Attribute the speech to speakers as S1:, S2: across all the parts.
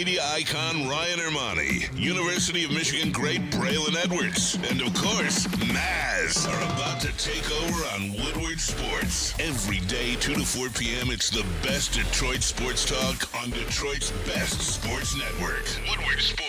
S1: Media icon Ryan Ermanni, University of Michigan great Braylon Edwards, and of course, Maz are about to take over on Woodward Sports. Every day, 2 to 4 p.m., it's the best Detroit sports talk on Detroit's best sports network, Woodward Sports.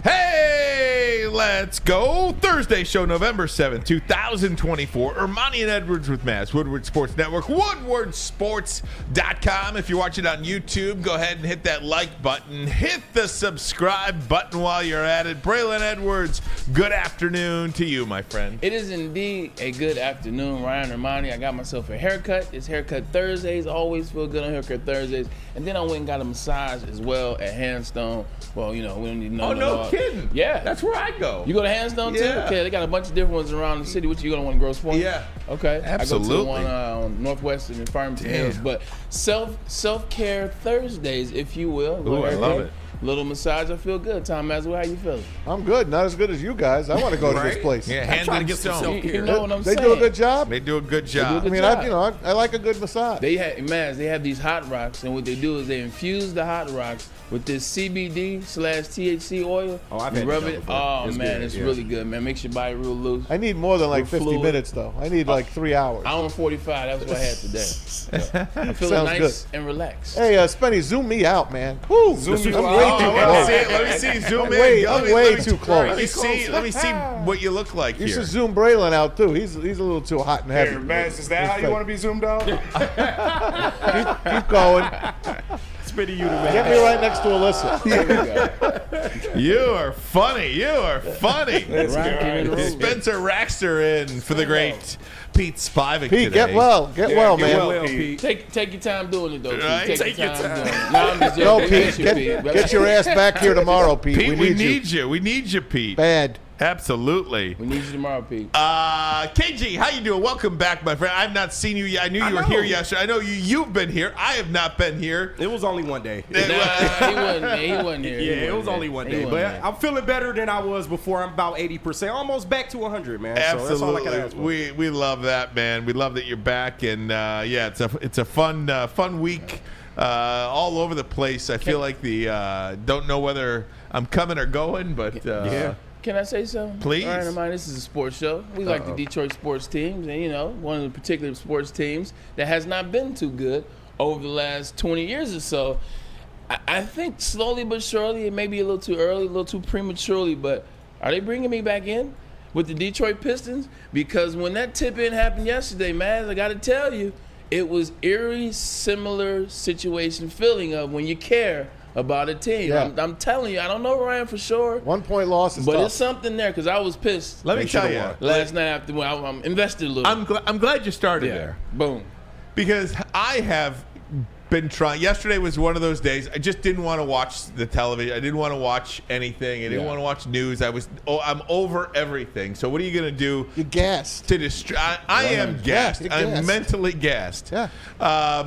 S2: Hey, let's go. Thursday show, November 7th, 2024. Ermanni and Edwards with Maz, Woodward Sports Network, woodwardsports.com. If you're watching on YouTube, go ahead and hit that like button. Hit the subscribe button while you're at it. Braylon Edwards, good afternoon to you, my friend.
S3: It is indeed a good afternoon, Ryan Ermanni. I got myself a haircut. It's Haircut Thursdays. Always feel good on Haircut Thursdays. And then I went and got a massage as well at Handstone. Well, you know, we don't need no.
S2: Oh, no kidding.
S3: Yeah.
S2: That's where I go.
S3: You go to Handstone too?
S2: Yeah.
S3: Okay, they got a bunch of different ones around the city. What you going to want, Grosse Pointe?
S2: Yeah.
S3: Okay.
S2: Absolutely.
S3: I go to the one on Northwestern and Farmington Hills. But self-care Thursdays, if you will.
S2: Ooh, I love it.
S3: Little massage, I feel good. Tom Mazaway, how you feeling?
S4: I'm good. Not as good as you guys. I want to go to this place.
S2: Yeah,
S5: I'm trying to get some
S2: Handstone.
S5: self-care.
S3: You know what I'm
S4: They
S3: saying?
S4: do a good job.
S2: They do a good job.
S3: good
S4: I mean,
S3: job.
S4: I like a good massage.
S3: They have these hot rocks, and what they do is they infuse the hot rocks with this CBD/THC oil.
S5: Oh, I've
S3: You
S5: had
S3: rub
S5: that
S3: it.
S5: before.
S3: Oh
S5: It's
S3: man,
S5: good,
S3: it's
S5: yeah.
S3: really good, man. Makes your body real loose.
S4: I need more than like
S3: Real
S4: 50
S3: fluid.
S4: minutes, though. I need like 3 hours.
S3: I'm on 45. That's what I had today. I'm feeling
S4: Sounds
S3: nice and relaxed.
S4: Hey, Spenny, zoom me out, man. Woo,
S5: Zoom
S4: I'm
S5: you
S4: way
S5: out.
S4: too
S5: Oh,
S4: close.
S2: Let me see. Zoom in.
S4: I'm way too close.
S2: Let me see what you look like
S4: You
S2: here.
S4: should zoom Braylon out too. He's a little too hot and heavy.
S5: Here, Maz, is that how you want to be zoomed out?
S4: Keep going.
S5: Spitty you to man.
S4: Get me right next to Alyssa.
S3: There we go.
S2: You are funny. You are funny.
S3: Rocking and rolling.
S2: Spencer Raxter in for the great Pete Spivak
S4: Pete,
S2: today.
S4: get well, man.
S5: well, Pete.
S3: Take your time doing it though. Pete.
S2: Right.
S3: Take your time.
S5: time.
S3: Doing it. No, I'm just
S4: No,
S3: joking.
S4: Pete,
S3: Pete.
S4: get your ass back here tomorrow, Pete.
S2: Pete,
S4: we need you.
S2: We need you, Pete.
S4: Bad.
S2: Absolutely.
S3: We need you tomorrow, Pete.
S2: KG, how you doing? Welcome back, my friend. I've not seen you yet. I knew you were here yesterday. I know you've been here. I have not been here.
S5: It was only one day.
S3: Nah, he wasn't here.
S5: Yeah, it was only one day. But I'm feeling better than I was before. I'm about 80%, almost back to 100, man.
S2: Absolutely.
S5: So that's all I can ask for.
S2: We love that, man. We love that you're back, and yeah, it's a fun week all over the place. I feel like the don't know whether I'm coming or going, but
S5: Yeah.
S3: Can I say something?
S2: Please.
S3: All right, Amon, this is a sports show. We like the Detroit sports teams, and you know, one of the particular sports teams that has not been too good over the last 20 years or so. I think slowly but surely, it may be a little too early, a little too prematurely, but are they bringing me back in with the Detroit Pistons? Because when that tip-in happened yesterday, man, I got to tell you, it was eerie, similar situation feeling of when you care about a team.
S4: Yeah.
S3: I'm telling you, I don't know Ryan for sure.
S4: 1 point loss is
S3: But
S4: tough.
S3: it's something there because I was pissed.
S2: let me
S4: They
S2: tell
S4: should've
S2: you.
S4: won.
S3: Last night after when I'm invested a little.
S2: I'm glad you started there.
S3: Boom.
S2: Because I have been trying. Yesterday was one of those days. I just didn't want to watch the television. I didn't want to watch anything. I didn't want to watch news. I'm over everything. So what are you going to do
S4: You're gassed.
S2: to distract? I am gassed.
S4: you're
S2: I'm
S4: gassed.
S2: mentally gassed.
S4: Yeah.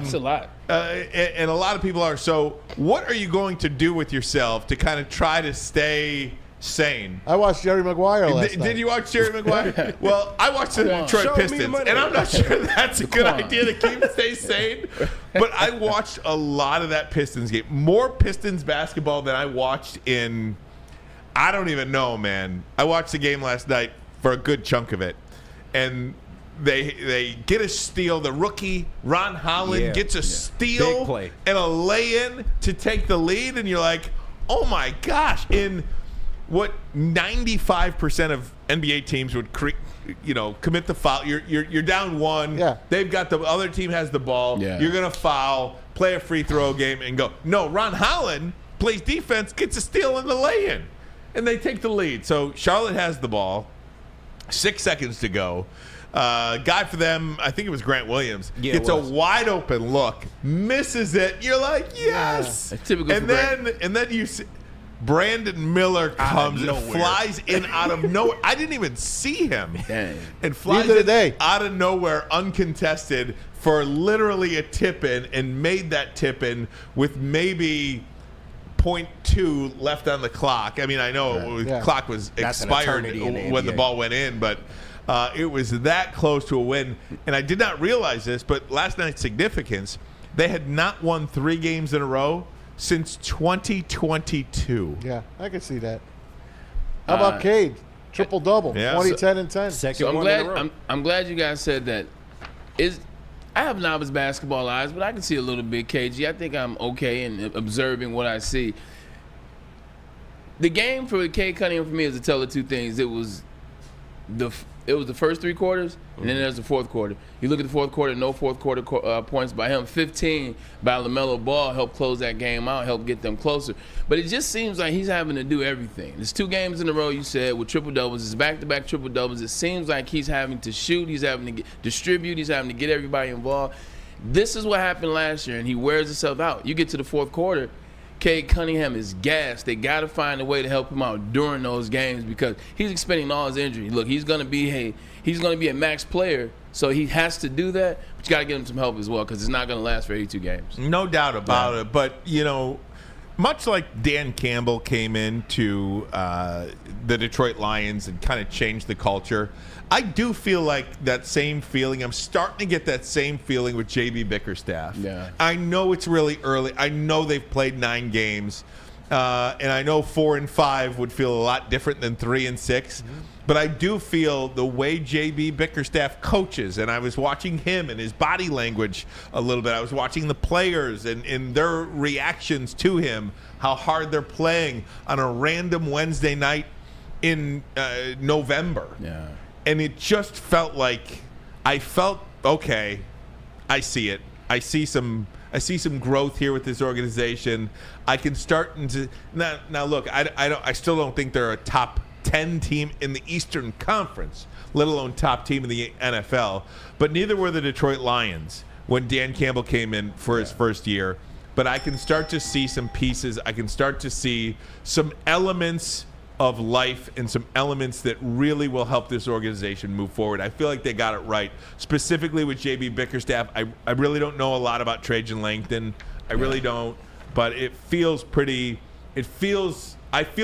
S3: It's a lot.
S2: And a lot of people are. So what are you going to do with yourself to kind of try to stay sane?
S4: I watched Jerry Maguire last night.
S2: Did you watch Jerry Maguire? Well, I watched the
S3: Come on.
S2: Detroit
S5: Show me the
S2: Pistons,
S5: money.
S2: and I'm not sure that's a good
S3: Come on.
S2: idea to stay sane. But I watched a lot of that Pistons game. More Pistons basketball than I watched in, I don't even know, man. I watched the game last night for a good chunk of it. And they get a steal. The rookie, Ron Holland,
S5: Yeah.
S2: gets a steal
S5: Big play.
S2: and a lay-in to take the lead. And you're like, oh, my gosh. In what 95% of NBA teams would commit the foul. You're down one.
S4: Yeah.
S2: They've got the other team has the ball.
S3: Yeah.
S2: You're gonna foul, play a free throw game, and go. No, Ron Holland plays defense, gets a steal in the lay-in, and they take the lead. So Charlotte has the ball. 6 seconds to go. Guy for them, I think it was Grant Williams.
S5: Yeah, it
S2: gets a
S5: was.
S2: wide open look, misses it. You're like, yes.
S3: It's typical
S2: And
S3: for Grant.
S2: then you see Brandon Miller comes and
S5: nowhere.
S2: flies in out of nowhere. I didn't even see him.
S3: Dang.
S2: And flies
S4: Neither did
S2: in
S4: they.
S2: out of nowhere, uncontested, for literally a tip-in, and made that tip-in with maybe 0.2 left on the clock. I mean, I know the clock was
S5: That's an
S2: expired
S5: eternity in the
S2: when the
S5: NBA.
S2: ball went in, but it was that close to a win. And I did not realize this, but last night's significance, They had not won 3 games in a row since 2022.
S4: Yeah, I can see that. How about Cade? Triple-double,
S2: Yeah.
S4: 20, 10, and 10.
S5: Second
S3: So
S5: one in a row.
S3: I'm glad you guys said that. I have novice basketball eyes, but I can see a little bit, KG. I think I'm okay in observing what I see. The game for Cade Cunningham for me is to tell the two things. It was the first 3 quarters, and then there's the fourth quarter. You look at the fourth quarter, no fourth quarter points by him. 15 by LaMelo Ball helped close that game out, helped get them closer. But it just seems like he's having to do everything. There's 2 games in a row, you said, with triple-doubles. It's back-to-back triple-doubles. It seems like he's having to shoot, he's having to distribute, he's having to get everybody involved. This is what happened last year, and he wears himself out. You get to the fourth quarter, Cade Cunningham is gassed. They got to find a way to help him out during those games because he's expending all his injury. Look, he's going to be a max player, so he has to do that. But you got to give him some help as well because it's not going to last for 82 games.
S2: No doubt about it. But, much like Dan Campbell came into the Detroit Lions and kind of changed the culture, I do feel like that same feeling. I'm starting to get that same feeling with JB Bickerstaff.
S3: Yeah.
S2: I know it's really early. I know they've played 9 games. And I know 4 and 5 would feel a lot different than 3 and 6. Mm-hmm. But I do feel the way JB Bickerstaff coaches, and I was watching him and his body language a little bit. I was watching the players and their reactions to him, how hard they're playing on a random Wednesday night in November.
S3: Yeah.
S2: And it just felt like okay, I see it. I see some growth here with this organization. I can start into now. Look, I still don't think they're a top 10 team in the Eastern Conference, let alone top team in the NFL. But neither were the Detroit Lions when Dan Campbell came in for his first year. But I can start to see some pieces. I can start to see some elements of life and some elements that really will help this organization move forward. I feel like they got it right, specifically with JB Bickerstaff. I really don't know a lot about Trajan Langton. I really don't, but I feel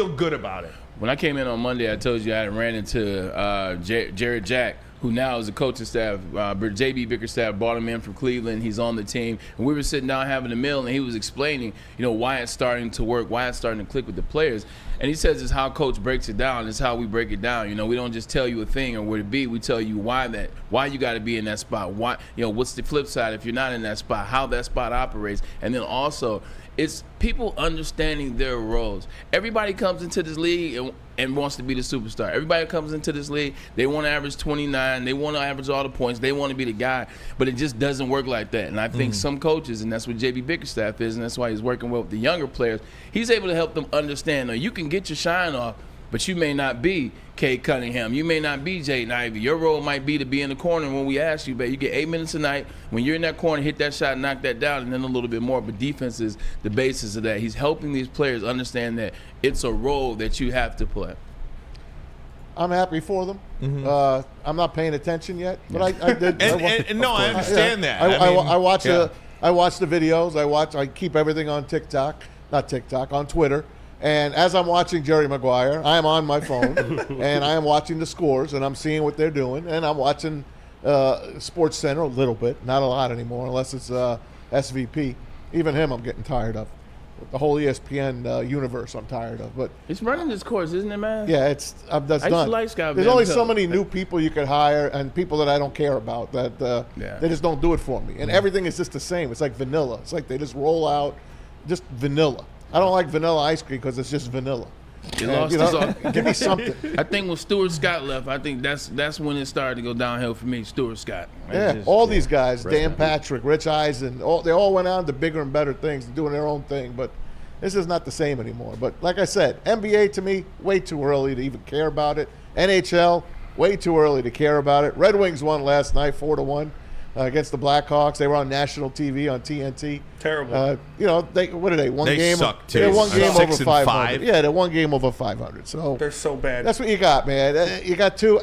S2: good about it.
S3: When I came in on Monday, I told you I had ran into Jared Jack, who now is the coaching staff. JB Bickerstaff brought him in from Cleveland. He's on the team. And we were sitting down having a meal, and he was explaining, why it's starting to work, why it's starting to click with the players. And he says it's how coach breaks it down. It's how we break it down. We don't just tell you a thing or where to be. We tell you why you got to be in that spot. Why, what's the flip side if you're not in that spot, how that spot operates. And then also, it's people understanding their roles. Everybody comes into this league and wants to be the superstar. Everybody comes into this league, they want to average 29, they want to average all the points, they want to be the guy, but it just doesn't work like that. And I think some coaches, and that's what JB Bickerstaff is, and that's why he's working well with the younger players, he's able to help them understand, you can get your shine off, but you may not be Cade Cunningham. You may not be Jaden Ivey. Your role might be to be in the corner when we ask you, but you get 8 minutes a night. When you're in that corner, hit that shot, knock that down, and then a little bit more. But defense is the basis of that. He's helping these players understand that it's a role that you have to play.
S4: I'm happy for them. Mm-hmm. I'm not paying attention yet, but I did.
S2: I understand that.
S4: I watch the videos. I keep everything on on Twitter. And as I'm watching Jerry Maguire, I'm on my phone, and I am watching the scores, and I'm seeing what they're doing, and I'm watching Sports Center a little bit, not a lot anymore, unless it's SVP. Even him, I'm getting tired of. The whole ESPN universe, I'm tired of. But
S3: it's running this course, isn't it, man?
S4: Yeah, that's done. There's only so many new people you could hire, and people that I don't care about that they just don't do it for me. And everything is just the same. It's like vanilla. It's like they just roll out just vanilla. I don't like vanilla ice cream because it's just vanilla. Give me something.
S3: I think when Stuart Scott left, I think that's when it started to go downhill for me. Stuart Scott.
S4: These guys, Dan Patrick, Rich Eisen, they all went on to bigger and better things, doing their own thing. But this is not the same anymore. But like I said, NBA to me, way too early to even care about it. NHL, way too early to care about it. Red Wings won last night, 4-1. Against the Blackhawks. They were on national TV on TNT.
S5: Terrible.
S4: What are they? One
S2: they
S4: game.
S2: Suck too.
S4: They're one game over 500.
S2: 5.
S4: Yeah, they're one game over 500. So
S5: they're so bad.
S4: That's what you got, man. You got 2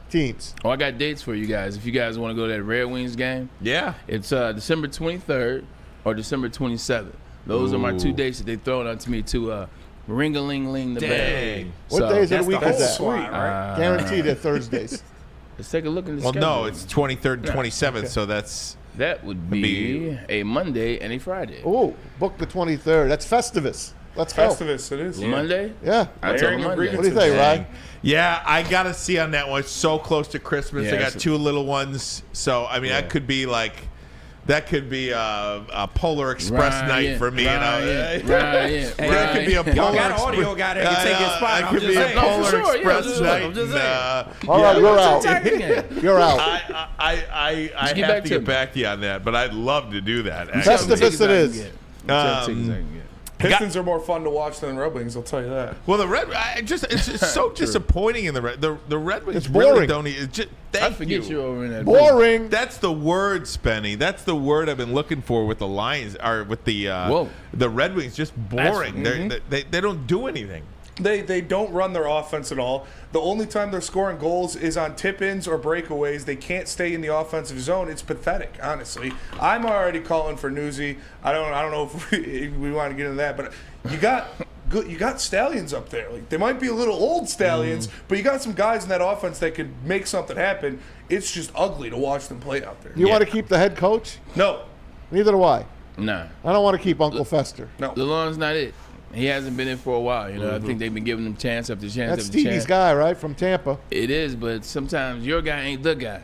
S4: teams.
S3: Oh, I got dates for you guys. If you guys want to go to that Red Wings game, it's December 23rd or December 27th. Those are my 2 dates that they thrown out to me to ring-a-ling-ling the bell.
S4: What days of the week is that?
S5: Sweet,
S4: Guaranteed they're Thursdays.
S3: Let's take a look at the schedule.
S2: Well, no, it's 23rd and 27th, so that's
S3: That would be a Monday and a Friday.
S4: Ooh, book the 23rd. That's Festivus. Let's go.
S6: Festivus, it is.
S3: Monday?
S4: Yeah.
S3: I told him Monday.
S4: What do you think, Ryan?
S2: Yeah, I got to see on that one. It's so close to Christmas.
S3: Yeah,
S2: I got two little ones. So, I mean, that could be like, that could be a Polar Express night for me.
S3: Ryan.
S2: That could be a Polar
S5: Y'all got an
S2: Express.
S5: audio guy that can take his spot.
S2: It
S5: I'm
S2: could
S5: just
S2: be a
S5: saying.
S2: Polar
S3: sure,
S2: Express
S3: yeah,
S2: night.
S5: I'm just saying.
S4: All right, you're out.
S3: Again.
S4: You're out.
S2: I
S3: Just get
S2: have
S3: back
S2: to
S3: to
S2: get
S3: me.
S2: back to you on that, but I'd love to do that. actually.
S4: Festivus it is.
S6: Pistons are more fun to watch than Red Wings, I'll tell you that.
S2: Well, the Red, it's so disappointing in the Red Wings.
S4: It's boring.
S2: Really don't. It's just,
S3: I forget you over in that.
S4: Boring.
S2: That's the word, Spenny. That's the word I've been looking for with the Lions or with the Red Wings. Just boring. They don't do anything.
S6: They don't run their offense at all. The only time they're scoring goals is on tip-ins or breakaways. They can't stay in the offensive zone. It's pathetic, honestly. I'm already calling for Newsy. I don't know if we want to get into that, but you got Stallions up there. Like, they might be a little old Stallions, but you got some guys in that offense that could make something happen. It's just ugly to watch them play out there.
S4: You want to keep the head coach?
S6: No.
S4: Neither do I.
S3: Nah.
S4: I don't want to keep Uncle Fester.
S6: No.
S3: DeLong's not it. He hasn't been in for a while. You know, I think they've been giving him chance after chance
S4: That's
S3: after chance.
S4: Stevie's guy, right, from Tampa.
S3: It is, but sometimes your guy ain't the guy.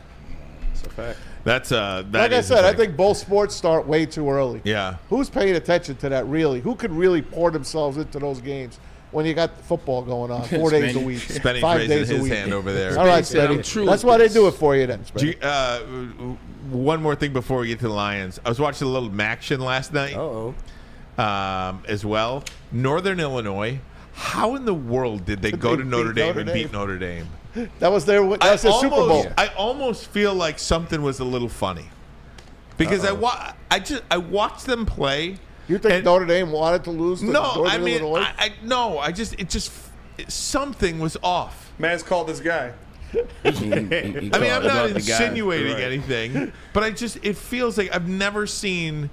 S6: It's a fact.
S2: That
S4: Like I
S2: is
S4: said,
S2: the
S4: I
S2: thing.
S4: think both sports start way too early.
S2: Yeah.
S4: Who's paying attention to that, really? Who could really pour themselves into those games when you got football going on 4 days a week,
S2: Spenny's
S4: 5
S2: raising
S4: days a
S2: his
S4: week?
S2: hand over there.
S4: All right,
S3: said, I'm
S4: Spenny.
S3: truly
S4: That's why they
S3: pissed.
S4: do it for you then,
S2: Do
S4: Spenny.
S2: you, one more thing before we get to the Lions. I was watching a little Maction last night. As well. Northern Illinois. How in the world did they go to Notre Dame and beat Notre Dame?
S4: That was their Super Bowl.
S2: I almost feel like something was a little funny because I watched them play.
S4: You think Notre Dame wanted to lose to Northern Illinois?
S2: Something was off.
S6: Man's called this guy.
S2: I mean, I'm not insinuating anything, but it feels like I've never seen.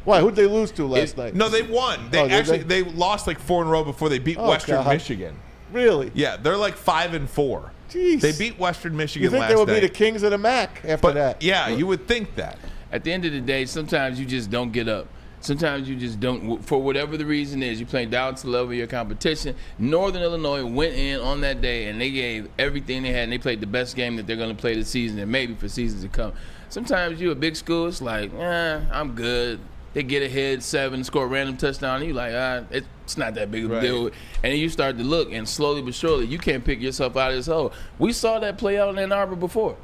S4: Why? Who'd they lose to last night?
S2: No, they won. They lost like 4 in a row before they beat Western Michigan.
S4: Really?
S2: Yeah, they're like 5-4.
S4: Jeez.
S2: They beat Western Michigan
S4: You think
S2: last
S4: they would
S2: night.
S4: be the kings of the MAC after that?
S2: Yeah, you would think that.
S3: At the end of the day, sometimes you just don't get up. Sometimes you just don't, for whatever the reason is, you're playing down to the level of your competition. Northern Illinois went in on that day, and they gave everything they had, and they played the best game that they're going to play this season and maybe for seasons to come. Sometimes you're a big school, it's like, I'm good. They get ahead 7, score a random touchdown, and you're like, it's not that big of a deal. And then you start to look, and slowly but surely, you can't pick yourself out of this hole. We saw that play out in Ann Arbor before.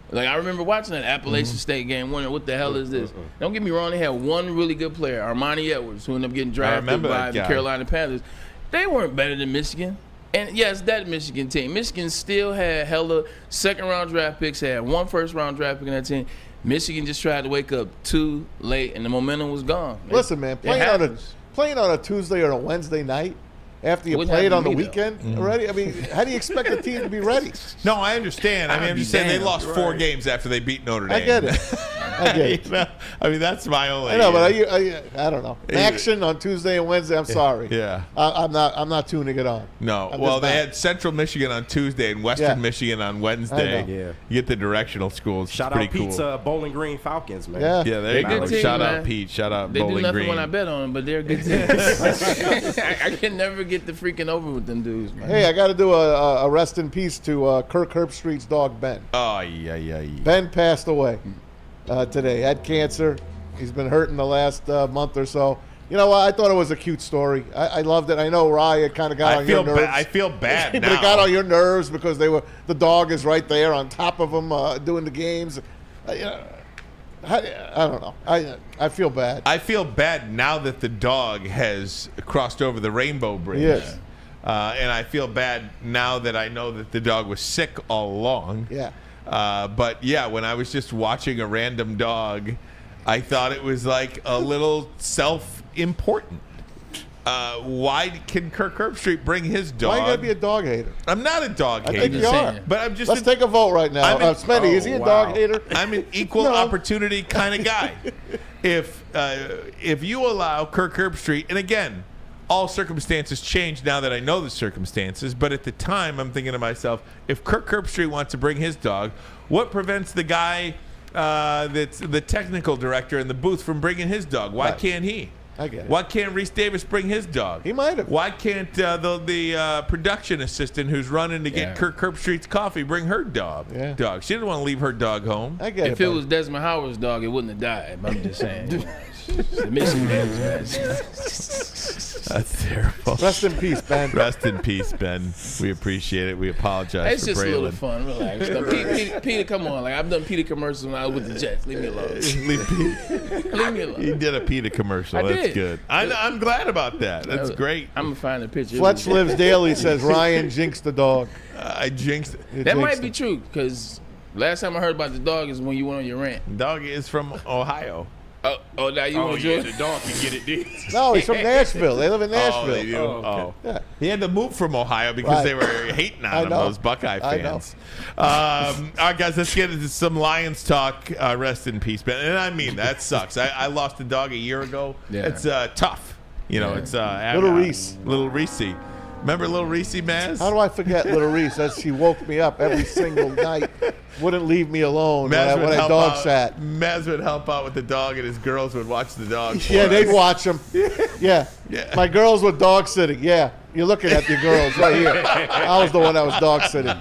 S3: Like, I remember watching that Appalachian State game, wondering, what the hell is this? Don't get me wrong, they had one really good player, Ermanni Edwards, who ended up getting drafted by the Carolina Panthers. They weren't better than Michigan. And, yes, that Michigan team. Michigan still had hella second-round draft picks, had 1 first-round draft pick in that team. Michigan just tried to wake up too late, and the momentum was gone.
S4: Listen, man, playing on a Tuesday or a Wednesday night after you played on the weekend already, I mean, how do you expect the team to be ready?
S2: No, I understand. I mean, I'm just saying they lost 4 games after they beat Notre Dame.
S4: I get it. I get it.
S2: I mean, that's my only.
S4: I know, but I don't know. Action on Tuesday and Wednesday. I'm sorry.
S2: Yeah.
S4: I'm not tuning it on.
S2: No. Well, they had Central Michigan on Tuesday and Western Michigan on Wednesday.
S4: Yeah.
S2: You get the directional schools.
S5: Shout out Pete's Bowling Green Falcons, man.
S4: Yeah.
S2: Yeah, there you
S3: They're
S2: go.
S3: a good team,
S2: Shout
S3: man.
S2: out Pete. Shout out
S3: They
S2: Bowling
S3: do nothing
S2: Green.
S3: when I bet on them, but they're a good team. I can never get the freaking over with them dudes, man.
S4: Hey, I got to do a rest in peace to Kirk Herbstreit's dog, Ben.
S2: Oh, yeah.
S4: Ben passed away today. Had cancer. He's been hurting the last month or so. You know what? I thought it was a cute story. I loved it. I know Raya kind of got on your nerves.
S2: I feel bad
S4: but
S2: now.
S4: it got on your nerves because the dog is right there on top of him doing the games. I don't know. I feel bad.
S2: I feel bad now that the dog has crossed over the rainbow bridge.
S4: Yes.
S2: And I feel bad now that I know that the dog was sick all along.
S4: Yeah.
S2: But yeah, when I was just watching a random dog, I thought it was like a little self-important. Why can Kirk Herbstreit bring his dog?
S4: Why you gotta be a dog hater?
S2: I'm not a dog
S4: I
S2: hater.
S4: think you are.
S2: But I'm just.
S4: Let's take a vote right now. Smitty, is he a dog hater?
S2: I'm an equal opportunity kind of guy. If you allow Kirk Herbstreit, and again, all circumstances change now that I know the circumstances, but at the time I'm thinking to myself, if Kirk Herbstreit wants to bring his dog, what prevents the guy that's the technical director in the booth from bringing his dog? Why
S4: Right.
S2: can't he?
S4: I get it.
S2: Why can't Reese Davis bring his dog?
S4: He might have.
S2: Why can't the production assistant who's running to get Kirk Herbstreit's coffee bring her dog?
S4: Yeah.
S2: Dog. She didn't want to leave her dog home.
S4: I get it.
S3: If it
S4: buddy.
S3: was Desmond Howard's dog, it wouldn't have died. I'm just saying. The Michigan games, man.
S2: That's terrible.
S4: Rest in peace, Ben.
S2: Rest in peace, Ben. We appreciate it. We apologize
S3: It's
S2: for
S3: just a
S2: Braylon.
S3: little fun. Relax. Now, Peter, come on. Like I've done Peter commercials when I was with the Jets. Leave me alone. Leave me alone.
S2: He did a PETA commercial.
S3: I
S2: That's
S3: did.
S2: good. I'm glad about that. That's great.
S3: I'm gonna find a picture.
S4: Fletch Lives Daily says Ryan jinxed the dog.
S2: I jinxed it.
S3: That might be true because last time I heard about the dog is when you went on your rant.
S2: Dog is from Ohio.
S3: Oh, now you want to join?
S5: the dog can get it deep.
S4: No, he's from Nashville. They live in
S2: Oh,
S4: Nashville.
S2: they do.
S5: Oh,
S4: Yeah.
S2: He had to move from Ohio because
S4: Right.
S2: they were hating on
S4: I
S2: him,
S4: know.
S2: those Buckeye
S4: I know.
S2: fans. All right, guys, let's get into some Lions talk. Rest in peace, Ben. And I mean, that sucks. I lost a dog a year ago.
S3: Yeah.
S2: It's tough. You know, it's
S4: Little Reese.
S2: Little Reese. Remember Little Reese, Maz?
S4: How do I forget Little Reese? As she woke me up every single night, wouldn't leave me alone when I dog sat.
S2: Maz would help out with the dog, and his girls would watch the dog. for
S4: Yeah,
S2: us.
S4: they'd watch him. Yeah.
S2: Yeah.
S4: My girls were dog sitting. Yeah. You're looking at your girls right here. I was the one that was dog sitting.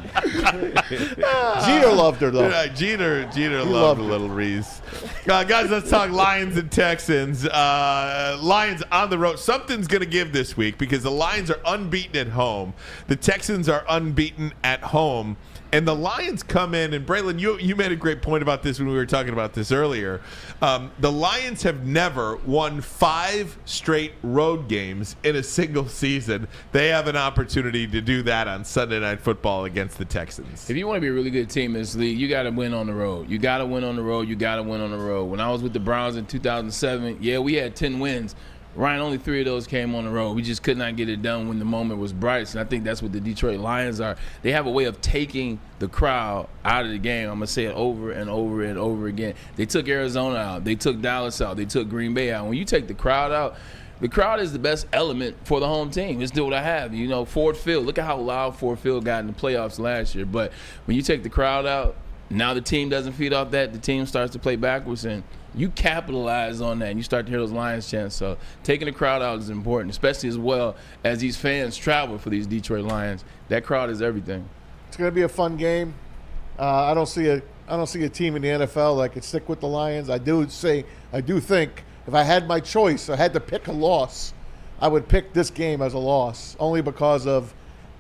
S4: Jeter loved her, though.
S2: Yeah, Jeter loved
S4: loved her.
S2: Little Reese. Guys, let's talk Lions and Texans. Lions on the road. Something's going to give this week because the Lions are unbeaten at home. The Texans are unbeaten at home. And the Lions come in, and Braylon, you made a great point about this when we were talking about this earlier. The Lions have never won 5 straight road games in a single season. They have an opportunity to do that on Sunday Night Football against the Texans.
S3: If you want to be a really good team in this league, you got to win on the road. You got to win on the road. You got to win on the road. When I was with the Browns in 2007, yeah, we had 10 wins. Ryan, only 3 of those came on the road. We just could not get it done when the moment was brightest, and I think that's what the Detroit Lions are. They have a way of taking the crowd out of the game. I'm going to say it over and over and over again. They took Arizona out. They took Dallas out. They took Green Bay out. When you take the crowd out, the crowd is the best element for the home team. It's still what I have. You know, Ford Field. Look at how loud Ford Field got in the playoffs last year. But when you take the crowd out, now the team doesn't feed off that. The team starts to play backwards, and you capitalize on that, and you start to hear those Lions chants. So taking the crowd out is important, especially as well as these fans travel for these Detroit Lions. That crowd is everything.
S4: It's going to be a fun game. I don't see a team in the NFL that could stick with the Lions. I do think if I had my choice, I had to pick a loss, I would pick this game as a loss, only because of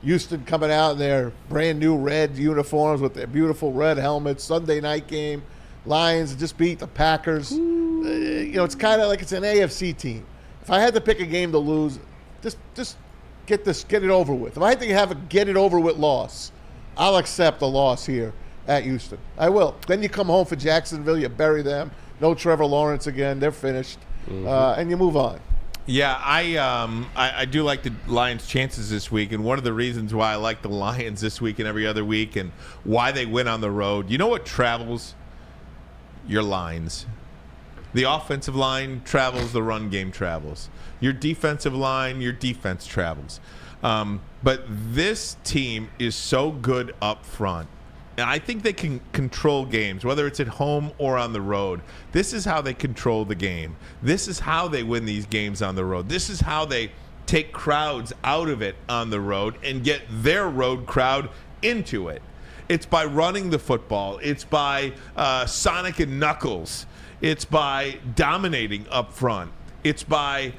S4: Houston coming out in their brand new red uniforms with their beautiful red helmets. Sunday night game. Lions just beat the Packers. It's kind of like it's an AFC team. If I had to pick a game to lose, just get it over with. If I had to have a get it over with loss, I'll accept a loss here at Houston. I will. Then you come home for Jacksonville, you bury them. No Trevor Lawrence again. They're finished, and you move on.
S2: Yeah, I do like the Lions' chances this week, and one of the reasons why I like the Lions this week and every other week and why they win on the road, you know what travels? Your lines. The offensive line travels, the run game travels. Your defensive line, your defense travels. But this team is so good up front. And I think they can control games, whether it's at home or on the road. This is how they control the game. This is how they win these games on the road. This is how they take crowds out of it on the road and get their road crowd into it. It's by running the football. It's by Sonic and Knuckles. It's by dominating up front. It's by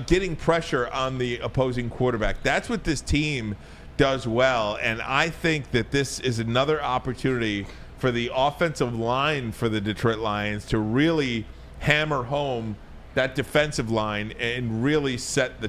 S2: getting pressure on the opposing quarterback. That's what this team does well, and I think that this is another opportunity for the offensive line for the Detroit Lions to really hammer home that defensive line and really set the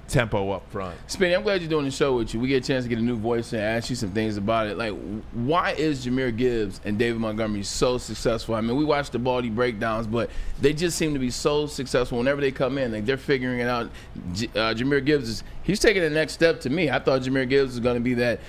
S2: tempo up front.
S3: Spinny, I'm glad you're doing the show with you. We get a chance to get a new voice and ask you some things about it. Like, why is Jahmyr Gibbs and David Montgomery so successful? I mean, we watch the Baldy breakdowns, but they just seem to be so successful whenever they come in. Like, they're figuring it out. Jahmyr Gibbs, he's taking the next step to me. I thought Jahmyr Gibbs was going to be that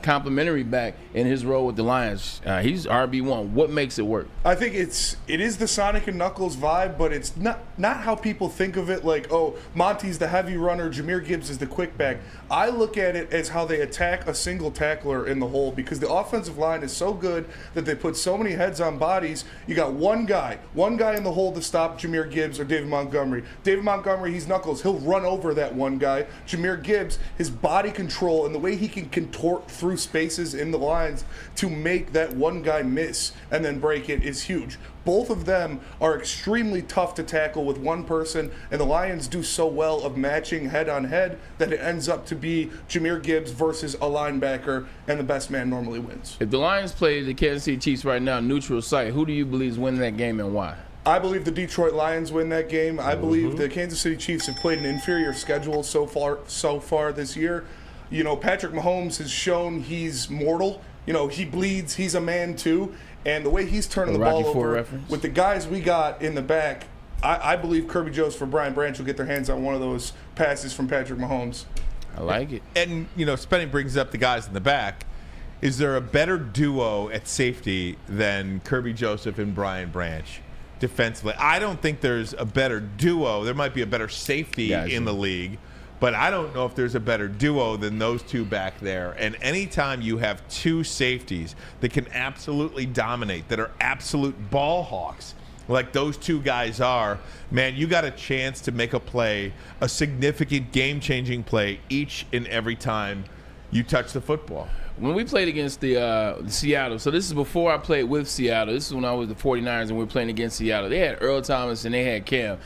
S3: complimentary back in his role with the Lions. He's RB1. What makes it work?
S6: I think it is the Sonic and Knuckles vibe, but it's not how people think of it. Like, oh, Monty's the heavy runner, Jahmyr Gibbs is the quick back. I look at it as how they attack a single tackler in the hole, because the offensive line is so good that they put so many heads on bodies. You got one guy in the hole to stop Jahmyr Gibbs or David Montgomery. David Montgomery, he's Knuckles. He'll run over that one guy. Jahmyr Gibbs, his body control and the way he can contort through spaces in the lines to make that one guy miss and then break it is huge. Both of them are extremely tough to tackle with one person, and the Lions do so well of matching head on head that it ends up to be Jahmyr Gibbs versus a linebacker, and the best man normally wins.
S3: If the Lions play the Kansas City Chiefs right now, neutral site, who do you believe is winning that game and why?
S6: I believe the Detroit Lions win that game. I believe the Kansas City Chiefs have played an inferior schedule so far this year. You know, Patrick Mahomes has shown he's mortal. You know, he bleeds. He's a man too. And the way he's turning the ball over with the guys we got in the back, I believe Kerby Joseph or Brian Branch will get their hands on one of those passes from Patrick Mahomes.
S3: I like it.
S2: And, you know, Spenny brings up the guys in the back. Is there a better duo at safety than Kerby Joseph and Brian Branch defensively? I don't think there's a better duo. There might be a better safety in the league, but I don't know if there's a better duo than those two back there. And anytime you have two safeties that can absolutely dominate, that are absolute ball hawks, like those two guys are, man, you got a chance to make a play, a significant game-changing play each and every time you touch the football.
S3: When we played against the Seattle, so this is before I played with Seattle. This is when I was the 49ers and we were playing against Seattle. They had Earl Thomas and they had Cam.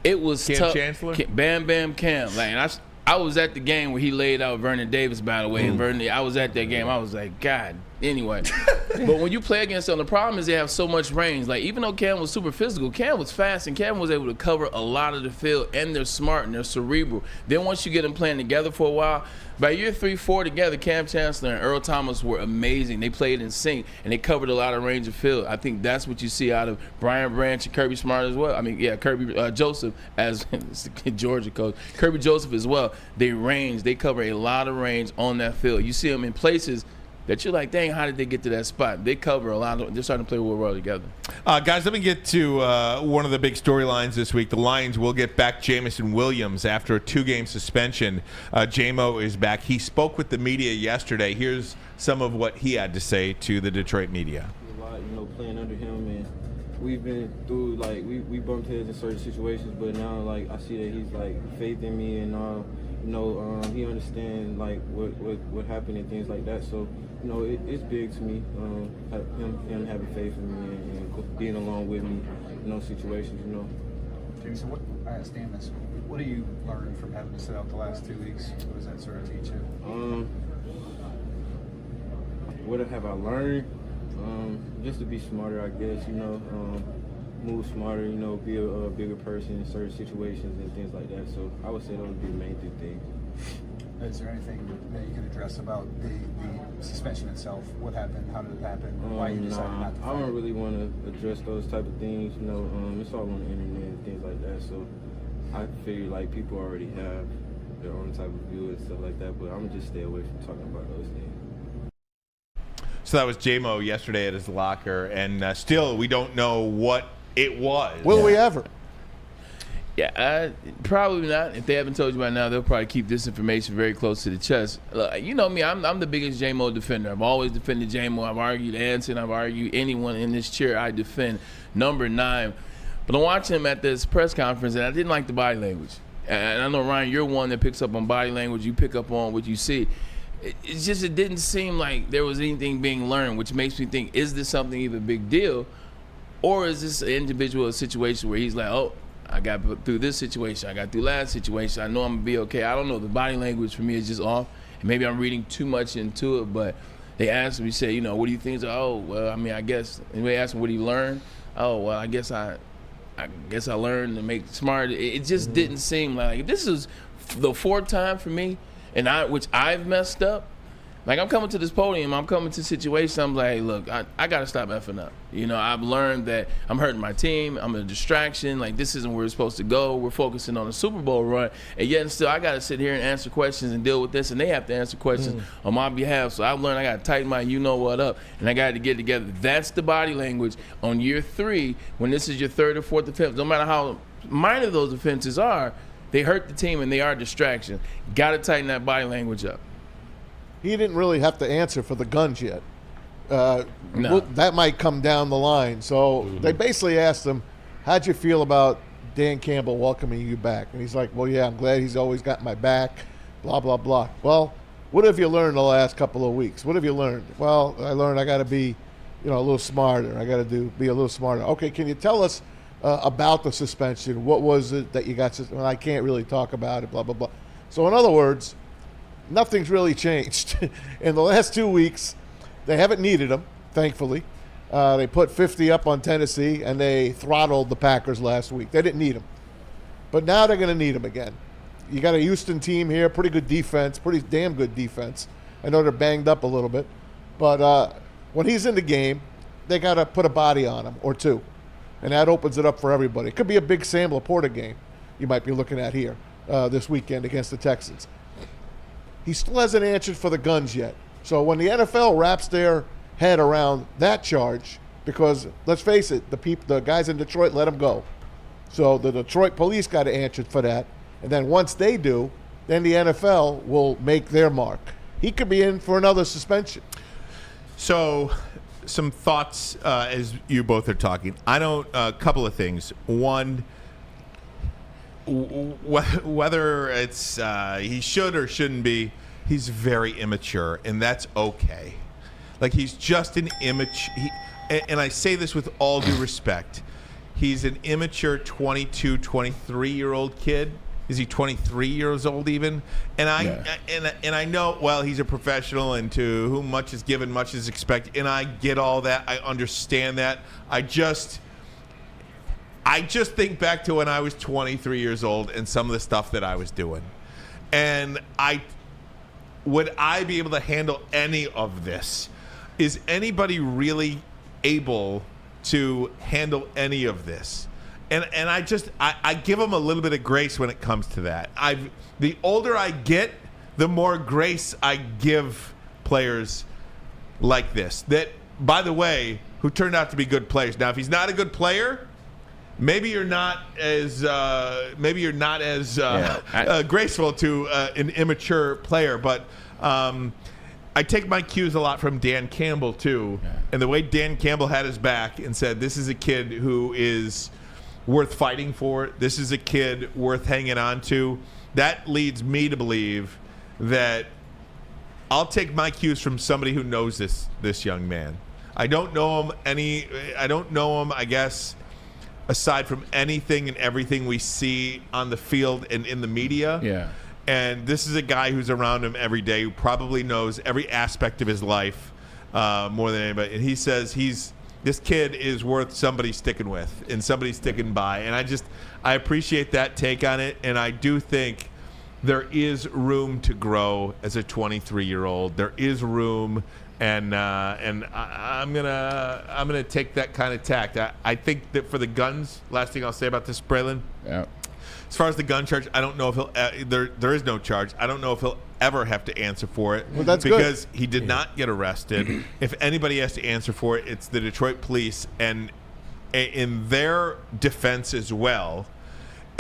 S3: It was
S2: Cam
S3: tough.
S2: Chancellor?
S3: Bam Bam Cam. Like, and I was at the game where he laid out Vernon Davis, by the way. And Vernon, I was at that game. I was like, God. Anyway, but when you play against them, the problem is they have so much range. Like, even though Cam was super physical, Cam was fast, and Cam was able to cover a lot of the field, and they're smart and they're cerebral. Then once you get them playing together for a while, by year 3-4 together, Cam Chancellor and Earl Thomas were amazing. They played in sync, and they covered a lot of range of field. I think that's what you see out of Brian Branch and Kerby Smart as well. I mean, yeah, Kerby Joseph as Georgia coach. Kerby Joseph as well. They cover a lot of range on that field. You see them in places that you're like, dang, how did they get to that spot? They cover a lot. They're starting to play real well together.
S2: Guys, let me get to one of the big storylines this week. The Lions will get back Jameson Williams after a 2-game suspension. J-Mo is back. He spoke with the media yesterday. Here's some of what he had to say to the Detroit media.
S7: A lot, playing under him, and we've been through, like, we bumped heads in certain situations, but now, like, I see that he's, like, faith in me, and he understands, like, what happened and things like that. So, it's big to me, him having faith in me and being along with me in those situations,
S8: Okay, so I asked Dan this. What do you learn from having to sit out the last 2 weeks? What does that sort of teach you?
S7: What have I learned? Just to be smarter, I guess, move smarter, be a bigger person in certain situations and things like that. So I would say those would be the main 2 things.
S8: Is there anything that you can address about the suspension itself? What happened? How did it happen? Why you decided not to fight?
S7: I don't really want to address those type of things. It's all on the internet and things like that. So I figure like people already have their own type of view and stuff like that. But I'm just stay away from talking about those things.
S2: So that was J-Mo yesterday at his locker, and still we don't know what it was.
S4: Will we ever?
S3: Yeah, probably not. If they haven't told you by now, they'll probably keep this information very close to the chest. Look, you know me, I'm the biggest J-Mo defender. I've always defended J-Mo. I've argued Anson. I've argued anyone in this chair. I defend number 9. But I'm watching him at this press conference, and I didn't like the body language. And I know, Ryan, you're one that picks up on body language. You pick up on what you see. It didn't seem like there was anything being learned, which makes me think, is this something even a big deal? Or is this an individual situation where he's like, oh, I got through this situation. I got through last situation. I know I'm going to be okay. I don't know. The body language for me is just off. And maybe I'm reading too much into it. But they asked me, said, what do you think? Oh, well, I mean, I guess. And they asked me, what did he learn? Oh, well, I guess I learned to make smart. It just didn't seem like this is the 4th time for me, which I've messed up. Like, I'm coming to this podium, I'm coming to situations, I'm like, look, I got to stop effing up. You know, I've learned that I'm hurting my team, I'm a distraction, like, this isn't where we're supposed to go, we're focusing on a Super Bowl run, and yet and still I got to sit here and answer questions and deal with this, and they have to answer questions on my behalf. So I've learned I got to tighten my you-know-what up, and I got to get together. That's the body language on year 3, when this is your 3rd or 4th offense. No matter how minor those offenses are, they hurt the team and they are a distraction. Got to tighten that body language up.
S4: He didn't really have to answer for the guns yet.
S3: No.
S4: Well, that might come down the line. So they basically asked him, how'd you feel about Dan Campbell welcoming you back? And he's like, well, yeah, I'm glad he's always got my back, blah, blah, blah. Well, what have you learned the last couple of weeks? What have you learned? Well, I learned I got to be, a little smarter. I got to be a little smarter. Okay, can you tell us about the suspension? What was it that you got? Well, I can't really talk about it, blah, blah, blah. So in other words, nothing's really changed. In the last 2 weeks, they haven't needed him, thankfully. They put 50 up on Tennessee, and they throttled the Packers last week. They didn't need him. But now they're going to need him again. You got a Houston team here, pretty good defense, pretty damn good defense. I know they're banged up a little bit. But when he's in the game, they got to put a body on him or two. And that opens it up for everybody. It could be a big Sam Laporta game you might be looking at here this weekend against the Texans. He still hasn't answered for the guns yet. So when the NFL wraps their head around that charge, because let's face it, the guys in Detroit let him go. So the Detroit police got to answer for that. And then once they do, then the NFL will make their mark. He could be in for another suspension.
S2: So some thoughts as you both are talking. A couple of things. One, whether it's he should or shouldn't be, he's very immature, and that's okay. Like, he's just an immature, and I say this with all due respect, he's an immature 22, 23-year-old kid. Is he 23 years old even? And I know, well, he's a professional, and to whom much is given, much is expected, and I get all that. I understand that. I just think back to when I was 23 years old and some of the stuff that I was doing. And would I be able to handle any of this? Is anybody really able to handle any of this? And I give them a little bit of grace when it comes to that. The older I get, the more grace I give players like this. That, by the way, who turned out to be good players. Now, if he's not a good player, maybe you're not as graceful to an immature player. But I take my cues a lot from Dan Campbell too, and the way Dan Campbell had his back and said, "This is a kid who is worth fighting for. This is a kid worth hanging on to." That leads me to believe that I'll take my cues from somebody who knows this young man. I don't know him I guess, aside from anything and everything we see on the field and in the media.
S3: Yeah.
S2: And this is a guy who's around him every day, who probably knows every aspect of his life more than anybody. And he says this kid is worth somebody sticking with and somebody sticking by. And I appreciate that take on it. And I do think there is room to grow as a 23-year-old. There is room, and I'm gonna take that kind of tact. I think that for the guns, last thing I'll say about this, Braylon.
S3: Yeah.
S2: As far as the gun charge, I don't know if he'll. There is no charge. I don't know if he'll ever have to answer for it.
S4: Well, that's
S2: because he did not get arrested. If anybody has to answer for it, it's the Detroit police. And in their defense as well,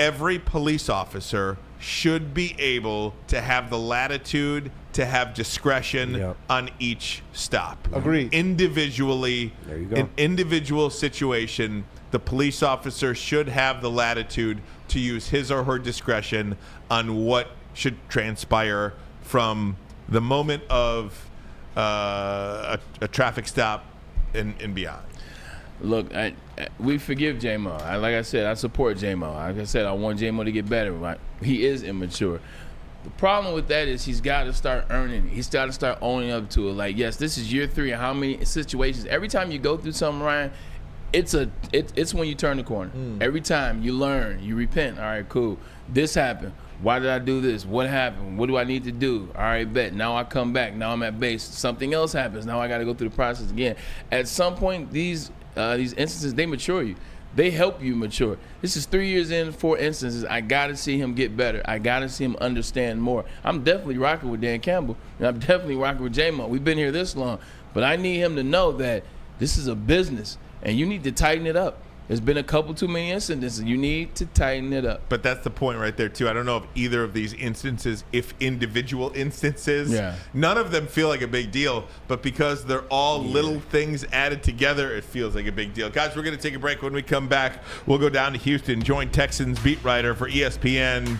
S2: every police officer should be able to have the latitude to have discretion on each stop.
S4: Agreed.
S2: Individually,
S5: There you go.
S2: in individual situation, the police officer should have the latitude to use his or her discretion on what should transpire from the moment of a traffic stop and beyond.
S3: Look, we forgive J-Mo. Like I said, I support J-Mo. Like I said, I want J-Mo to get better. Right? He is immature. The problem with that is he's got to start earning it. He's got to start owning up to it. Like, yes, this is year 3. How many situations? Every time you go through something, Ryan, it's when you turn the corner. Every time you learn, you repent. All right, cool. This happened. Why did I do this? What happened? What do I need to do? All right, bet. Now I come back. Now I'm at base. Something else happens. Now I got to go through the process again. At some point, these instances, they mature you. They help you mature. This is 3 years in, 4 instances. I got to see him get better. I got to see him understand more. I'm definitely rocking with Dan Campbell, and I'm definitely rocking with J-Mo. We've been here this long. But I need him to know that this is a business, and you need to tighten it up. There's been a couple too many incidents, and you need to tighten it up.
S2: But that's the point right there, too. I don't know if either of these instances, if individual instances, none of them feel like a big deal. But because they're all little things added together, it feels like a big deal. Guys, we're going to take a break. When we come back, we'll go down to Houston, join Texans beat writer for ESPN,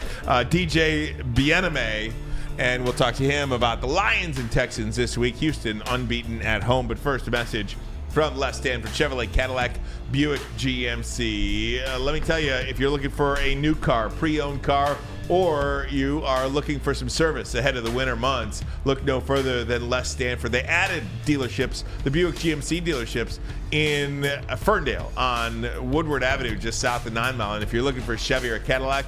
S2: DJ Bieneme, and we'll talk to him about the Lions and Texans this week. Houston unbeaten at home. But first, a message from Les Stanford Chevrolet Cadillac Buick GMC. Let me tell you, if you're looking for a new car, pre-owned car, or you are looking for some service ahead of the winter months, look no further than Les Stanford. They added dealerships, the Buick GMC dealerships, in Ferndale on Woodward Avenue, just south of 9 Mile. And if you're looking for a Chevy or a Cadillac,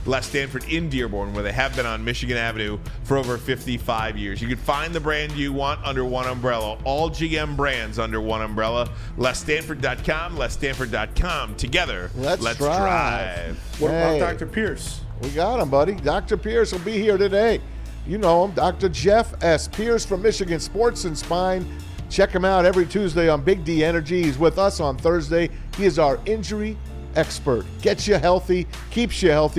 S2: Les Stanford in Dearborn, where they have been on Michigan Avenue for over 55 years. You can find the brand you want under one umbrella. All GM brands under one umbrella. LesStanford.com, LesStanford.com. Together, let's drive.
S6: What about Dr. Pierce?
S4: We got him, buddy. Dr. Pierce will be here today. You know him, Dr. Jeff S. Pierce from Michigan Sports and Spine. Check him out every Tuesday on Big D Energy. He's with us on Thursday. He is our injury expert. Gets you healthy, keeps you on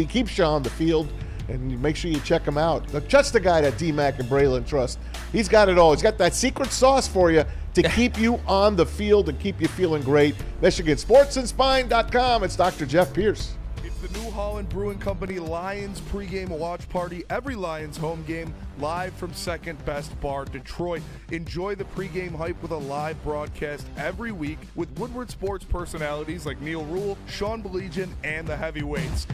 S4: the field, and make sure you check him out. Trust the guy that D-Mac and Braylon trust. He's got it all. He's got that secret sauce for you to keep you on the field and keep you feeling great. MichiganSportsandSpine.com. It's Dr. Jeff Pierce.
S6: It's the New Holland Brewing Company Lions pregame watch party. Every Lions home game live from Second Best Bar, Detroit. Enjoy the pregame hype with a live broadcast every week with Woodward sports personalities like Neil Rule, Sean Belegian, and the Heavyweights.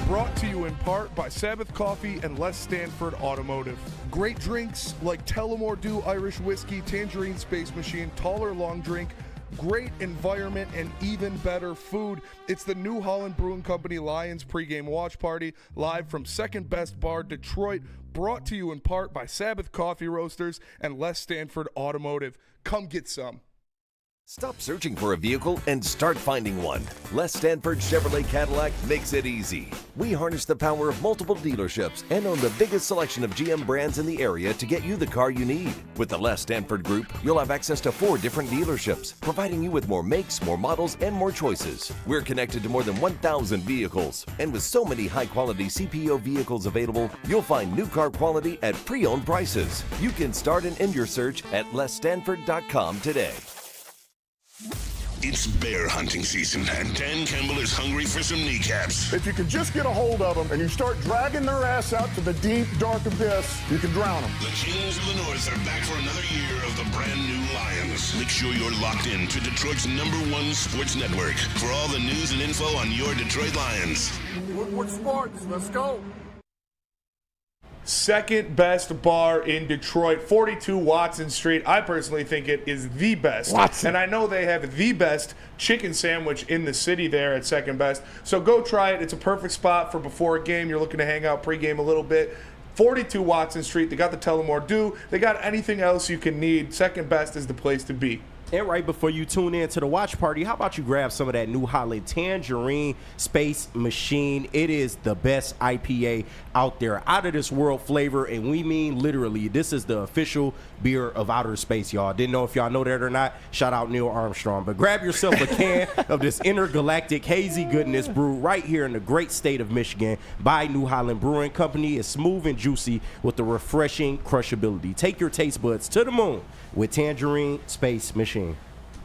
S6: Brought to you in part by Sabbath Coffee and Les Stanford Automotive. Great drinks like Tullamore Dew Irish Whiskey, Tangerine Space Machine, Taller Long Drink, great environment, and even better food. It's the New Holland Brewing Company Lions pregame watch party live from Second Best Bar, Detroit. Brought to you in part by Sabbath Coffee Roasters and Les Stanford Automotive. Come get some.
S9: Stop searching for a vehicle and start finding one. Les Stanford Chevrolet Cadillac makes it easy. We harness the power of multiple dealerships and own the biggest selection of GM brands in the area to get you the car you need. With the Les Stanford Group, you'll have access to 4 different dealerships, providing you with more makes, more models, and more choices. We're connected to more than 1,000 vehicles, and with so many high-quality CPO vehicles available, you'll find new car quality at pre-owned prices. You can start and end your search at LesStanford.com today.
S1: It's bear hunting season, and Dan Campbell is hungry for some kneecaps.
S10: If you can just get a hold of them and you start dragging their ass out to the deep, dark abyss, you can drown them.
S1: The Kings of the North are back for another year of the brand new Lions. Make sure you're locked in to Detroit's #1 sports network for all the news and info on your Detroit Lions.
S10: Woodward Sports, let's go.
S6: Second best bar in Detroit, 42 Watson Street. I personally think it is the best.
S4: Watson.
S6: And I know they have the best chicken sandwich in the city there at Second Best. So go try it. It's a perfect spot for before a game. You're looking to hang out pregame a little bit. 42 Watson Street. They got the Tullamore Dew. They got anything else you can need. Second Best is the place to be.
S5: And right before you tune in to the watch party, how about you grab some of that New Holland Tangerine Space Machine? It is the best IPA out there, out of this world flavor, and we mean literally. This is the official beer of outer space, y'all. Didn't know if y'all know that or not. Shout out Neil Armstrong. But grab yourself a can of this intergalactic hazy goodness brewed right here in the great state of Michigan by New Holland Brewing Company. It's smooth and juicy with the refreshing crushability. Take your taste buds to the moon with Tangerine Space Machine.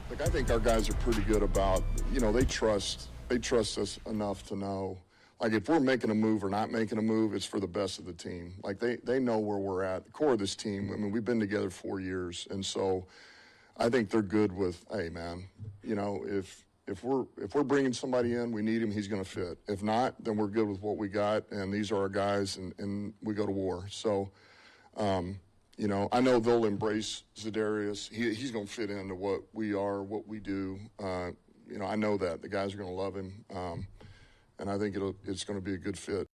S10: Look, I think our guys are pretty good about, they trust us enough to know, like, if we're making a move or not making a move, it's for the best of the team. Like, they know where we're at. The core of this team, I mean, we've been together 4 years, and so I think they're good with, hey, man, if we're bringing somebody in, we need him, he's going to fit. If not, then we're good with what we got, and these are our guys, and we go to war. So, I know they'll embrace Za'Darius. He's going to fit into what we are, what we do. I know that. The guys are going to love him, and I think it's going to be a good fit.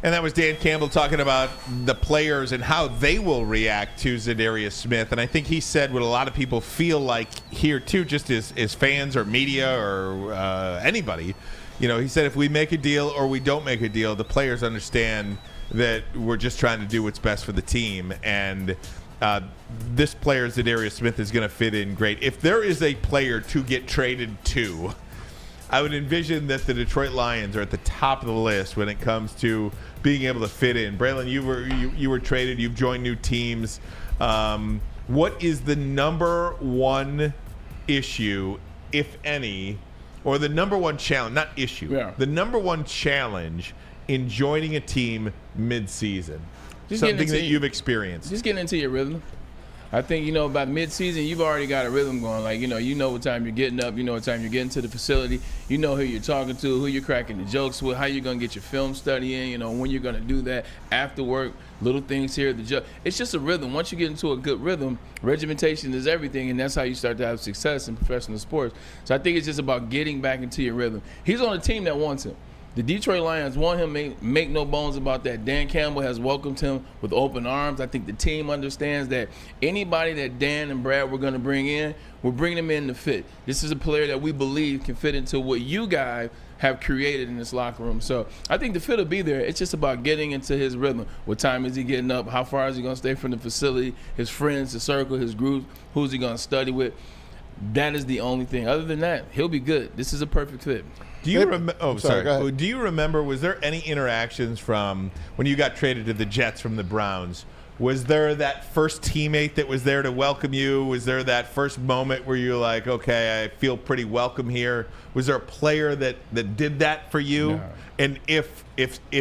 S2: And that was Dan Campbell talking about the players and how they will react to Za'Darius Smith. And I think he said what a lot of people feel like here, too, just as fans or media or anybody. He said if we make a deal or we don't make a deal, the players understand that we're just trying to do what's best for the team. And this player, Za'Darius Smith, is going to fit in great. If there is a player to get traded to, I would envision that the Detroit Lions are at the top of the list when it comes to being able to fit in. Braylon, you were traded. You've joined new teams. What is the number one issue, if any, or the number one challenge, not issue, the number one challenge in joining a team mid-season? Something that you've experienced.
S3: Just getting into your rhythm. I think, by mid-season, you've already got a rhythm going. Like, you know what time you're getting up. You know what time you're getting to the facility. You know who you're talking to, who you're cracking the jokes with, how you're going to get your film study in, when you're going to do that after work, little things here. It's just a rhythm. Once you get into a good rhythm, regimentation is everything, and that's how you start to have success in professional sports. So I think it's just about getting back into your rhythm. He's on a team that wants him. The Detroit Lions want him, make no bones about that. Dan Campbell has welcomed him with open arms. I think the team understands that anybody that Dan and Brad were going to bring in, we're bringing them in to fit. This is a player that we believe can fit into what you guys have created in this locker room. So I think the fit will be there. It's just about getting into his rhythm. What time is he getting up? How far is he going to stay from the facility? His friends, his circle, his group. Who's he going to study with? That is the only thing. Other than that, he'll be good. This is a perfect fit.
S2: Do you remember? Oh, sorry. Do you remember? Was there any interactions from when you got traded to the Jets from the Browns? Was there that first teammate that was there to welcome you? Was there that first moment where you're like, okay, I feel pretty welcome here? Was there a player that did that for you? No. And if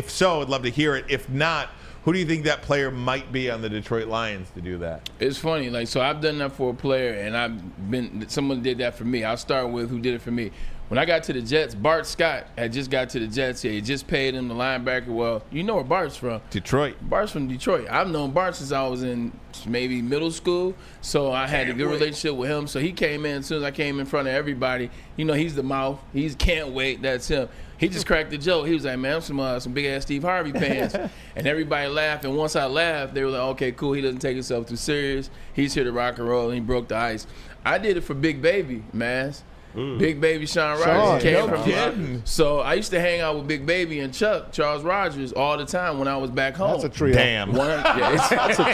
S2: so, I'd love to hear it. If not, who do you think that player might be on the Detroit Lions to do that?
S3: It's funny. So I've done that for a player, and someone did that for me. I'll start with who did it for me. When I got to the Jets, Bart Scott had just got to the Jets here. He just paid him the linebacker. Well, you know where Bart's from.
S2: Detroit.
S3: Bart's from Detroit. I've known Bart since I was in maybe middle school, so I had a good relationship with him. So he came in as soon as I came in front of everybody. He's the mouth. He's can't wait. That's him. He just cracked the joke. He was like, man, I'm some big-ass Steve Harvey pants. And everybody laughed. And once I laughed, they were like, okay, cool. He doesn't take himself too serious. He's here to rock and roll, and he broke the ice. I did it for Big Baby, Maz. Big Baby Sean Rogers came from. So I used to hang out with Big Baby and Charles Rogers all the time when I was back home.
S4: That's a trio.
S2: Damn.
S4: That's a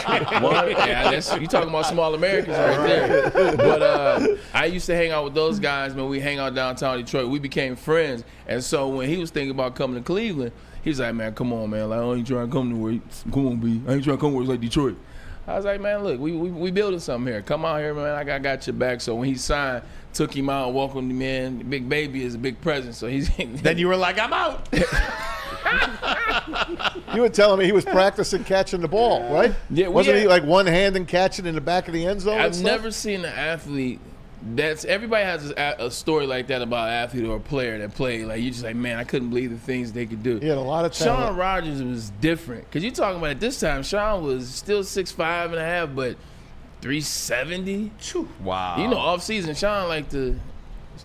S4: trio.
S3: You talking about small Americans right there. But I used to hang out with those guys when we hang out downtown Detroit. We became friends. And so when he was thinking about coming to Cleveland, he was like, man, come on, man. Like, I ain't trying to come to where, come on, B. I ain't trying to come where it's like Detroit. I was like, man, look, we building something here. Come out here, man. I got your back. So when he signed, took him out, welcomed him in. Big Baby is a big presence. So he's
S2: then you were like, I'm out.
S4: You were telling me he was practicing catching the ball, right?
S3: Yeah,
S4: wasn't he like one hand and catching in the back of the end zone?
S3: I've never seen an athlete. Everybody has a story like that about an athlete or a player that played. Like, you just like, man, I couldn't believe the things they could do.
S4: He had a lot of talent.
S3: Sean Rogers was different. Because you're talking about at this time, Sean was still 6'5.5", but 370.
S2: Wow.
S3: Off season, Sean like to,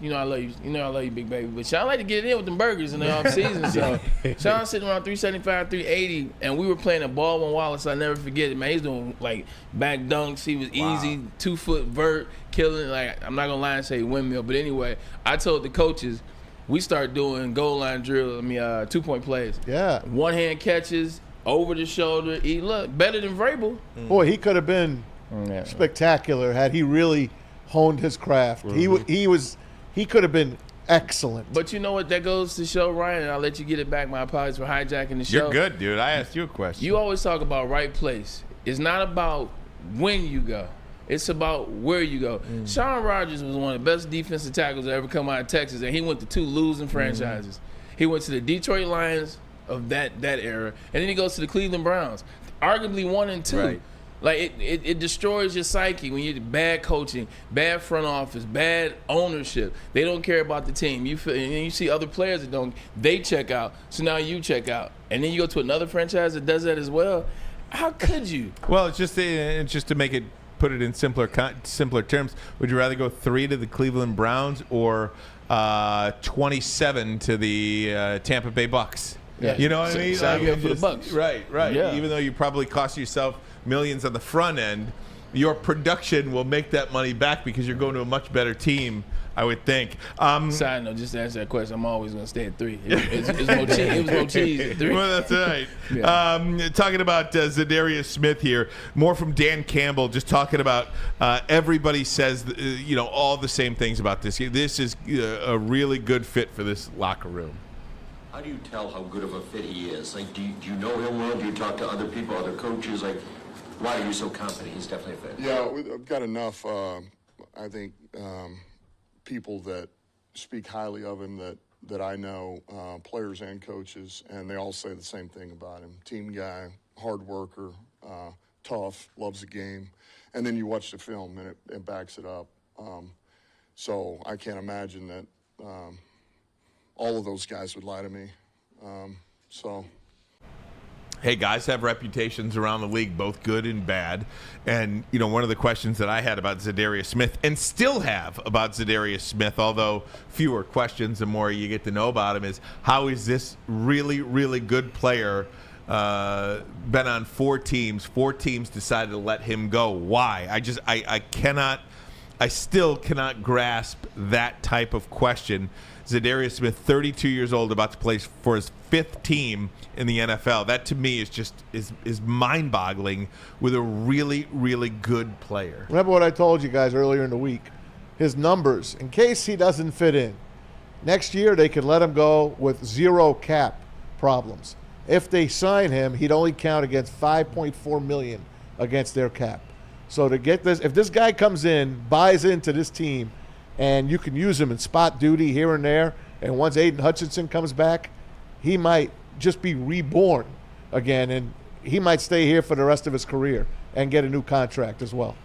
S3: I love you. I love you, Big Baby. But Sean like to get in with them burgers in the off season. So Sean sitting around 375, 380, and we were playing at Baldwin Wallace. I never forget it, man. He's doing like back dunks. He was easy, 2-foot vert, killing. Like, I'm not gonna lie and say windmill, but anyway, I told the coaches we start doing goal line drill. 2-point plays.
S4: Yeah.
S3: One hand catches over the shoulder. He look better than Vrabel.
S4: Boy, he could have been spectacular had he really honed his craft. He could have been excellent.
S3: But you know what? That goes to show, Ryan, and I'll let you get it back. My apologies for hijacking the show.
S2: You're good, dude. I asked you a question.
S3: You always talk about right place. It's not about when you go. It's about where you go. Sean Rogers was one of the best defensive tackles that ever come out of Texas, and he went to 2 losing franchises. He went to the Detroit Lions of that era, and then he goes to the Cleveland Browns, arguably 1 and 2. Right. Like, it destroys your psyche when you're bad coaching, bad front office, bad ownership. They don't care about the team. And you see other players that don't. They check out, so now you check out. And then you go to another franchise that does that as well. How could you?
S2: Well, it's just to put it in simpler terms. Would you rather go 3 to the Cleveland Browns or 27 to the Tampa Bay Bucks?
S3: Yeah.
S2: You know what I mean?
S3: Sign me up for the Bucks.
S2: Right.
S3: Yeah.
S2: Even though you probably cost yourself millions on the front end, your production will make that money back because you're going to a much better team, I would think.
S3: Side note, just to answer that question, I'm always going to stay at 3. It was more cheese at 3.
S2: Well, that's right.
S3: Yeah.
S2: Talking about Za'Darius Smith here, more from Dan Campbell, just talking about everybody says, all the same things about this. This is a really good fit for this locker room.
S11: How do you tell how good of a fit he is? Like, do you know him well? Do you talk to other people, other coaches? Like, why are you so confident he's definitely a fit?
S10: Yeah, I've got enough, I think, people that speak highly of him that I know, players and coaches, and they all say the same thing about him. Team guy, hard worker, tough, loves the game. And then you watch the film, and it backs it up. So I can't imagine that all of those guys would lie to me.
S2: Hey, guys have reputations around the league, both good and bad. And, one of the questions that I had about Za'Darius Smith, and still have about Za'Darius Smith, although fewer questions the more you get to know about him, is how is this really, really good player been on 4 teams? 4 teams decided to let him go. Why? I still cannot grasp that type of question. Za'Darius Smith, 32 years old, about to play for his 5th team in the NFL. That to me is mind-boggling with a really, really good player.
S4: Remember what I told you guys earlier in the week? His numbers, in case he doesn't fit in. Next year, they could let him go with 0 cap problems. If they sign him, he'd only count against $5.4 million against their cap. So to get this, if this guy comes in, buys into this team, and you can use him in spot duty here and there, and once Aiden Hutchinson comes back, he might just be reborn again, and he might stay here for the rest of his career and get a new contract as well.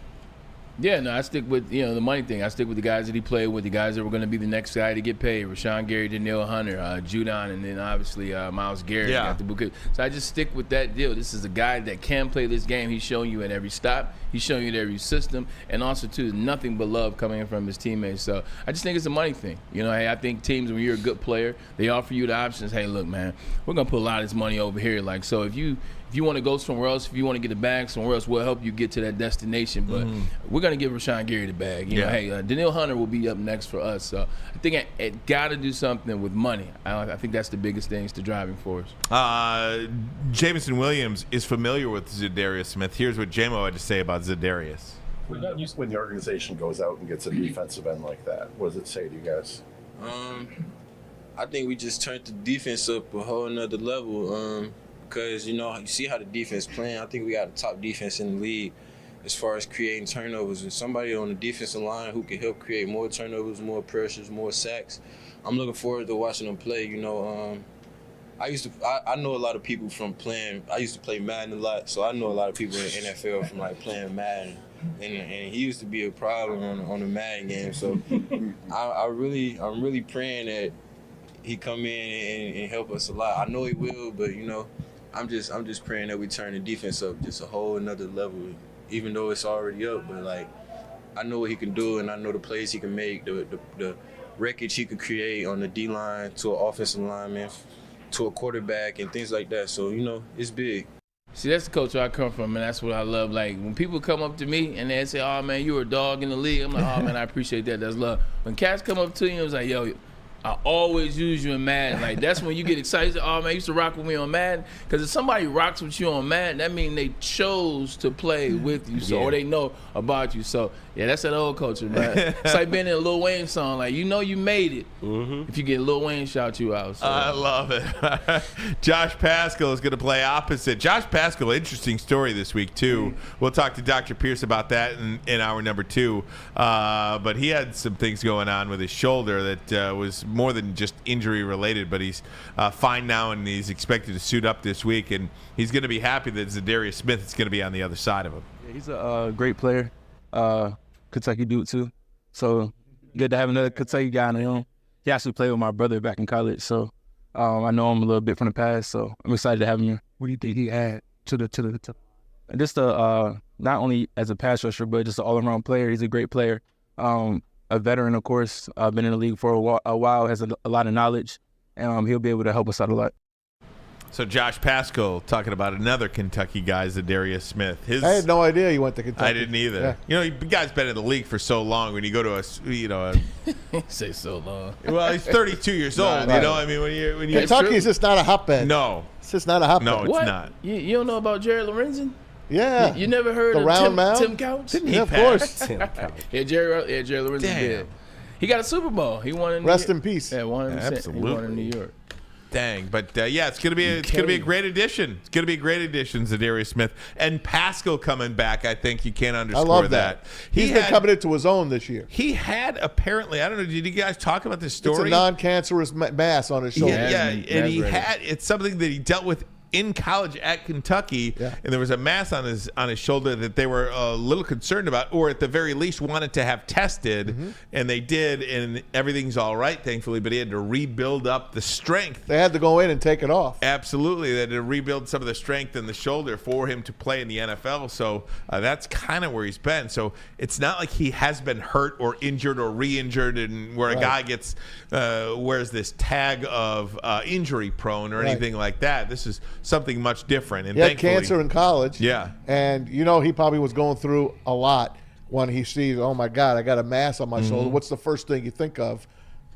S3: Yeah, no, I stick with the money thing. I stick with the guys that he played with, the guys that were going to be the next guy to get paid. Rashawn Gary, Danielle Hunter, Judon, and then obviously Myles Garrett.
S2: Yeah.
S3: Got the bouquet. So I just stick with that deal. This is a guy that can play this game. He's showing you at every stop. He's showing you at every system. And also, too, nothing but love coming in from his teammates. So I just think it's a money thing. Hey, I think teams, when you're a good player, they offer you the options. Hey, look, man, we're going to put a lot of this money over here. Like, so if you want to go somewhere else, if you want to get a bag somewhere else, we'll help you get to that destination. But we're going to give Rashawn Gary the bag. Hey, Danielle Hunter will be up next for us. So I think it got to do something with money. I think that's the biggest thing, is the driving force.
S2: Jameson Williams is familiar with Za'Darius Smith. Here's what J-Mo had to say about Za'Darius.
S12: When the organization goes out and gets a defensive end like that, what does it say to you guys?
S7: I think we just turned the defense up a whole nother level. Because, you see how the defense playing. I think we got the top defense in the league as far as creating turnovers. And somebody on the defensive line who can help create more turnovers, more pressures, more sacks. I'm looking forward to watching them play. I know a lot of people from playing. I used to play Madden a lot, so I know a lot of people in the NFL from playing Madden. And he used to be a problem on the Madden game. So I'm really praying that he come in and help us a lot. I know he will, but I'm just praying that we turn the defense up just a whole another level, even though it's already up. But I know what he can do, and I know the plays he can make, the wreckage he could create on the D line to an offensive lineman, to a quarterback, and things like that. So it's big.
S3: See, that's the culture I come from, and that's what I love. Like, when people come up to me and they say, "Oh man, you're a dog in the league," I'm like, "Oh man, I appreciate that. That's love." When cats come up to you, it's like, "Yo, I always use you in Madden." Like, that's when you get excited. "Oh man, you used to rock with me on Madden." Because if somebody rocks with you on Madden, that means they chose to play with you, or they know about you. So yeah, that's that old culture, man. It's like being in a Lil Wayne song. Like, you made it if you get Lil Wayne shout you out. So.
S2: I love it. Josh Paschal is going to play opposite. Josh Paschal, interesting story this week too. We'll talk to Dr. Pierce about that in hour number 2. But he had some things going on with his shoulder that was more than just injury related, but he's fine now, and he's expected to suit up this week, and he's going to be happy that Za'Darius Smith is going to be on the other side of him.
S13: Yeah, he's a great player, Kentucky dude too, so good to have another Kentucky guy on him. He actually played with my brother back in college, so I know him a little bit from the past, so I'm excited to have him here. What do you think he add to the just not only as a pass rusher, but just an all-around player. He's a great player. A veteran, of course, been in the league for a while, has a lot of knowledge, and he'll be able to help us out a lot.
S2: So Josh Paschal talking about another Kentucky guy, Za'Darius Smith.
S4: I had no idea he went to Kentucky.
S2: I didn't either.
S4: Yeah.
S2: You know, the guy's been in the league for so long. When you go to
S3: Say so long.
S2: well, he's 32 years old.
S4: Right.
S2: You know, I mean, when you
S4: Kentucky's just not a hotbed.
S2: no,
S4: It's just not a hotbed.
S2: no, it's
S3: What?
S2: not.
S3: You don't know about Jared Lorenzen?
S4: Yeah.
S3: You never heard
S4: The
S3: of
S4: round mound?
S3: Tim Couch?
S2: Didn't he
S4: Yeah, of
S2: pass?
S4: course.
S3: Yeah, Jared Lorenzen
S2: Damn.
S3: did. He got a Super Bowl. He won in
S4: Rest
S3: New
S4: in peace.
S3: Yeah, 100%. He
S2: Absolutely.
S3: won in New York.
S2: Dang, but yeah, it's gonna be a great addition. It's gonna be a great addition, Za'Darius Smith and Paschal coming back. I think you can't
S4: I
S2: underscore
S4: love that. He's been coming into his own this year.
S2: He had apparently, I don't know, did you guys talk about this
S4: It's
S2: story?
S4: a non-cancerous mass on his shoulder.
S2: Yeah, and he
S3: That's
S2: had it's something that he dealt with in college at Kentucky, and there was a mass on his shoulder that they were a little concerned about, or at the very least wanted to have tested, and they did, and everything's all right, thankfully. But he had to rebuild up the strength.
S4: They had to go in and take it off.
S2: Absolutely, they had to rebuild some of the strength in the shoulder for him to play in the NFL. So that's kind of where he's been. So it's not like he has been hurt or injured or re-injured, and where a guy gets wears this tag of injury prone or anything like that. This is something much different. And
S4: he had cancer in college.
S2: Yeah.
S4: And, you know, he probably was going through a lot when he sees, oh, my God, I got a mass on my shoulder. What's the first thing you think of?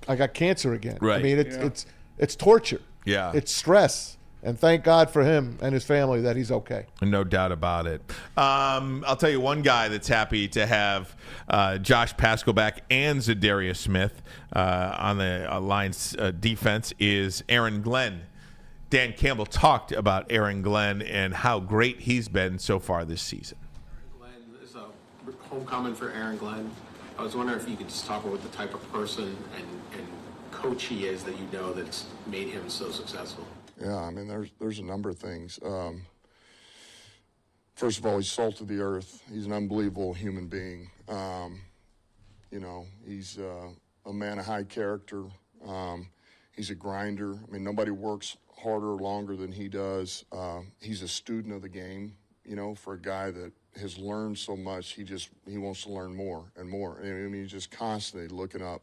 S4: I got cancer again.
S2: Right.
S4: I mean, it's torture.
S2: Yeah.
S4: It's stress. And thank God for him and his family that he's okay.
S2: No doubt about it. I'll tell you one guy that's happy to have Josh Paschal back and Za'Darius Smith on the Lions defense is Aaron Glenn. Dan Campbell talked about Aaron Glenn and how great he's been so far this season.
S14: Glenn, this is a homecoming for Aaron Glenn. I was wondering if you could just talk about the type of person and coach he is that you know that's made him so successful.
S10: Yeah, I mean, there's a number of things. First of all, he's salt of the earth. He's an unbelievable human being. You know, he's a man of high character. He's a grinder. I mean, nobody works harder or longer than he does. He's a student of the game, you know, for a guy that has learned so much. He wants to learn more and more. I mean, he's just constantly looking up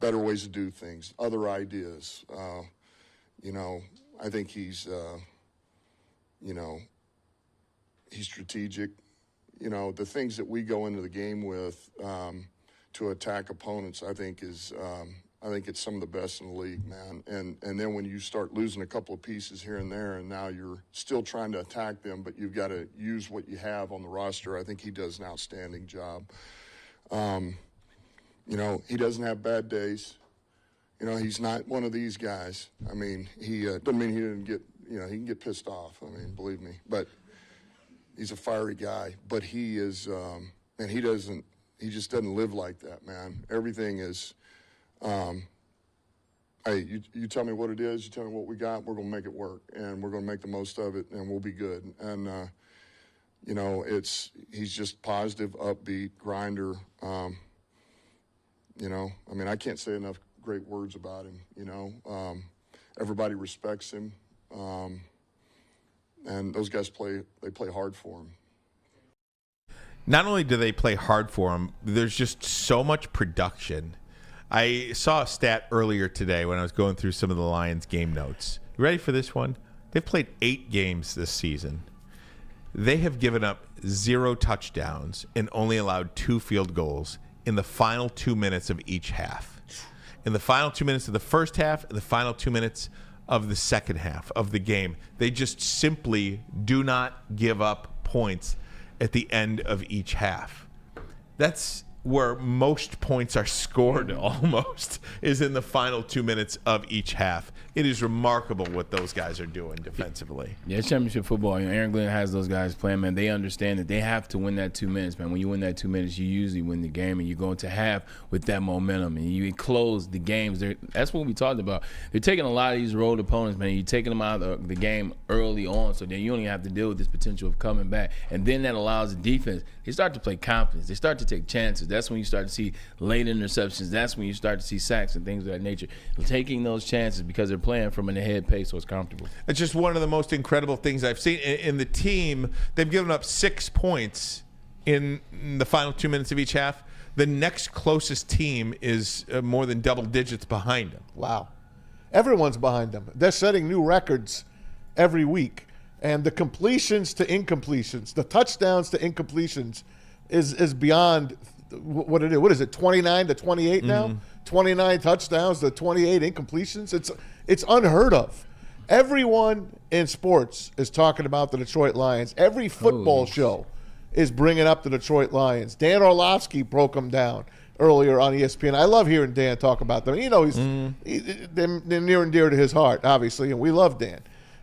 S10: better ways to do things, other ideas. You know, I think he's, you know, he's strategic. You know, the things that we go into the game with to attack opponents, I think it's some of the best in the league, man. And then when you start losing a couple of pieces here and there, and now you're still trying to attack them, but you've got to use what you have on the roster, I think he does an outstanding job. You know, he doesn't have bad days. You know, he's not one of these guys. I mean, he doesn't mean he didn't get, you know, he can get pissed off. I mean, believe me. But he's a fiery guy. But he is, and he just doesn't live like that, man. Everything is, hey, you tell me what it is, you tell me what we got, we're going to make it work. And we're going to make the most of it, and we'll be good. And, you know, he's just positive, upbeat, grinder. You know, I mean, I can't say enough great words about him, you know. Everybody respects him. And those guys play hard for him.
S2: Not only do they play hard for him, there's just so much production. I saw a stat earlier today when I was going through some of the Lions game notes. You ready for this one? They've played 8 games this season. They have given up 0 touchdowns and only allowed 2 field goals in the final 2 minutes of each half. In the final 2 minutes of the first half and the final 2 minutes of the second half of the game, they just simply do not give up points at the end of each half. That's where most points are scored almost, is in the final 2 minutes of each half. It is remarkable what those guys are doing defensively.
S3: Yeah, it's championship football. You know, Aaron Glenn has those guys playing, man. They understand that they have to win that 2 minutes, man. When you win that 2 minutes, you usually win the game, and you go into half with that momentum, and you close the games. That's what we talked about. They're taking a lot of these road opponents, man. You're taking them out of the game early on, so then you only have to deal with this potential of coming back. And then that allows the defense, they start to play confidence. They start to take chances. That's when you start to see late interceptions. That's when you start to see sacks and things of that nature. Taking those chances because they're playing from an ahead pace, so it's comfortable.
S2: It's just one of the most incredible things I've seen. In the team, they've given up 6 points in the final 2 minutes of each half. The next closest team is more than double digits behind them.
S4: Wow. Everyone's behind them. They're setting new records every week. And the completions to incompletions, the touchdowns to incompletions is beyond what it is. What is it, 29 to 28 now? 29 touchdowns to 28 incompletions. It's unheard of. Everyone in sports is talking about the Detroit Lions. Every football show is bringing up the Detroit Lions. Dan Orlovsky broke them down earlier on ESPN. I love hearing Dan talk about them. You know, they're near and dear to his heart, obviously, and we love Dan.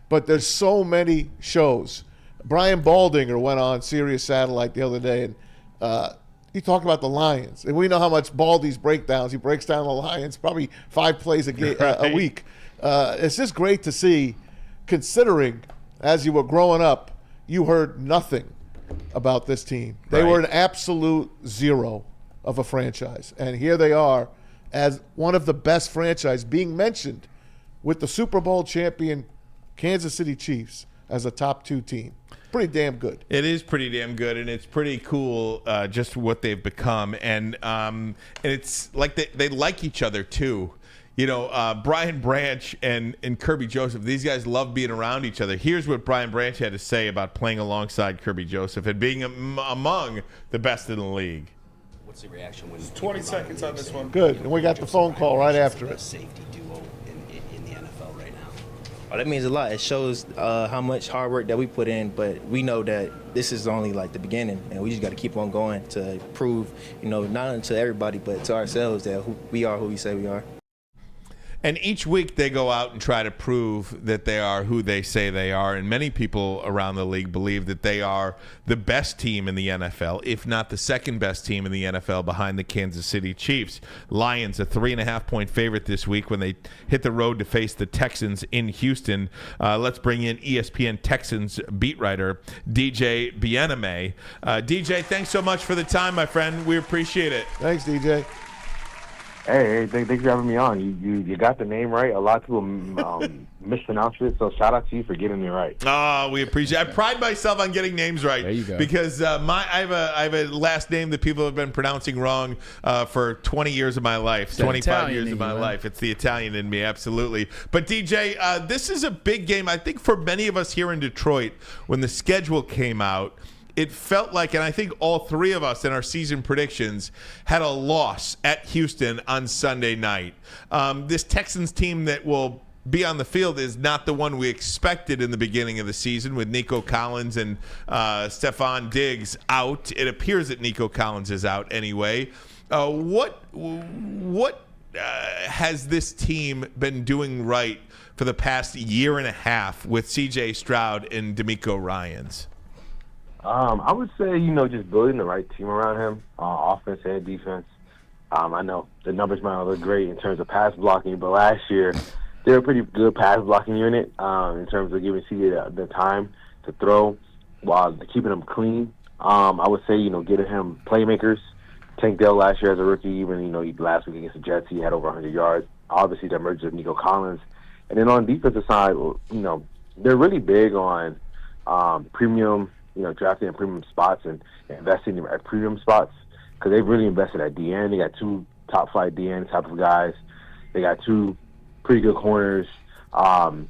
S4: But there's so many shows. Brian Baldinger went on Sirius Satellite the other day, and he talked about the Lions. And we know how much Baldy's breakdowns. He breaks down the Lions probably 5 plays a week. It's just great to see, considering as you were growing up, you heard nothing about this team. They were an absolute zero of a franchise. And here they are as one of the best franchises being mentioned with the Super Bowl champion Kansas City Chiefs as a top 2 team. Pretty damn good.
S2: It is pretty damn good, and it's pretty cool just what they've become. And it's like they like each other, too. You know, Brian Branch and Kerby Joseph, these guys love being around each other. Here's what Brian Branch had to say about playing alongside Kerby Joseph and being among the best in the league.
S15: What's the reaction when
S6: 20 seconds on this one?
S4: Good, and we got the phone call right after it.
S15: Safety duo in the NFL right now. Oh, that means a lot. It shows how much hard work that we put in, but we know that this is only like the beginning, and we just got to keep on going to prove, you know, not only to everybody, but to ourselves that we are who we say we are.
S2: And each week they go out and try to prove that they are who they say they are. And many people around the league believe that they are the best team in the NFL, if not the second best team in the NFL behind the Kansas City Chiefs. Lions, a 3.5-point favorite this week when they hit the road to face the Texans in Houston. Let's bring in ESPN Texans beat writer DJ Biename. DJ, thanks so much for the time, my friend. We appreciate it.
S4: Thanks, DJ.
S16: Hey, thanks for having me on. You got the name right. A lot of people mispronounce it, so shout out to you for getting it right.
S2: Oh, we appreciate it. I pride myself on getting names right.
S3: There you go.
S2: Because I have a last name that people have been pronouncing wrong for 20 years of my life,
S3: It's
S2: 25
S3: Italian
S2: years
S3: in
S2: of my
S3: you, man.
S2: life. It's the Italian in me, absolutely. But DJ, this is a big game. I think for many of us here in Detroit, when the schedule came out, it felt like, and I think all 3 of us in our season predictions had a loss at Houston on Sunday night. This Texans team that will be on the field is not the one we expected in the beginning of the season with Nico Collins and Stephon Diggs out. It appears that Nico Collins is out anyway. What has this team been doing right for the past year and a half with C.J. Stroud and DeMeco Ryans?
S16: I would say, just building the right team around him, offense and defense. I know the numbers might not look great in terms of pass blocking, but last year they're a pretty good pass blocking unit in terms of giving CJ the time to throw while keeping him clean. I would say, getting him playmakers. Tank Dell last year as a rookie, even, last week against the Jets, he had over 100 yards. Obviously, the emergence of Nico Collins. And then on the defensive side, they're really big on premium, drafting in premium spots and investing at premium spots because they've really invested at DN. They got 2 top-flight DN type of guys. They got 2 pretty good corners. And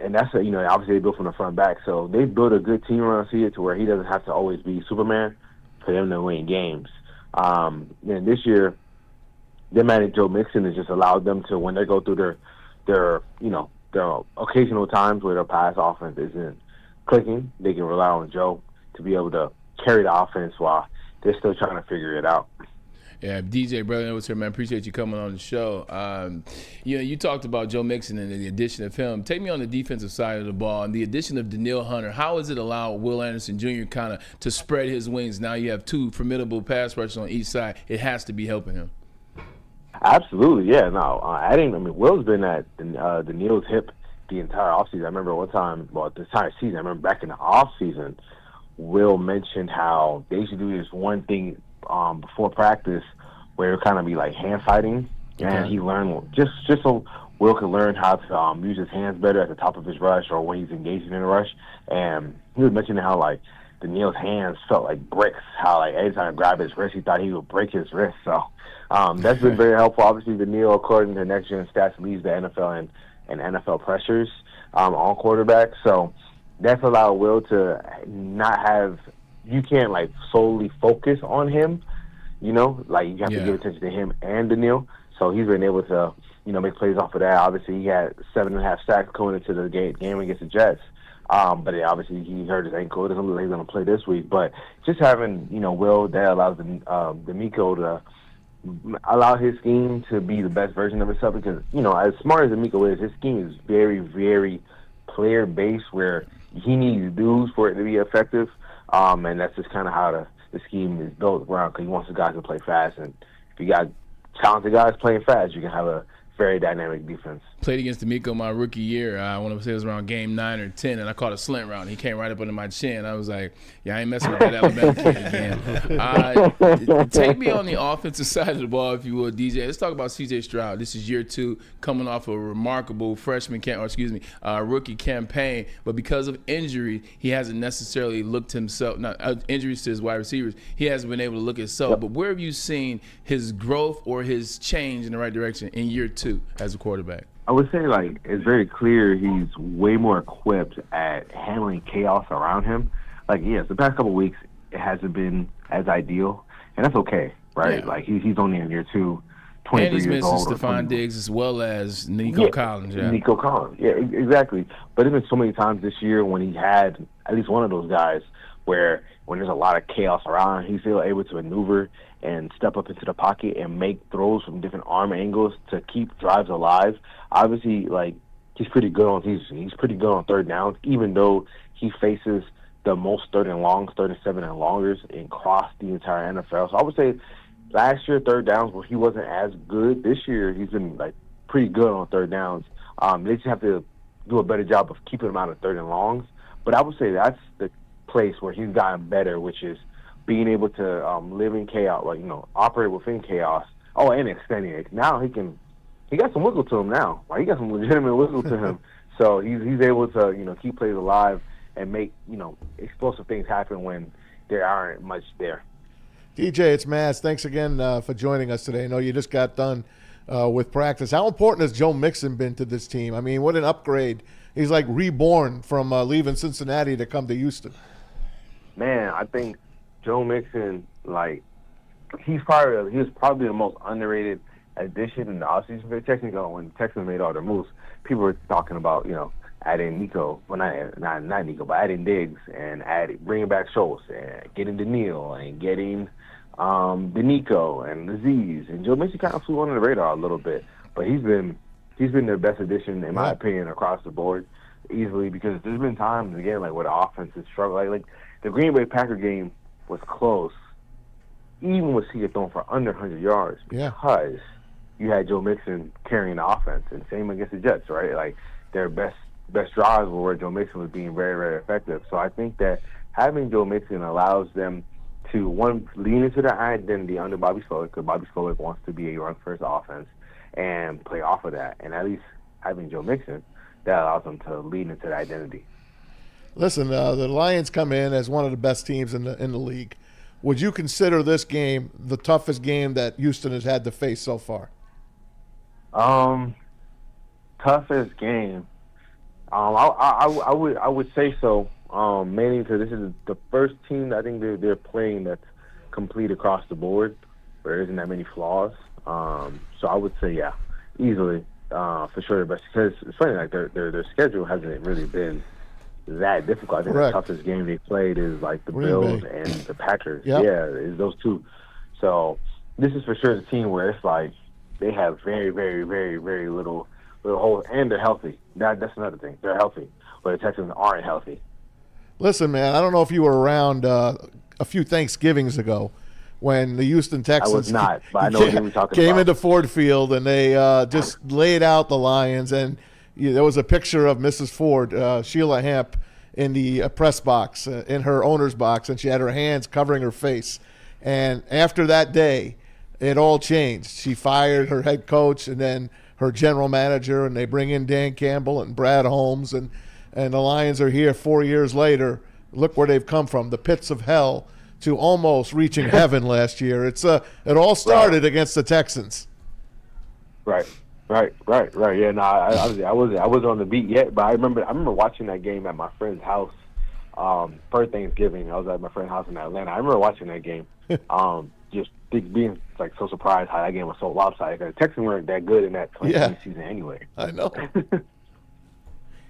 S16: that's, obviously they built from the front back. So they built a good team around here to where he doesn't have to always be Superman for them to win games. And this year, them adding Joe Mixon has just allowed them to, when they go through their occasional times where their pass offense isn't clicking, they can rely on Joe to be able to carry the offense while they're still trying to figure it out.
S3: Yeah, DJ, Braylon Edwards here, man. Appreciate you coming on the show. You talked about Joe Mixon and the addition of him. Take me on the defensive side of the ball and the addition of Danielle Hunter. How has it allowed Will Anderson Jr. kind of to spread his wings? Now you have 2 formidable pass rushers on each side. It has to be helping him.
S16: Absolutely, yeah. No, Will's been at Danielle's hip the entire offseason. I remember one time, the entire season, I remember back in the offseason, Will mentioned how they should do this one thing before practice where it would kind of be like hand fighting, and he learned just so Will could learn how to use his hands better at the top of his rush or when he's engaging in a rush. And he was mentioning how like Daniil's hands felt like bricks, how like every time he grabbed his wrist, he thought he would break his wrist. So that's been very helpful. Obviously, Daniil, according to Next Gen Stats, leads the NFL in NFL pressures on quarterbacks. So that's allowed Will to not have – you can't like solely focus on him, you know? Like you have to give attention to him and Daniil. So he's been able to – make plays off of that. Obviously, he had 7.5 sacks going into the game against the Jets. But obviously, he hurt his ankle. It doesn't look like he's going to play this week. But just having, Will, that allows D'Amico to allow his scheme to be the best version of itself. Because, as smart as D'Amico is, his scheme is very, very player-based where he needs dudes for it to be effective. And that's just kind of how the scheme is built around because he wants the guys to play fast. And if you got talented guys playing fast, you can have a very dynamic defense.
S3: Played against D'Amico my rookie year. I want to say it was around game 9 or 10, and I caught a slant route. He came right up under my chin. I was like, I ain't messing with that Alabama kid again. Take me on the offensive side of the ball, if you will, DJ. Let's talk about C.J. Stroud. This is year 2, coming off a remarkable rookie campaign. But because of injury, he hasn't necessarily looked himself. Not injuries to his wide receivers. He hasn't been able to look himself. Yep. But where have you seen his growth or his change in the right direction in year 2 as a quarterback?
S16: I would say, it's very clear he's way more equipped at handling chaos around him. Yes, the past couple of weeks, it hasn't been as ideal, and that's okay, right? Yeah. He's only in year 2, 23
S3: and he's
S16: years old.
S3: missing Stephon Diggs as well as Nico Collins. Yeah,
S16: Nico Collins. Yeah, exactly. But there's been so many times this year when he had at least one of those guys where when there's a lot of chaos around, he's still able to maneuver and step up into the pocket and make throws from different arm angles to keep drives alive. Obviously, he's pretty good he's pretty good on third downs, even though he faces the most third and longs, 37 and longers across the entire NFL. So I would say last year, third downs where he wasn't as good. This year, he's been pretty good on third downs. They just have to do a better job of keeping him out of third and longs. But I would say that's the place where he's gotten better, which is being able to live in chaos, operate within chaos. Oh, and extending it. Now he got some wiggle to him now. He got some legitimate wiggle to him. So he's able to, keep plays alive and make, explosive things happen when there aren't much there.
S4: DJ, it's Maz. Thanks again for joining us today. I know you just got done with practice. How important has Joe Mixon been to this team? I mean, what an upgrade. He's reborn from leaving Cincinnati to come to Houston.
S16: Man, I think Joe Mixon, he was probably the most underrated addition in the offseason for the Texans. When the Texans made all their moves, people were talking about, adding Nico, well, not Nico, but adding Diggs and bringing back Schultz and getting Daniil and getting Nico and Aziz. And Joe Mixon kind of flew under the radar a little bit, but he's been the best addition, in my opinion, across the board easily, because there's been times, again, where the offense has struggled. The Green Bay Packer game was close, even with Seager throwing for under 100 yards, because you had Joe Mixon carrying the offense, and same against the Jets, right? Their best drives were where Joe Mixon was being very, very effective. So I think that having Joe Mixon allows them to, one, lean into their identity under Bobby Slowick, because Bobby Slowick wants to be a run-first offense, and play off of that. And at least having Joe Mixon, that allows them to lean into the identity.
S4: Listen, the Lions come in as one of the best teams in the league. Would you consider this game the toughest game that Houston has had to face so far?
S16: Toughest game. I would say so. Mainly because this is the first team that I think they're playing that's complete across the board, where there isn't that many flaws. So I would say, easily, for sure. But because it's funny, their schedule hasn't really been that difficult. I think the toughest game they played is the Bills and the Packers.
S4: Yep.
S16: Yeah, it's those two. So this is for sure the team where it's they have very, very, very, very little holes, and they're healthy. That's another thing. They're healthy, but the Texans aren't healthy.
S4: Listen, man, I don't know if you were around a few Thanksgivings ago when the Houston Texans
S16: I was not, but I know what you're talking
S4: came
S16: about.
S4: into Ford Field, and they just laid out the Lions. And there was a picture of Mrs. Ford, Sheila Hamp, in the press box, in her owner's box, and she had her hands covering her face. And after that day, it all changed. She fired her head coach and then her general manager, and they bring in Dan Campbell and Brad Holmes, and the Lions are here 4 years later. Look where they've come from, the pits of hell to almost reaching heaven last year. It all started against the Texans.
S16: Right. Yeah, no, I wasn't on the beat yet, but I remember watching that game at my friend's house for Thanksgiving. I was at my friend's house in Atlanta. I remember watching that game, just being like so surprised how that game was so lopsided. Because the Texans weren't that good in that 2020 season anyway.
S4: I know.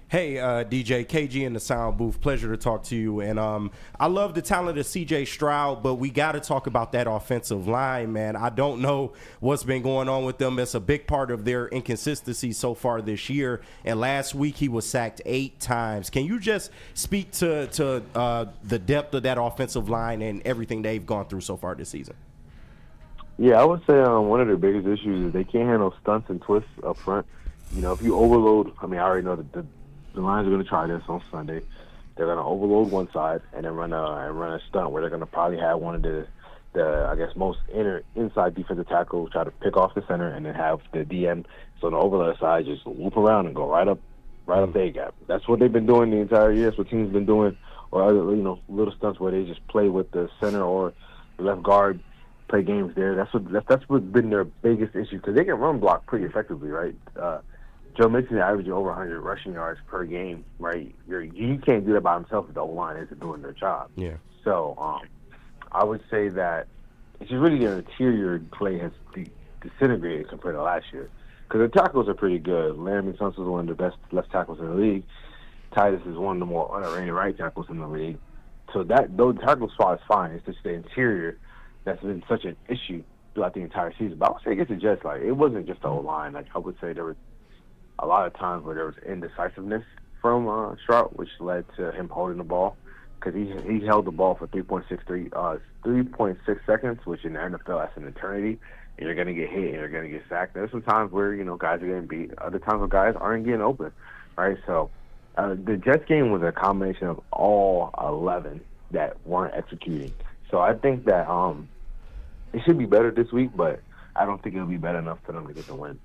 S5: Hey, DJ, KG in the sound booth. Pleasure to talk to you. And I love the talent of C.J. Stroud, but we got to talk about that offensive line, man. I don't know what's been going on with them. It's a big part of their inconsistency so far this year. And last week he was sacked 8 times. Can you just speak to the depth of that offensive line and everything they've gone through so far this season?
S16: Yeah, I would say one of their biggest issues is they can't handle stunts and twists up front. You know, if you overload, I already know that the Lions are going to try this on Sunday. They're going to overload one side and then run a stunt where they're going to probably have one of the I guess most inside defensive tackle try to pick off the center, and then have the DM so the overload side just loop around and go right up the A gap. That's what they've been doing the entire year. That's what teams been doing, or other little stunts where they just play with the center or the left guard, play games there. That's what's been their biggest issue, because they can run block pretty effectively, right? Joe Mixon averaging over 100 rushing yards per game, right? You can't do that by himself if the O-line isn't doing their job.
S5: Yeah.
S16: So I would say that it's just really their interior play has disintegrated compared to last year. Because the tackles are pretty good. Laramie Tunsil is one of the best left tackles in the league. Titus is one of the more underrated right tackles in the league. So those tackle spot is fine. It's just the interior that's been such an issue throughout the entire season. But I would say against the Jets, like, it wasn't just the O-line. Like, I would say there was a lot of times where there was indecisiveness from Stroud, which led to him holding the ball, because he held the ball for 3.6 seconds, which in the NFL that's an eternity. And you're going to get hit and you're going to get sacked. There's some times where guys are getting beat. Other times where guys aren't getting open, right? So the Jets game was a combination of all 11 that weren't executing. So I think that it should be better this week, but I don't think it'll be better enough for them to get the win.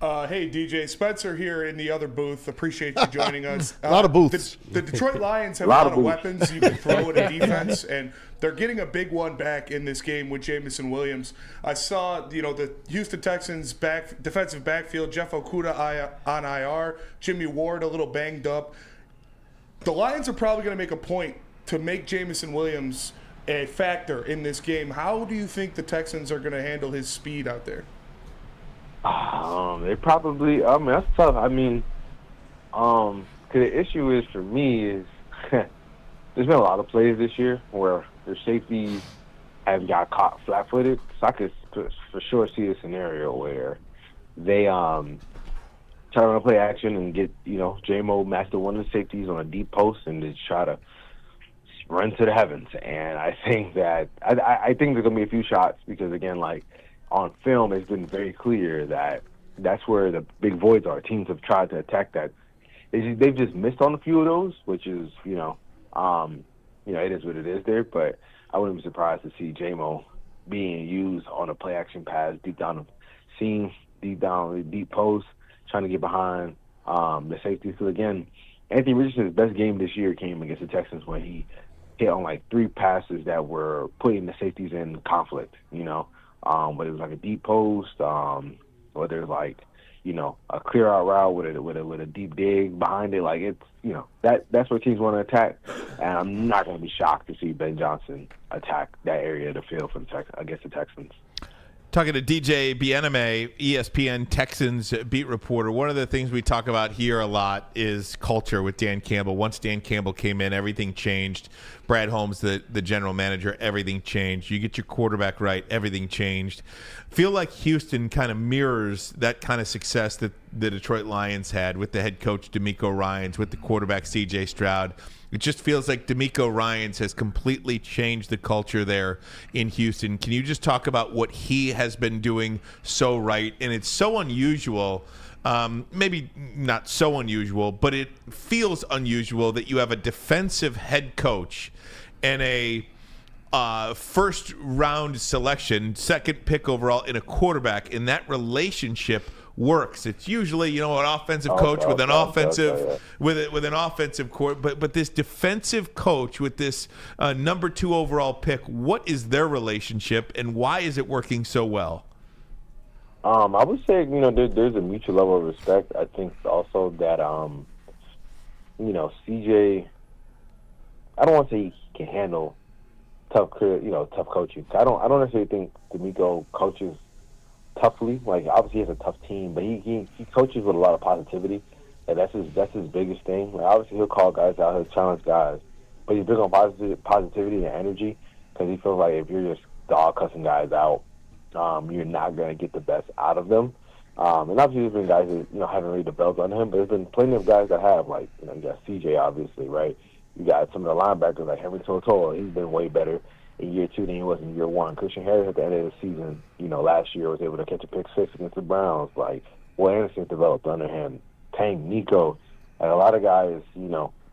S6: Hey, DJ, Spencer here in the other booth. Appreciate you joining us.
S4: A lot of booths.
S6: The Detroit Lions have a lot of weapons you can throw at a defense, and they're getting a big one back in this game with Jameson Williams. I saw, the Houston Texans defensive backfield, Jeff Okudah on IR, Jimmy Ward a little banged up. The Lions are probably going to make a point to make Jameson Williams a factor in this game. How do you think the Texans are going to handle his speed out there?
S16: They probably. That's tough. Cause the issue is for me is there's been a lot of plays this year where their safeties have got caught flat-footed. So I could for sure see a scenario where they try to run a play action and get J-Mo master one of the safeties on a deep post and just try to run to the heavens. And I think that I think there's gonna be a few shots, because again, like, on film, it's been very clear that that's where the big voids are. Teams have tried to attack that. They've just missed on a few of those, which is, it is what it is there. But I wouldn't be surprised to see J-Mo being used on a play-action pass deep down the seam, deep down the deep post, trying to get behind the safety. So, again, Anthony Richardson's best game this year came against the Texans when he hit on, like, 3 passes that were putting the safeties in conflict, but it was like a deep post, or there's like, a clear out route with a deep dig behind it. Like, it's, that's what teams want to attack. And I'm not going to be shocked to see Ben Johnson attack that area of the field against the Texans.
S2: Talking to DJ Bieneme, ESPN Texans beat reporter. One of the things we talk about here a lot is culture with Dan Campbell. Once Dan Campbell came in, everything changed. Brad Holmes, the general manager, everything changed. You get your quarterback right, everything changed. Feel like Houston kind of mirrors that kind of success that the Detroit Lions had with the head coach DeMeco Ryans, with the quarterback C.J. Stroud. It just feels like DeMeco Ryans has completely changed the culture there in Houston. Can you just talk about what he has been doing so right? And it's so unusual, maybe not so unusual, but it feels unusual that you have a defensive head coach and a first round selection, second pick overall in a quarterback, and that relationship works. It's usually, an offensive coach with an offensive with an offensive court, but this defensive coach with this number 2 overall pick, what is their relationship and why is it working so well?
S16: I would say, there's a mutual level of respect. I think also that, CJ, I don't want to say he can handle tough coaching. I don't necessarily think D'Amico coaches toughly. Like, obviously he has a tough team, but he coaches with a lot of positivity, and that's his biggest thing. Like, obviously he'll call guys out, he'll challenge guys, but he's big on positivity and energy, because he feels like if you're just dog cussing guys out, you're not going to get the best out of them. And obviously there's been guys that, haven't really developed under him, but there's been plenty of guys that have, like, you got CJ, obviously, right? You got some of the linebackers like Henry Totola. He's been way better in year 2 than he was in year 1. Christian Harris at the end of the season, last year was able to catch a pick 6 against the Browns. Like, Will Anderson developed under him. Tank, Nico, and a lot of guys,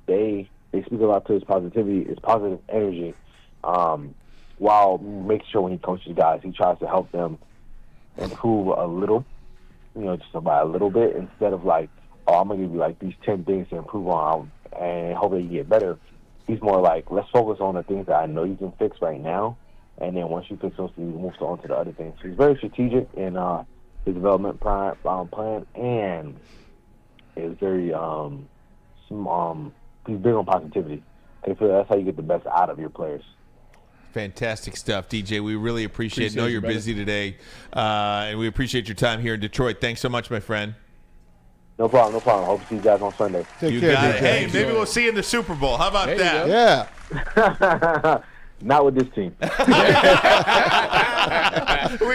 S16: they speak a lot to his positivity, his positive energy, while making sure when he coaches guys, he tries to help them improve a little, just by a little bit, instead of like, oh, I'm going to give you like these 10 things to improve on and hope that you get better. He's more like, let's focus on the things that I know you can fix right now, and then once you fix those things, you move on to the other things. So he's very strategic in his development plan, and is very he's big on positivity. I feel that's how you get the best out of your players.
S2: Fantastic stuff, DJ. We really appreciate it. I know you're busy today, and we appreciate your time here in Detroit. Thanks so much, my friend.
S16: No problem. Hope to see you guys on Sunday.
S2: Take care, DJ. Hey, maybe we'll see you in the Super Bowl. How about that?
S4: Yeah.
S16: Not with this team.
S2: We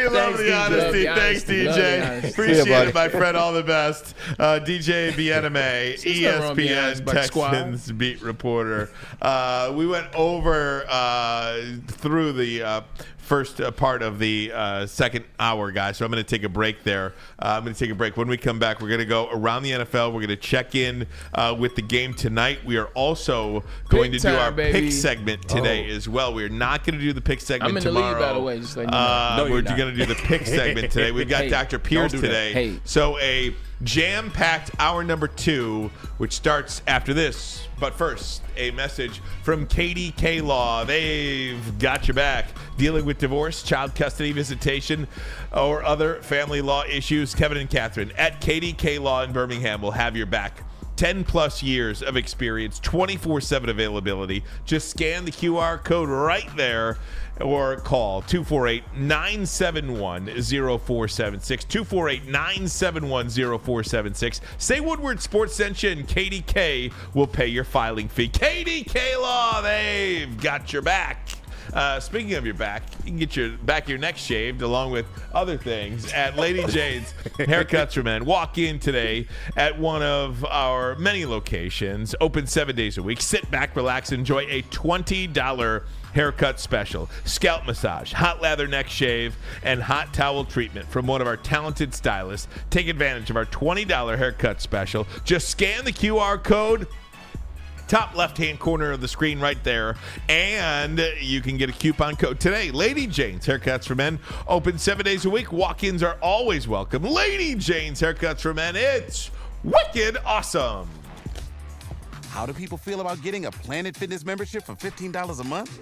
S2: love the honesty. Thanks, DJ. Appreciate it, my friend. All the best. DJ Bieneme, ESPN Texans beat reporter. We went over through the first part of the second hour, guys. So I'm going to take a break there. I'm going to take a break. When we come back, we're going to go around the NFL. We're going to check in with the game tonight. We are also going to do our pick segment today as well. We're not going to do the pick segment tomorrow.
S3: I'm in the lead, by the way. Just letting you know.
S2: We're going to do the pick segment today. We've got Dr. Pierce today. So a jam-packed hour number 2, which starts after this. But first, a message from KDK Law. They've got your back. Dealing with divorce, child custody, visitation, or other family law issues, Kevin and Catherine at KDK Law in Birmingham will have your back. 10-plus years of experience, 24/7 availability. Just scan the QR code right there or call 248-971-0476. 248-971-0476. Say Woodward Sports sent you, and KDK will pay your filing fee. KDK Law, they've got your back. Speaking of your back, you can get your neck shaved along with other things at Lady Jane's Haircuts for Men. Walk in today at one of our many locations, open 7 days a week. Sit back, relax, enjoy a $20 haircut special. Scalp massage, hot lather neck shave, and hot towel treatment from one of our talented stylists. Take advantage of our $20 haircut special. Just scan the QR code, top left-hand corner of the screen right there, and you can get a coupon code today. Lady Jane's Haircuts for Men, open 7 days a week. Walk-ins are always welcome. Lady Jane's Haircuts for Men, it's wicked awesome.
S17: How do people feel about getting a Planet Fitness membership for $15 a month?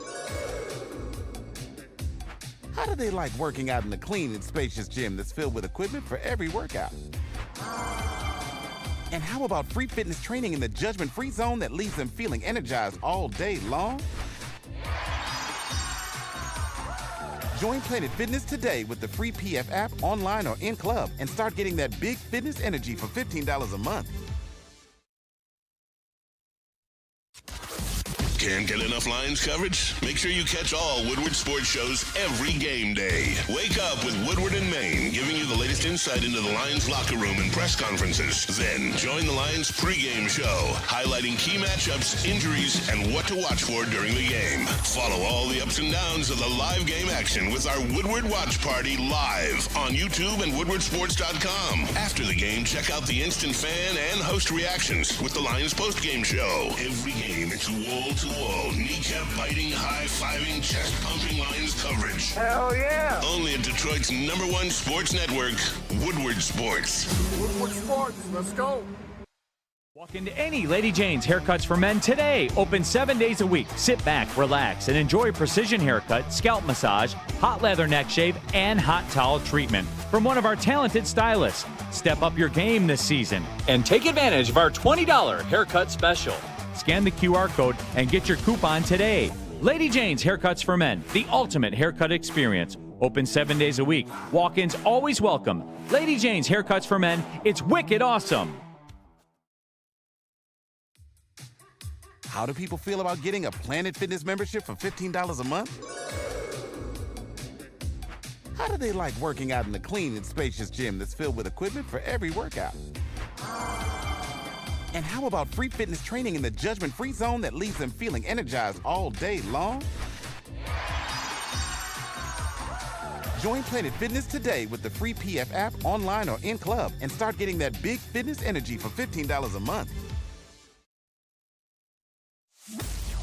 S17: How do they like working out in a clean and spacious gym that's filled with equipment for every workout? And how about free fitness training in the judgment-free zone that leaves them feeling energized all day long? Join Planet Fitness today with the free PF app, online or in club, and start getting that big fitness energy for $15 a month.
S1: Can't get enough Lions coverage? Make sure you catch all Woodward sports shows every game day. Wake up with Woodward and Maine, giving you the latest insight into the Lions locker room and press conferences. Then join the Lions pregame show, highlighting key matchups, injuries, and what to watch for during the game. Follow all the ups and downs of the live game action with our Woodward Watch Party live on YouTube and WoodwardSports.com. After the game, check out the instant fan and host reactions with the Lions postgame show. Every game, it's wall to wall, kneecap-biting, high-fiving, chest-pumping Lions coverage.
S18: Hell yeah!
S1: Only at Detroit's #1 sports network, Woodward Sports.
S18: Woodward Sports, let's go!
S19: Walk into any Lady Jane's Haircuts for Men today. Open 7 days a week. Sit back, relax, and enjoy precision haircut, scalp massage, hot leather neck shave, and hot towel treatment from one of our talented stylists. Step up your game this season and take advantage of our $20 haircut special. Scan the QR code and get your coupon today. Lady Jane's Haircuts for Men, the ultimate haircut experience. Open 7 days a week. Walk-ins always welcome. Lady Jane's Haircuts for Men. It's wicked awesome.
S17: How do people feel about getting a Planet Fitness membership for $15 a month? How do they like working out in a clean and spacious gym that's filled with equipment for every workout? And how about free fitness training in the judgment-free zone that leaves them feeling energized all day long? Join Planet Fitness today with the free PF app, online or in club, and start getting that big fitness energy for $15 a month.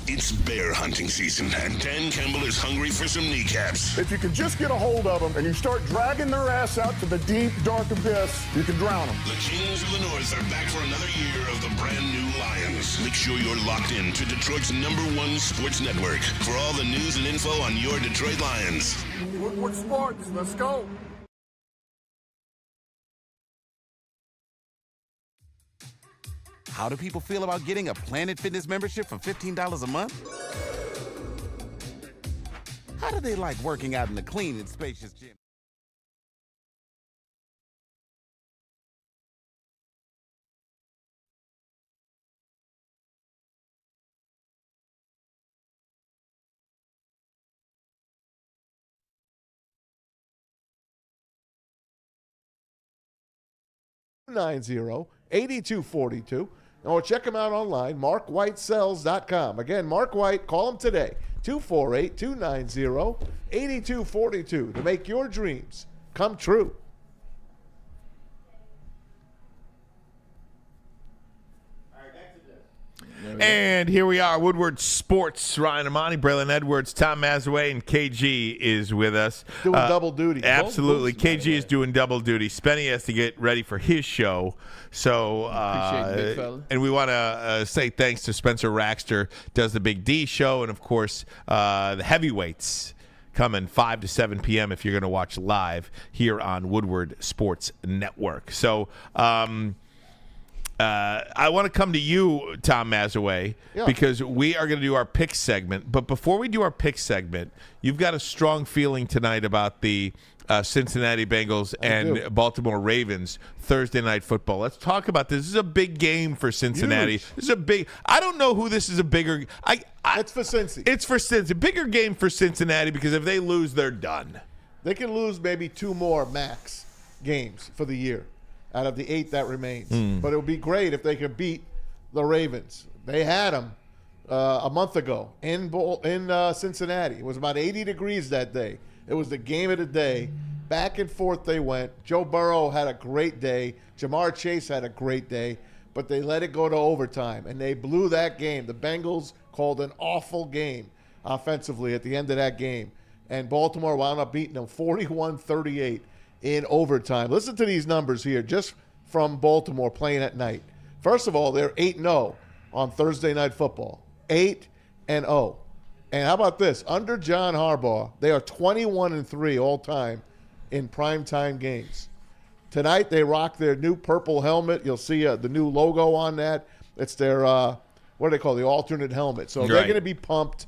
S1: It's bear hunting season, and Dan Campbell is hungry for some kneecaps.
S18: If you can just get a hold of them and you start dragging their ass out to the deep, dark abyss, you can drown them.
S1: The Kings of the North are back for another year of the brand new Lions. Make sure you're locked in to Detroit's #1 sports network for all the news and info on your Detroit Lions.
S18: Woodward Sports, let's go.
S17: How do people feel about getting a Planet Fitness membership for $15 a month? How do they like working out in a clean and spacious gym?
S4: $290-8242. Or check him out online, markwhitesells.com. Again, Mark White, call him today, 248-290-8242 to make your dreams come true.
S2: And here we are, Woodward Sports. Ryan Ermanni, Braylon Edwards, Tom Mazaway, and KG is with us.
S4: Doing double duty.
S2: Absolutely. KG is doing double duty. Spenny has to get ready for his show. So,
S3: Appreciate it, big fella.
S2: And we want to say thanks to Spencer Raxter, does the Big D show, and, of course, the heavyweights coming 5 to 7 p.m. if you're going to watch live here on Woodward Sports Network. So, I want to come to you, Tom Mazaway, because we are going to do our pick segment. But before we do our pick segment, you've got a strong feeling tonight about the Cincinnati Bengals and Baltimore Ravens Thursday night football. Let's talk about this. This is a big game for Cincinnati.
S4: Huge.
S2: This is a big. I don't know who this is a bigger.
S4: It's for Cincy.
S2: It's for Cincy. Bigger game for Cincinnati because if they lose, they're done.
S4: They can lose maybe 2 more max games for the year out of the 8 that remains. But it would be great if they could beat the Ravens. They had them a month ago in Cincinnati. It was about 80 degrees that day. It was the game of the day. Back and forth they went. Joe Burrow had a great day. Jamar Chase had a great day. But they let it go to overtime, and they blew that game. The Bengals called an awful game offensively at the end of that game. And Baltimore wound up beating them 41-38 in overtime. Listen to these numbers here just from Baltimore playing at night. First of all, they're 8-0 on Thursday Night Football. 8-0. And how about this? Under John Harbaugh, they are 21-3 all time in primetime games. Tonight, they rock their new purple helmet. You'll see the new logo on that. It's their, what do they call it? The alternate helmet. So they're going to be pumped.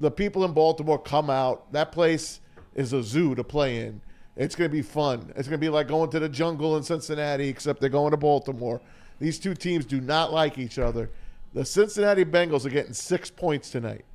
S4: The people in Baltimore come out. That place is a zoo to play in. It's going to be fun. It's going to be like going to the jungle in Cincinnati, except they're going to Baltimore. These two teams do not like each other. The Cincinnati Bengals are getting 6 points tonight.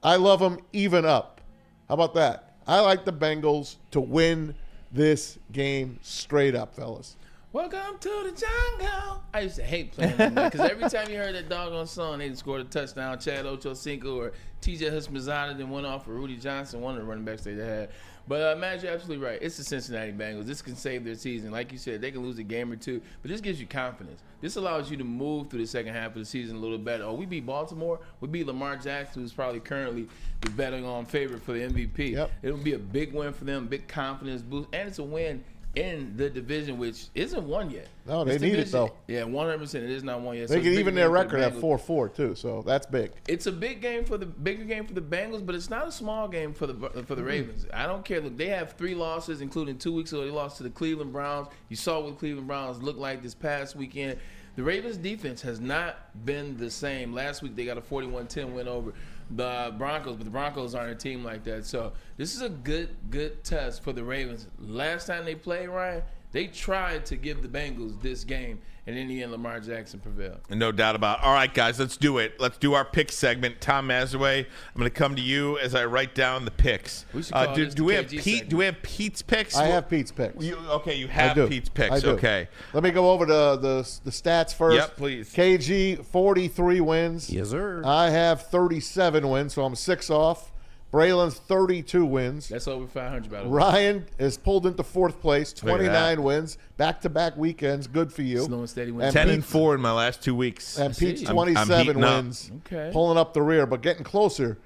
S4: I love them even up. How about that? I like the Bengals to win this game straight up, fellas.
S3: Welcome to the jungle. I used to hate playing them because every time you heard that doggone song, they scored a touchdown. Chad Ochocinco or T.J. Husmanzada then went off for Rudy Johnson, one of the running backs they had. But Matt, you're absolutely right. It's the Cincinnati Bengals. This can save their season. Like you said, they can lose a game or two, but this gives you confidence. This allows you to move through the second half of the season a little better. Oh, we beat Baltimore. We beat Lamar Jackson, who's probably currently the betting on favorite for the MVP.
S4: Yep.
S3: It'll be a big win for them, big confidence boost, and it's a win in the division, which isn't won yet.
S4: No, they need it, though.
S3: Yeah, 100%. It is not won yet.
S4: They
S3: So
S4: can
S3: it's a
S4: even
S3: big
S4: their
S3: game for
S4: record
S3: the
S4: at
S3: Bengals.
S4: 4-4 too, so that's big.
S3: It's a bigger game for the Bengals, but it's not a small game for the Ravens. I don't care. Look, they have 3 losses, including 2 weeks ago. They lost to the Cleveland Browns. You saw what the Cleveland Browns looked like this past weekend. The Ravens' defense has not been the same. Last week they got a 41-10 win over the Broncos, but the Broncos aren't a team like that. So this is a good test for the Ravens. Last time they played, Ryan, they tried to give the Bengals this game, and in the end, Lamar Jackson prevailed.
S2: No doubt about it. All right, guys, let's do it. Let's do our pick segment. Tom Mazaway, I'm going to come to you as I write down the picks.
S3: We should call this
S2: do
S3: the
S2: we have
S3: KG
S2: Pete?
S3: segment.
S2: Do we have Pete's picks?
S4: I have Pete's picks.
S2: You
S4: I
S2: have
S4: do.
S2: Pete's picks.
S4: I do.
S2: Okay.
S4: Let me go over the stats first.
S2: Yep, please.
S4: KG 43 wins.
S5: Yes, sir.
S4: I have 37 wins, so I'm 6 off. Braylon's 32 wins.
S3: That's over 500, by the way.
S4: Ryan is pulled into 4th place,
S2: Look at
S4: 29
S2: that.
S4: wins, back-to-back weekends. Good for you.
S3: Slow and steady wins.
S2: 10-4 in my last 2 weeks.
S4: And Pete's
S3: I'm
S4: 27
S2: heating up.
S4: wins,
S3: Okay.
S4: pulling up the rear, but getting closer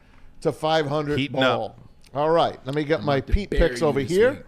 S4: to 500
S2: Heating
S4: ball.
S2: up.
S4: All right, let me get my
S3: to
S4: Pete
S3: bury
S4: picks
S3: you
S4: over
S3: this
S4: here,
S3: week.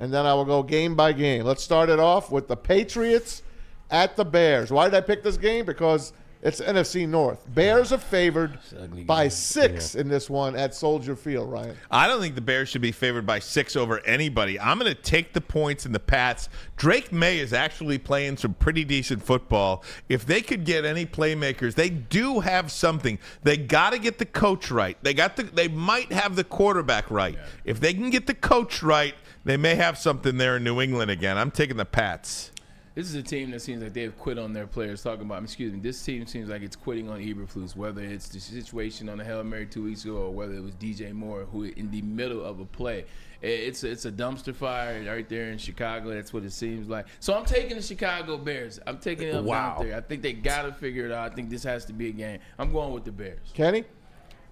S4: and then I will go game by game. Let's start it off with the Patriots at the Bears. Why did I pick this game? Because it's NFC North. Bears are favored by 6 in this one at Soldier Field, Ryan.
S2: I don't think the Bears should be favored by 6 over anybody. I'm going to take the points in the Pats. Drake May is actually playing some pretty decent football. If they could get any playmakers, they do have something. They got to get the coach right. They might have the quarterback right. Yeah. If they can get the coach right, they may have something there in New England again. I'm taking the Pats.
S3: This is a team that seems like they've quit on their players. This team seems like it's quitting on Eberflus, whether it's the situation on the Hail Mary 2 weeks ago or whether it was DJ Moore, who in the middle of a play. It's a dumpster fire right there in Chicago. That's what it seems like. So I'm taking the Chicago Bears. I'm taking them out there. I think they got to figure it out. I think this has to be a game. I'm going with the Bears.
S4: Kenny?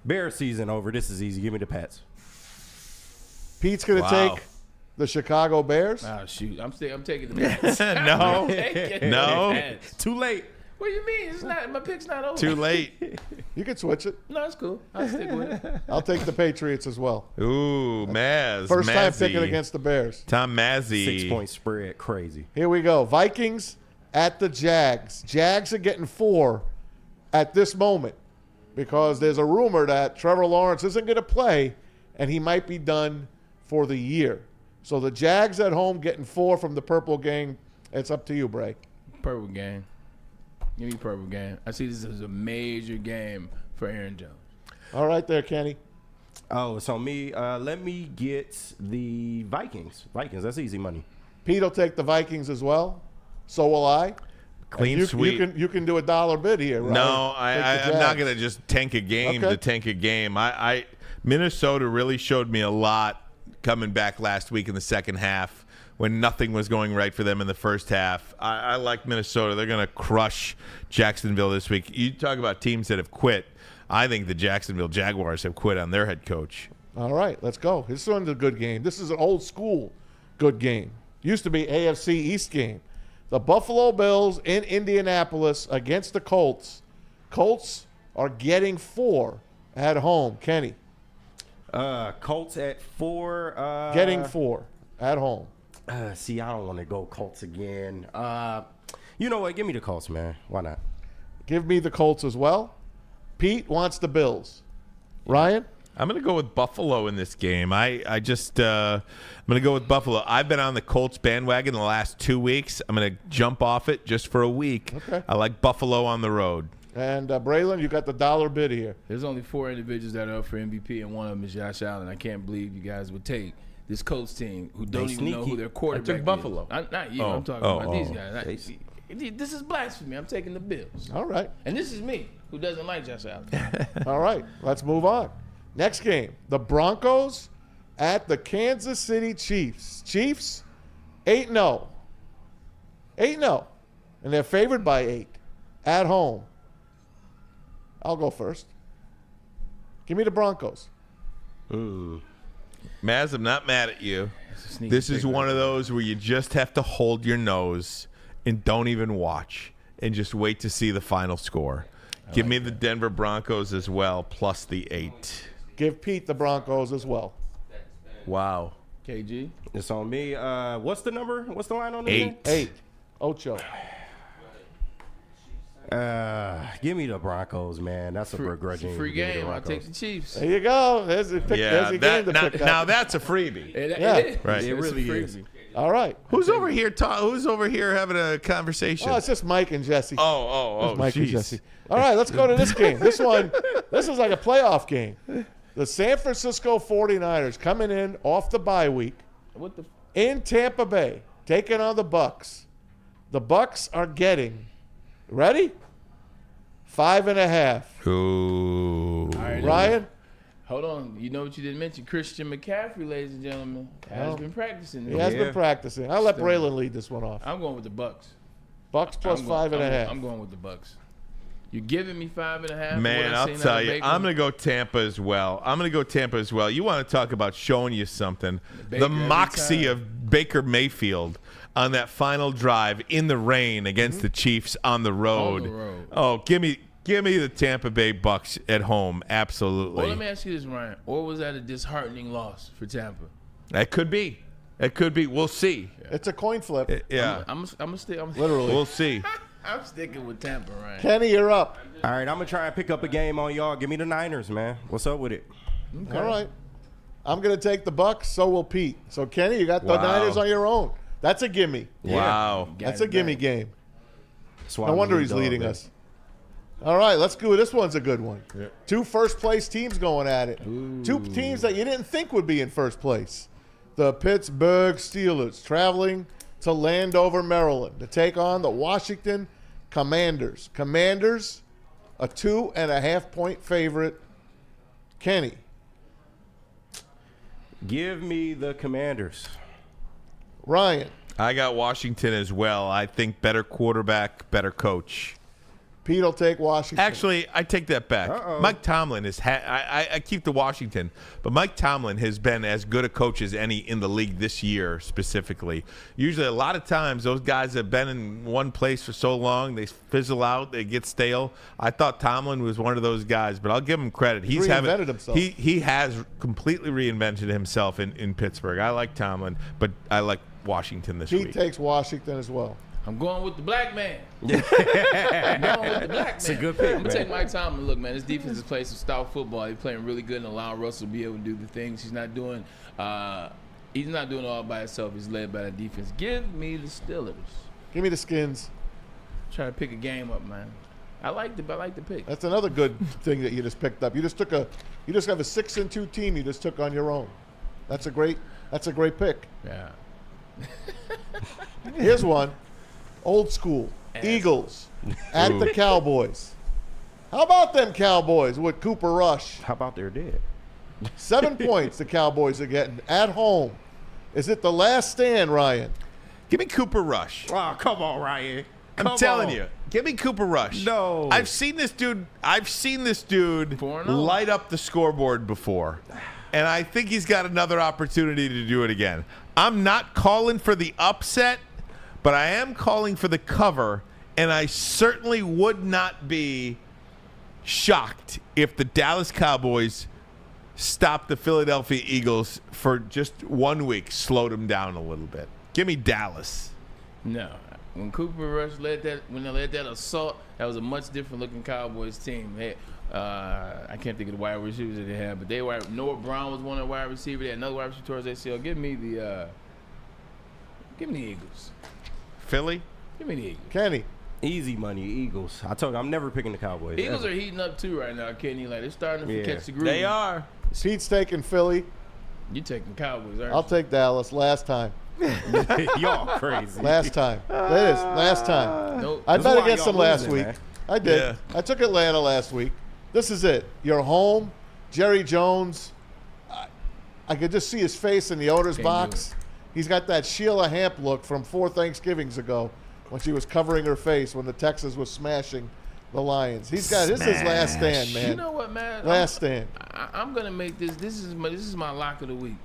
S5: Bears season over. This is easy. Give me the Pats.
S4: Pete's going to take the Chicago Bears?
S3: Oh, shoot. I'm taking the Bears.
S2: No.
S3: No.
S5: Too late.
S3: What do you mean? It's not. My pick's not over.
S2: Too late.
S4: You can switch it.
S3: No, it's cool. I'll stick with it.
S4: I'll take the Patriots as well.
S2: Ooh, Maz.
S4: First time
S2: Mazzy.
S4: picking against the Bears.
S2: Tom Mazzy.
S5: 6-point spread. Crazy.
S4: Here we go. Vikings at the Jags. Jags are getting 4 at this moment because there's a rumor that Trevor Lawrence isn't going to play and he might be done for the year. So the Jags at home getting 4 from the Purple Gang. It's up to you, Bray.
S3: Purple Gang. Give me Purple Gang. I see this as a major game for Aaron Jones.
S4: All right there, Kenny.
S5: Oh, so me. Let me get the Vikings. Vikings. That's easy money.
S4: Pete will take the Vikings as well. So will I.
S2: Clean sweep.
S4: You can do a dollar bid here, right?
S2: No, I'm not going to just tank a game to tank a game. Minnesota really showed me a lot coming back last week in the second half when nothing was going right for them in the first half. I like Minnesota. They're going to crush Jacksonville this week. You talk about teams that have quit. I think the Jacksonville Jaguars have quit on their head coach.
S4: All right, let's go. This one's a good game. This is an old school good game. Used to be AFC East game. The Buffalo Bills in Indianapolis against the Colts. Colts are getting 4 at home. Kenny.
S5: Colts at 4.
S4: Getting 4 at home.
S5: See, I don't want to go Colts again. You know what? Give me the Colts, man. Why not?
S4: Give me the Colts as well. Pete wants the Bills. Ryan?
S2: I'm going to go with Buffalo in this game. I'm going to go with Buffalo. I've been on the Colts bandwagon the last 2 weeks. I'm going to jump off it just for a week.
S4: Okay.
S2: I like Buffalo on the road.
S4: And Braylon, you got the dollar bid here.
S3: There's only 4 individuals that are up for MVP, and one of them is Josh Allen. I can't believe you guys would take this Colts team who don't even know who their quarterback is.
S2: I took Buffalo.
S3: Not you. I'm talking about these guys. This is blasphemy. I'm taking the Bills.
S4: All right.
S3: And this is me, who doesn't like Josh Allen.
S4: All right. Let's move on. Next game. The Broncos at the Kansas City Chiefs. Chiefs, 8-0. 8-0. And they're favored by 8 at home. I'll go first. Give me the Broncos.
S2: Maz, I'm not mad at you. This is one of those where you just have to hold your nose and don't even watch and just wait to see the final score. Give me the Denver Broncos as well, plus the 8.
S4: Give Pete the Broncos as well.
S2: Wow.
S3: KG?
S5: It's on me. What's the number? What's the line on this?
S2: 8.
S4: 8. Ocho.
S5: Give me the Broncos, man. That's a begrudging.
S3: Free game. I'll take the Chiefs.
S4: There you go. There's a pick. There's a game to pick up.
S2: Now that's a freebie.
S3: It
S2: Right.
S5: It really is.
S4: All right.
S2: Who's over here? Who's over here having a conversation?
S4: Oh, it's just Mike and Jesse.
S2: Oh,
S4: Mike and
S2: jeez.
S4: Jesse. All right, let's go to this game. This is like a playoff game. The San Francisco 49ers coming in off the bye week in Tampa Bay, taking on the Bucks. The Bucks are getting, ready? 5.5.
S2: Ooh.
S4: Ryan?
S3: Hold on. You know what you didn't mention? Christian McCaffrey, ladies and gentlemen, has been practicing.
S4: He has been practicing. I'll let Braylon lead this one off.
S3: I'm going with the Bucks.
S4: Bucks plus 5.5.
S3: I'm going with the Bucks. You're giving me 5.5.
S2: Man, I'll tell you, I'm going to go Tampa as well. You want to talk about showing you something. The moxie of Baker Mayfield on that final drive in the rain against the Chiefs on the road. Oh, give me the Tampa Bay Bucks at home. Absolutely.
S3: Well, let me ask you this, Ryan. Or was that a disheartening loss for Tampa?
S2: That could be. We'll see.
S4: It's a coin flip.
S2: Yeah.
S3: I'm
S4: Literally.
S2: We'll see.
S3: I'm sticking with Tampa, Ryan.
S4: Kenny, you're up.
S5: All right, I'm going to try and pick up a game on y'all. Give me the Niners, man. What's up with it?
S3: Okay.
S4: All right. I'm going to take the Bucks. So will Pete. So, Kenny, you got the Niners on your own. That's a gimme.
S2: Wow.
S4: That's a gimme game.
S5: So
S4: No wonder he's leading us. All right, let's go. This one's a good one. Yeah. 2 first-place teams going at it. Ooh. 2 teams that you didn't think would be in first place. The Pittsburgh Steelers traveling to Landover, Maryland to take on the Washington Commanders. Commanders, a 2.5-point favorite. Kenny.
S5: Give me the Commanders.
S4: Ryan.
S2: I got Washington as well. I think better quarterback, better coach.
S4: Pete will take Washington.
S2: Actually, I take that back. Mike Tomlin is. I keep the Washington, but Mike Tomlin has been as good a coach as any in the league this year, specifically. Usually, a lot of times, those guys have been in one place for so long, they fizzle out, they get stale. I thought Tomlin was one of those guys, but I'll give him credit. He's
S4: reinvented himself.
S2: He has completely reinvented himself in Pittsburgh. I like Tomlin, but I like Washington this week.
S4: Pete takes Washington as well.
S3: I'm going with the black man. I'm going with the black man.
S5: It's a good pick,
S3: I'm going to take Mike Tomlin. Look, man, this defense is playing some stout football. He's playing really good and allowing Russell to be able to do the things he's not doing. He's not doing it all by himself. He's led by the defense. Give me the Steelers.
S4: Give me the Skins.
S3: Try to pick a game up, man. I like the pick.
S4: That's another good thing that you just picked up. You just have a 6-2 team you just took on your own. That's a great pick.
S3: Yeah.
S4: Here's one. Old school. Eagles at the Cowboys. How about them Cowboys with Cooper Rush?
S5: How about they're dead?
S4: 7 points the Cowboys are getting at home. Is it the last stand, Ryan?
S2: Give me Cooper Rush.
S5: Oh, come on, Ryan.
S2: I'm telling you. Give me Cooper Rush.
S5: No.
S2: I've seen this dude light up the scoreboard before. And I think he's got another opportunity to do it again. I'm not calling for the upset, but I am calling for the cover, and I certainly would not be shocked if the Dallas Cowboys stopped the Philadelphia Eagles for just 1 week, slowed them down a little bit. Give me Dallas.
S3: No. When Cooper Rush led that assault, that was a much different looking Cowboys team. I can't think of the wide receivers that they had, but Noah Brown was one of the wide receivers. They had another wide receiver towards ACL. Give me the Eagles.
S2: Philly?
S3: Give me the Eagles.
S4: Kenny.
S5: Easy money, Eagles. I told you, I'm never picking the Cowboys.
S3: Eagles are heating up too right now, Kenny. Like, they're starting to catch the groove.
S2: They are.
S4: Pete's taking Philly.
S3: You taking Cowboys, aren't
S4: I'll take Dallas last time.
S5: Y'all crazy.
S4: Last time. That is last time.
S3: Nope.
S4: I
S5: This
S4: bet
S5: is why
S4: against
S5: y'all
S4: them last
S5: losing,
S4: week.
S5: man.
S4: I did.
S2: Yeah.
S4: I took Atlanta last week. This is it. You're home. Jerry Jones. I could just see his face in the owner's box. He's got that Sheila Hamp look from 4 Thanksgivings ago when she was covering her face when the Texans was smashing the Lions. He's got this is his last stand, man.
S3: You know what, man?
S4: Last stand.
S3: I'm gonna make this. This is my lock of the week.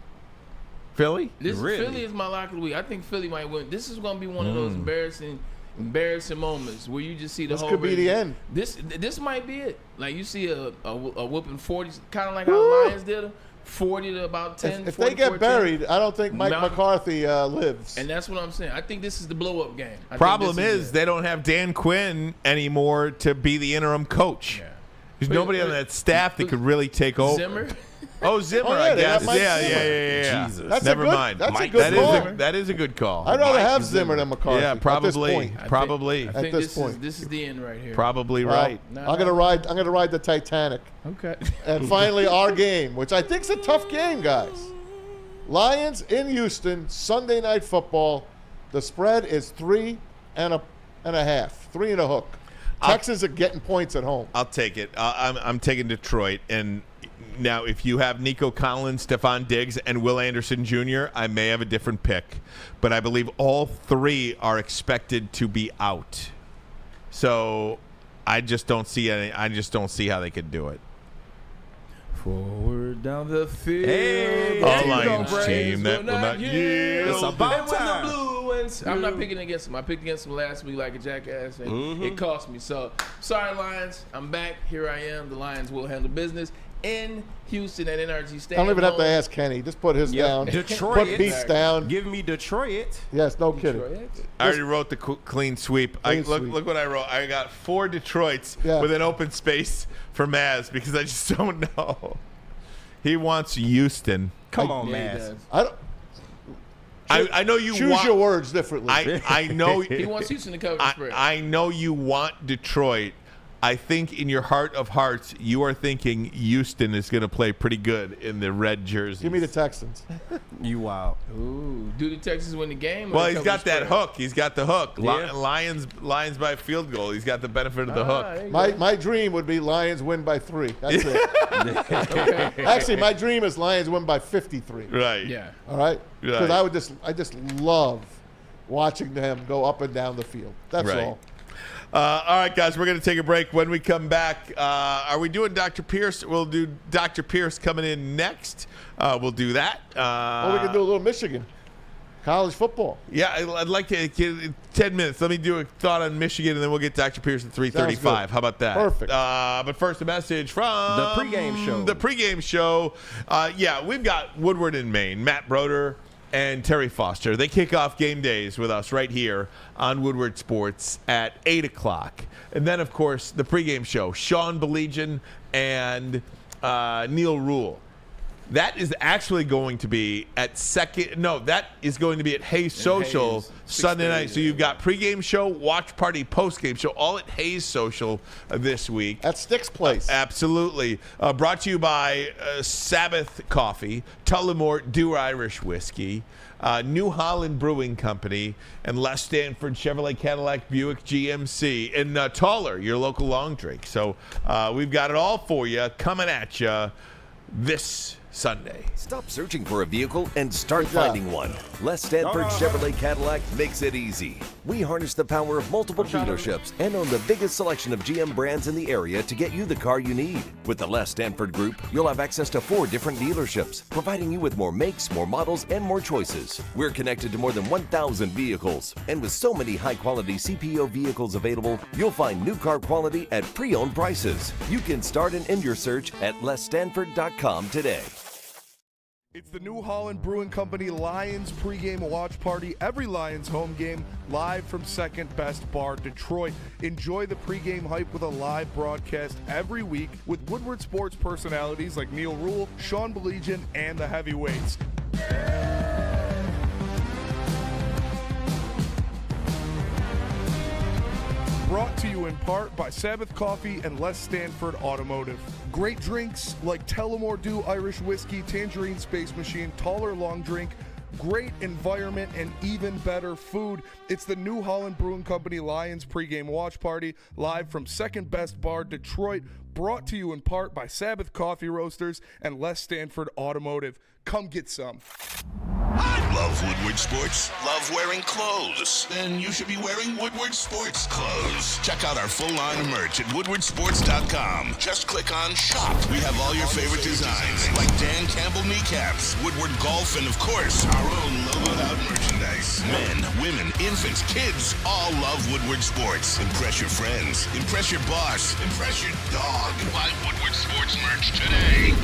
S2: Philly?
S3: Philly is my lock of the week. I think Philly might win. This is going to be one of those embarrassing moments where you just see the
S4: This
S3: whole.
S4: could be the end.
S3: This might be it. Like you see a whooping 40, kind of like how the Lions did them, 40 to about 10.
S4: If they get buried, I don't think Mike McCarthy lives.
S3: And that's what I'm saying. I think this is the blow-up game.
S2: Problem is they don't have Dan Quinn anymore to be the interim coach.
S3: Yeah.
S2: There's nobody on that staff that could really take over.
S3: Zimmer?
S2: Oh, Zimmer,
S4: yeah,
S2: I
S4: they
S2: guess.
S4: have Mike
S2: Yeah.
S5: Jesus.
S4: That's
S2: Never
S4: a good,
S2: mind.
S4: That's
S2: Mike,
S4: a good call.
S2: that is a good call.
S4: I'd rather have Zimmer than McCarthy.
S2: Yeah, probably.
S4: At this point.
S2: Probably.
S3: I think
S4: this point.
S3: this is the end right here.
S2: Probably
S4: Well,
S2: right.
S4: I'm gonna ride the Titanic.
S3: Okay.
S4: And finally, our game, which I think is a tough game, guys. Lions in Houston, Sunday Night Football. The spread is 3.5, 3 and a hook. Texans are getting points at home.
S2: I'll take it. I'm taking Detroit. And now, if you have Nico Collins, Stephon Diggs, and Will Anderson Jr., I may have a different pick. But I believe all three are expected to be out. So I just don't see any. I just don't see how they could do it.
S3: Forward down the field.
S5: Hey,
S2: All Lions team that will not yield.
S5: It's about time.
S3: The blue ones. I'm not picking against them. I picked against them last week like a jackass, and it cost me. So, sorry, Lions. I'm back. Here I am. The Lions will handle business in Houston at NRG Stadium.
S4: I don't even have to ask Kenny. Just put his down.
S5: Detroit.
S4: Put Beats down.
S5: Give me Detroit.
S4: Yes, no kidding.
S2: I already wrote the clean sweep. Look what I wrote. I got 4 Detroits with an open space for Maz because I just don't know. He wants Houston.
S5: Come on, Maz.
S2: I know you
S4: choose
S2: want,
S4: your words differently.
S2: I know
S3: He wants Houston to cover the spread.
S2: I know you want Detroit. I think in your heart of hearts, you are thinking Houston is going to play pretty good in the red jersey.
S4: Give me the Texans.
S5: You wild.
S3: Ooh, do the Texans win the game?
S2: Well, he's got that hook. He's got the hook.
S5: Yeah.
S2: Lions by field goal. He's got the benefit of the hook.
S4: My dream would be Lions win by 3. That's it. Actually, my dream is Lions win by 53.
S2: Right.
S3: Yeah.
S4: All right. Because
S2: Right.
S4: I just love watching them go up and down the field. That's
S2: Right.
S4: all.
S2: All right, guys, we're going to take a break. When we come back, are we doing Dr. Pierce? We'll do Dr. Pierce coming in next. We'll do that.
S4: Or we can do a little Michigan. College football.
S2: Yeah, I'd like to get 10 minutes. Let me do a thought on Michigan, and then we'll get Dr. Pierce at 3:35. How about that?
S4: Perfect.
S2: But first, a message from
S5: The pregame show.
S2: The pregame show. We've got Woodward in Maine, Matt Broder, and Terry Foster. They kick off game days with us right here on Woodward Sports at 8 o'clock. And then, of course, the pregame show, Sean Belegian and Neil Rule. That is actually going to be at that is going to be at Hayes Social Sunday night. So you've got pregame show, watch party, postgame show, all at Hayes Social this week.
S4: At Stick's Place.
S2: Absolutely. Brought to you by Sabbath Coffee, Tullamore Dew Irish Whiskey, New Holland Brewing Company, and Les Stanford Chevrolet Cadillac Buick GMC, and Taller, your local long drink. So we've got it all for you coming at you this Sunday.
S9: Stop searching for a vehicle and start finding one. Les Stanford Chevrolet Cadillac makes it easy. We harness the power of multiple dealerships and own the biggest selection of GM brands in the area to get you the car you need. With the Les Stanford Group, you'll have access to 4 different dealerships, providing you with more makes, more models, and more choices. We're connected to more than 1,000 vehicles. And with so many high-quality CPO vehicles available, you'll find new car quality at pre-owned prices. You can start and end your search at lesstanford.com today.
S6: It's the New Holland Brewing Company Lions pregame watch party. Every Lions home game live from Second Best Bar, Detroit. Enjoy the pregame hype with a live broadcast every week with Woodward Sports personalities like Neil Rule, Sean Belegian, and the Heavyweights. Brought to you in part by Sabbath Coffee and Les Stanford Automotive. Great drinks like Tullamore Dew Irish Whiskey, Tangerine Space Machine, Taller Long Drink, great environment, and even better food. It's the New Holland Brewing Company Lions pregame watch party live from Second Best Bar, Detroit. Brought to you in part by Sabbath Coffee Roasters and Les Stanford Automotive. Come get some.
S1: Love Woodward Sports? Love wearing clothes? Then you should be wearing Woodward Sports clothes. Check out our full line of merch at woodwardsports.com. Just click on Shop. We have all your favorite designs, like Dan Campbell kneecaps, Woodward golf, and of course, our own logoed out merchandise. Men, women, infants, kids all love Woodward Sports. Impress your friends. Impress your boss. Impress your dog. Buy Woodward Sports merch today.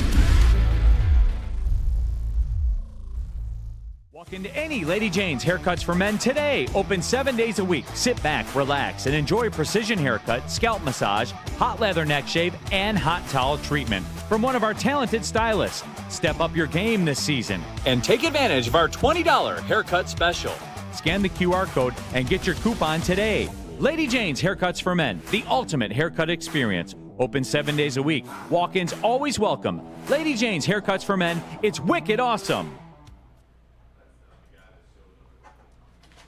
S19: Walk into any Lady Jane's Haircuts for Men today. Open 7 days a week. Sit back, relax, and enjoy precision haircut, scalp massage, hot leather neck shave, and hot towel treatment from one of our talented stylists. Step up your game this season and take advantage of our $20 haircut special. Scan the QR code and get your coupon today. Lady Jane's Haircuts for Men, the ultimate haircut experience. Open 7 days a week. Walk-ins always welcome. Lady Jane's Haircuts for Men. It's wicked awesome.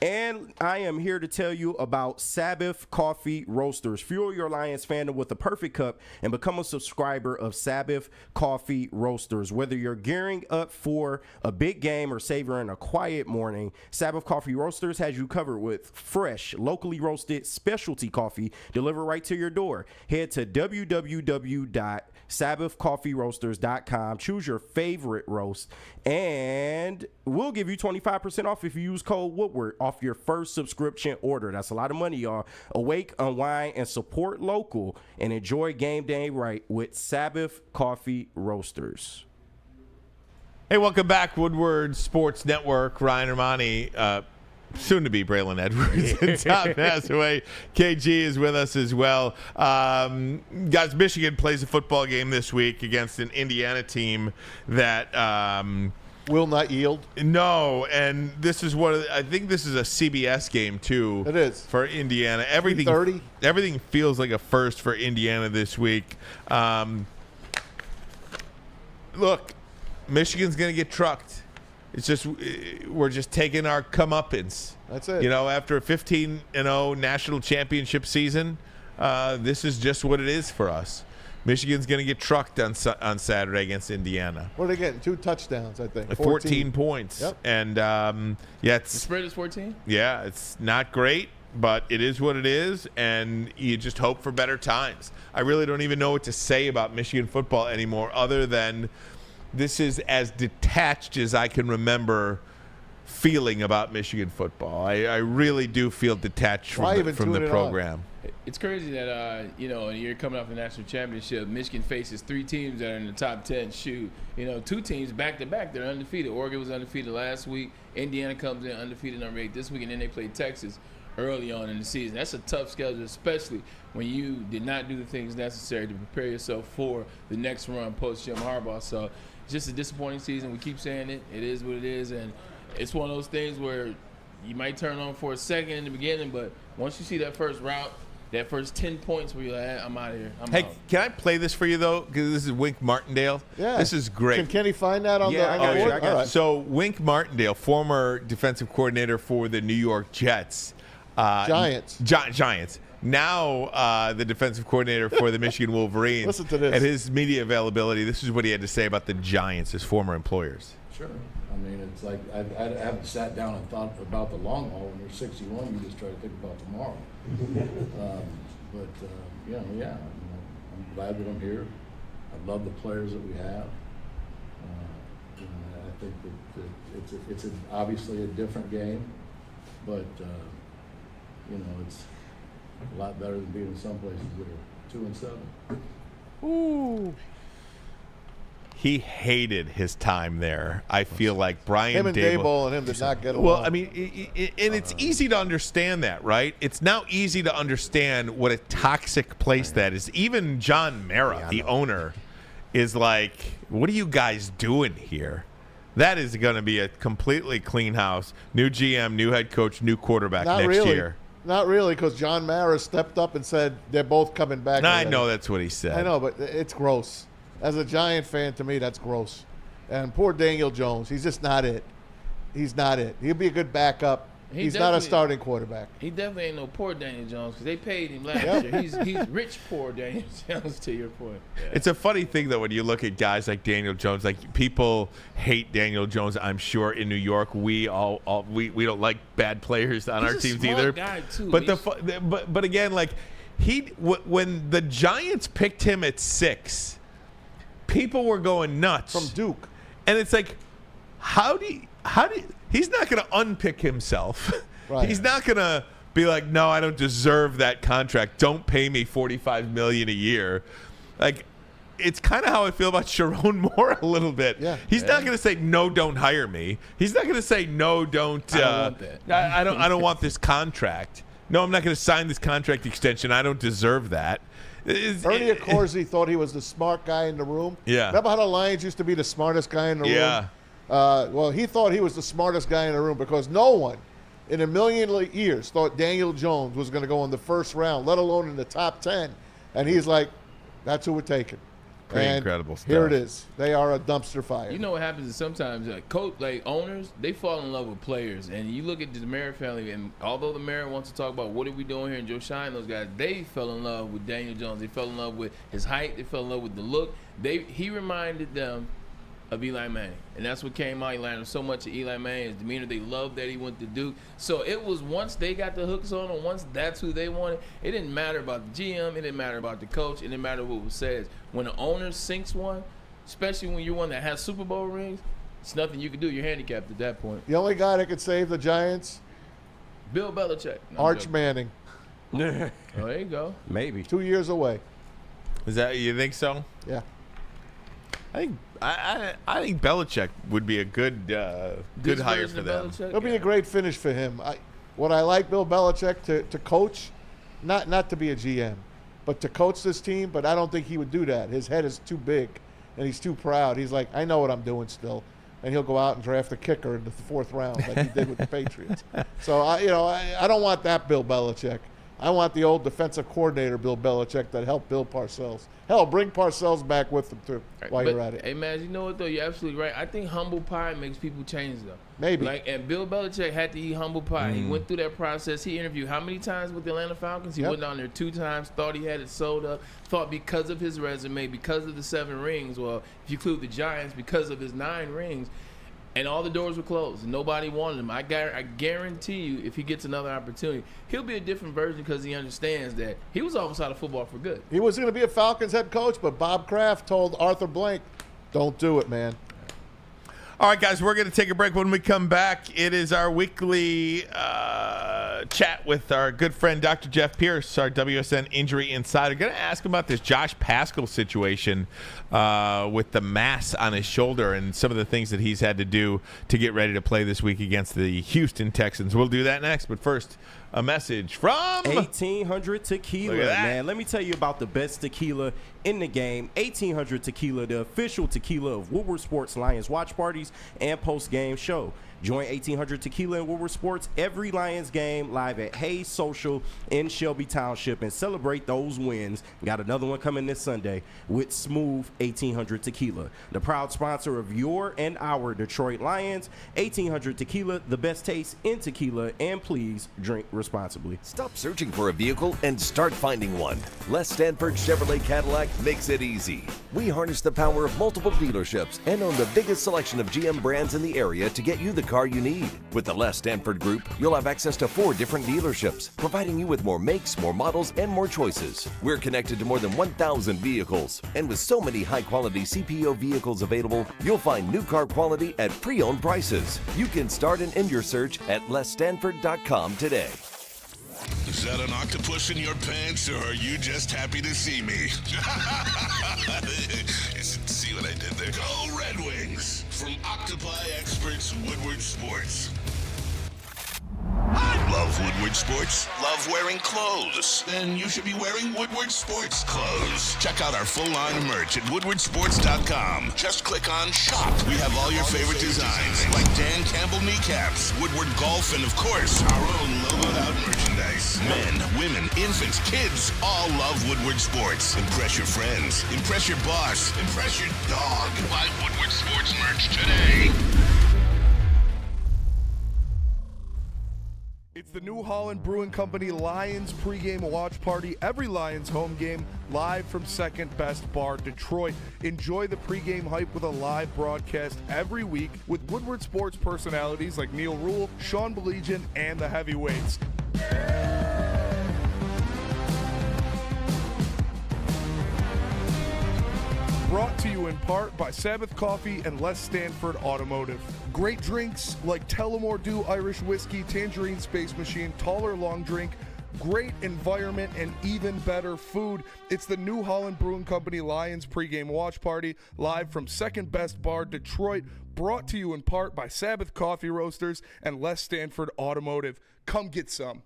S5: And I am here to tell you about Sabbath Coffee Roasters. Fuel your Lions fandom with the perfect cup and become a subscriber of Sabbath Coffee Roasters. Whether you're gearing up for a big game or savoring a quiet morning, Sabbath Coffee Roasters has you covered with fresh, locally roasted specialty coffee delivered right to your door. Head to www.sabbathcoffeeroasters.com. Choose your favorite roast, and we'll give you 25% off if you use code Woodward off your first subscription order. That's a lot of money, y'all. Awake, unwind, and support local, and enjoy game day right with Sabbath Coffee Roasters.
S2: Hey, welcome back, Woodward Sports Network. Ryan Ermanni, soon to be Braylon Edwards, and Tom Mazaway. KG is with us as well. Guys, Michigan plays a football game this week against an Indiana team that
S4: will not yield.
S2: No, and this is I think this is a CBS game too.
S4: It is
S2: for Indiana. Everything feels like a first for Indiana this week. Look, Michigan's going to get trucked. It's just we're just taking our comeuppance.
S4: That's it.
S2: You know, after a 15-0 national championship season, this is just what it is for us. Michigan's going to get trucked on Saturday against Indiana.
S4: What are they getting? 2 touchdowns, I think.
S2: 14 points.
S4: Yep.
S2: And,
S3: the spread is 14?
S2: Yeah, it's not great, but it is what it is, and you just hope for better times. I really don't even know what to say about Michigan football anymore other than this is as detached as I can remember feeling about Michigan football. I really do feel detached from the program.
S3: It's crazy that, you're coming off the national championship. Michigan faces 3 teams that are in the top 10. 2 teams back-to-back. They're undefeated. Oregon was undefeated last week. Indiana comes in undefeated number 8 this week, and then they play Texas early on in the season. That's a tough schedule, especially when you did not do the things necessary to prepare yourself for the next run post-Jim Harbaugh. So it's just a disappointing season. We keep saying it. It is what it is, and it's one of those things where you might turn on for a second in the beginning, but once you see that first route, that first 10 points where you're like, I'm out of here. I'm out.
S2: Can I play this for you, though? Because this is Wink Martindale.
S4: Yeah.
S2: This is great.
S4: Can Kenny find that on the board?
S2: All right. So Wink Martindale, former defensive coordinator for the New York Jets.
S4: Giants.
S2: Giants. Now the defensive coordinator for the Michigan Wolverines.
S4: Listen to this.
S2: At his media availability, this is what he had to say about the Giants, his former employers.
S20: Sure. I mean, it's like I haven't sat down and thought about the long haul. When you're 61, you just try to think about tomorrow. I'm glad that I'm here. I love the players that we have. I think that it's obviously a different game, but it's a lot better than being in some places that are 2-7.
S2: Ooh. He hated his time there. I feel like Brian
S4: Him and Daboll and him did not get along.
S2: Well, I mean, and it's easy to understand that, right? It's now easy to understand what a toxic place that is. Even John Mara, the owner, is like, what are you guys doing here? That is going to be a completely clean house. New GM, new head coach, new quarterback next year.
S4: Not really, because John Mara stepped up and said they're both coming back.
S2: I know that's what he said.
S4: I know, but it's gross. As a Giant fan, to me, that's gross. And poor Daniel Jones, he's just not it. He's not it. He'll be a good backup, He's not a starting quarterback.
S3: He definitely ain't no poor Daniel Jones because they paid him last
S4: Yep.
S3: year. He's rich poor Daniel Jones, to your point. Yeah.
S2: It's a funny thing, though, when you look at guys like Daniel Jones. Like, people hate Daniel Jones, I'm sure, in New York. We don't like bad players on
S3: He's
S2: our
S3: a
S2: teams
S3: smart
S2: either.
S3: guy, too.
S2: But again, like, when the Giants picked him at 6, people were going nuts.
S4: From Duke.
S2: And it's like, how do you, he's not going to unpick himself.
S4: Right.
S2: He's not going to be like, no, I don't deserve that contract. Don't pay me $45 million a year. Like, it's kind of how I feel about Sharon Moore a little bit.
S4: Yeah.
S2: He's not going to say, no, don't hire me. He's not going to say, no, don't.
S3: I don't want that.
S2: I don't want this contract. No, I'm not going to sign this contract extension. I don't deserve that.
S4: Ernie Accorsi thought he was the smart guy in the room.
S2: Yeah.
S4: Remember how the Lions used to be the smartest guy in the room?
S2: Yeah.
S4: Well, he thought he was the smartest guy in the room because no one in a million years thought Daniel Jones was going to go in the first round, let alone in the top 10. And he's like, that's who we're taking.
S2: Pretty
S4: And
S2: incredible stuff.
S4: Here it is. They are a dumpster fire.
S3: You know what happens is sometimes owners, they fall in love with players. And you look at the Mara family, and although the Mara wants to talk about what are we doing here, and Joe Shine, those guys, they fell in love with Daniel Jones. They fell in love with his height. They fell in love with the look. He reminded them of Eli Manning. And that's what came out. He learned so much of Eli Manning, his demeanor. They loved that he went to Duke. So it was once they got the hooks on him, once that's who they wanted, it didn't matter about the GM, it didn't matter about the coach, it didn't matter what was said. When the owner sinks one, especially when you're one that has Super Bowl rings, it's nothing you can do. You're handicapped at that point.
S4: The only guy that could save the Giants,
S3: Bill Belichick. No,
S4: Arch Manning.
S3: Oh, there you go.
S5: Maybe
S4: 2 years away.
S2: Is that, you think so?
S4: Yeah.
S2: I think Belichick would be a good hire for them.
S4: It'll be a great finish for him. What I like Bill Belichick to coach, not to be a GM, but to coach this team. But I don't think he would do that. His head is too big, and he's too proud. He's like, I know what I'm doing still, and he'll go out and draft a kicker in the 4th round like he did with the Patriots. So I don't want that Bill Belichick. I want the old defensive coordinator Bill Belichick that helped Bill Parcells. Hell, bring Parcells back with him too while you're at it.
S3: Hey, man, you know what, though? You're absolutely right. I think humble pie makes people change, though.
S4: Maybe.
S3: And Bill Belichick had to eat humble pie. He went through that process. He interviewed how many times with the Atlanta Falcons? He went down there 2 times, thought he had it sold up, thought because of his resume, because of the 7 rings, well, if you include the Giants, because of his 9 rings, and all the doors were closed. And nobody wanted him. I guarantee you, if he gets another opportunity, he'll be a different version because he understands that he was almost out of football for good.
S4: He was going to be a Falcons head coach, but Bob Kraft told Arthur Blank, don't do it, man.
S2: All right, guys, we're going to take a break. When we come back, it is our weekly chat with our good friend Dr. Jeff Pierce, our WSN injury insider. Going to ask him about this Josh Paschal situation with the mass on his shoulder and some of the things that he's had to do to get ready to play this week against the Houston Texans. We'll do that next, but first, a message from
S5: 1800 Tequila, man. Let me tell you about the best tequila in the game. 1800 Tequila, the official tequila of Woodward Sports Lions watch parties and post-game show. Join 1800 Tequila and Woodward Sports every Lions game live at Hayes Social in Shelby Township and celebrate those wins. Got another one coming this Sunday with Smooth 1800 Tequila, the proud sponsor of your and our Detroit Lions. 1800 Tequila, the best taste in tequila, and please drink responsibly.
S9: Stop searching for a vehicle and start finding one. Les Stanford Chevrolet Cadillac makes it easy. We harness the power of multiple dealerships and own the biggest selection of GM brands in the area to get you the car you need. With the Les Stanford Group, you'll have access to 4 different dealerships, providing you with more makes, more models, and more choices. We're connected to more than 1,000 vehicles, and with so many high-quality CPO vehicles available, you'll find new car quality at pre-owned prices. You can start and end your search at lesstanford.com today.
S1: Is that an octopus in your pants, or are you just happy to see me? See what I did there? Go Red Wings! From Octopi Experts Woodward Sports. Love Woodward Sports? Love wearing clothes? Then you should be wearing Woodward Sports clothes. Check out our full line of merch at woodwardsports.com. Just click on Shop. We have all your favorite designs, like Dan Campbell kneecaps, Woodward Golf, and of course, our own logoed out merchandise. Men, women, infants, kids all love Woodward Sports. Impress your friends. Impress your boss. Impress your dog. Buy Woodward Sports merch today.
S6: the New Holland Brewing Company Lions pregame watch party. Every Lions home game live from Second Best Bar, Detroit. Enjoy the pregame hype with a live broadcast every week with Woodward sports personalities like Neil Rule, Sean Belegian, and the Heavyweights. Brought to you in part by Sabbath Coffee and Les Stanford Automotive. Great drinks like Tullamore Dew Irish Whiskey, Tangerine Space Machine, Taller Long Drink, great environment, and even better food. It's the New Holland Brewing Company Lions pregame watch party live from Second Best Bar, Detroit. Brought to you in part by Sabbath Coffee Roasters and Les Stanford Automotive. Come get some.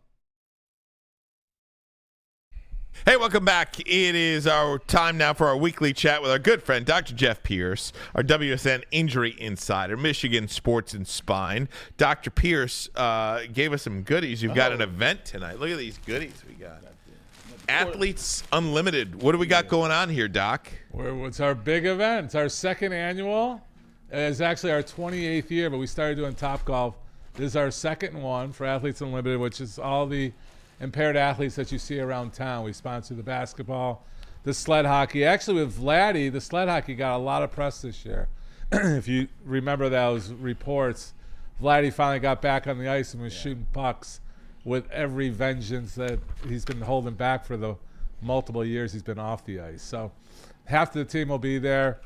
S2: Hey, welcome back. It is our time now for our weekly chat with our good friend, Dr. Jeff Pierce, our WSN injury insider, Michigan Sports and Spine. Dr. Pierce gave us some goodies. You've got an event tonight. Look at these goodies we got. Athletes Unlimited. What do we got going on here, Doc?
S21: It's our big event. It's our second annual. It's actually our 28th year, but we started doing Topgolf. This is our second one for Athletes Unlimited, which is all the impaired athletes that you see around town. We sponsor the basketball, the sled hockey. Actually, with Vladdy, the sled hockey got a lot of press this year. If you remember those reports, Vladdy finally got back on the ice and was shooting pucks with every vengeance that he's been holding back for the multiple years he's been off the ice. So half the team will be there.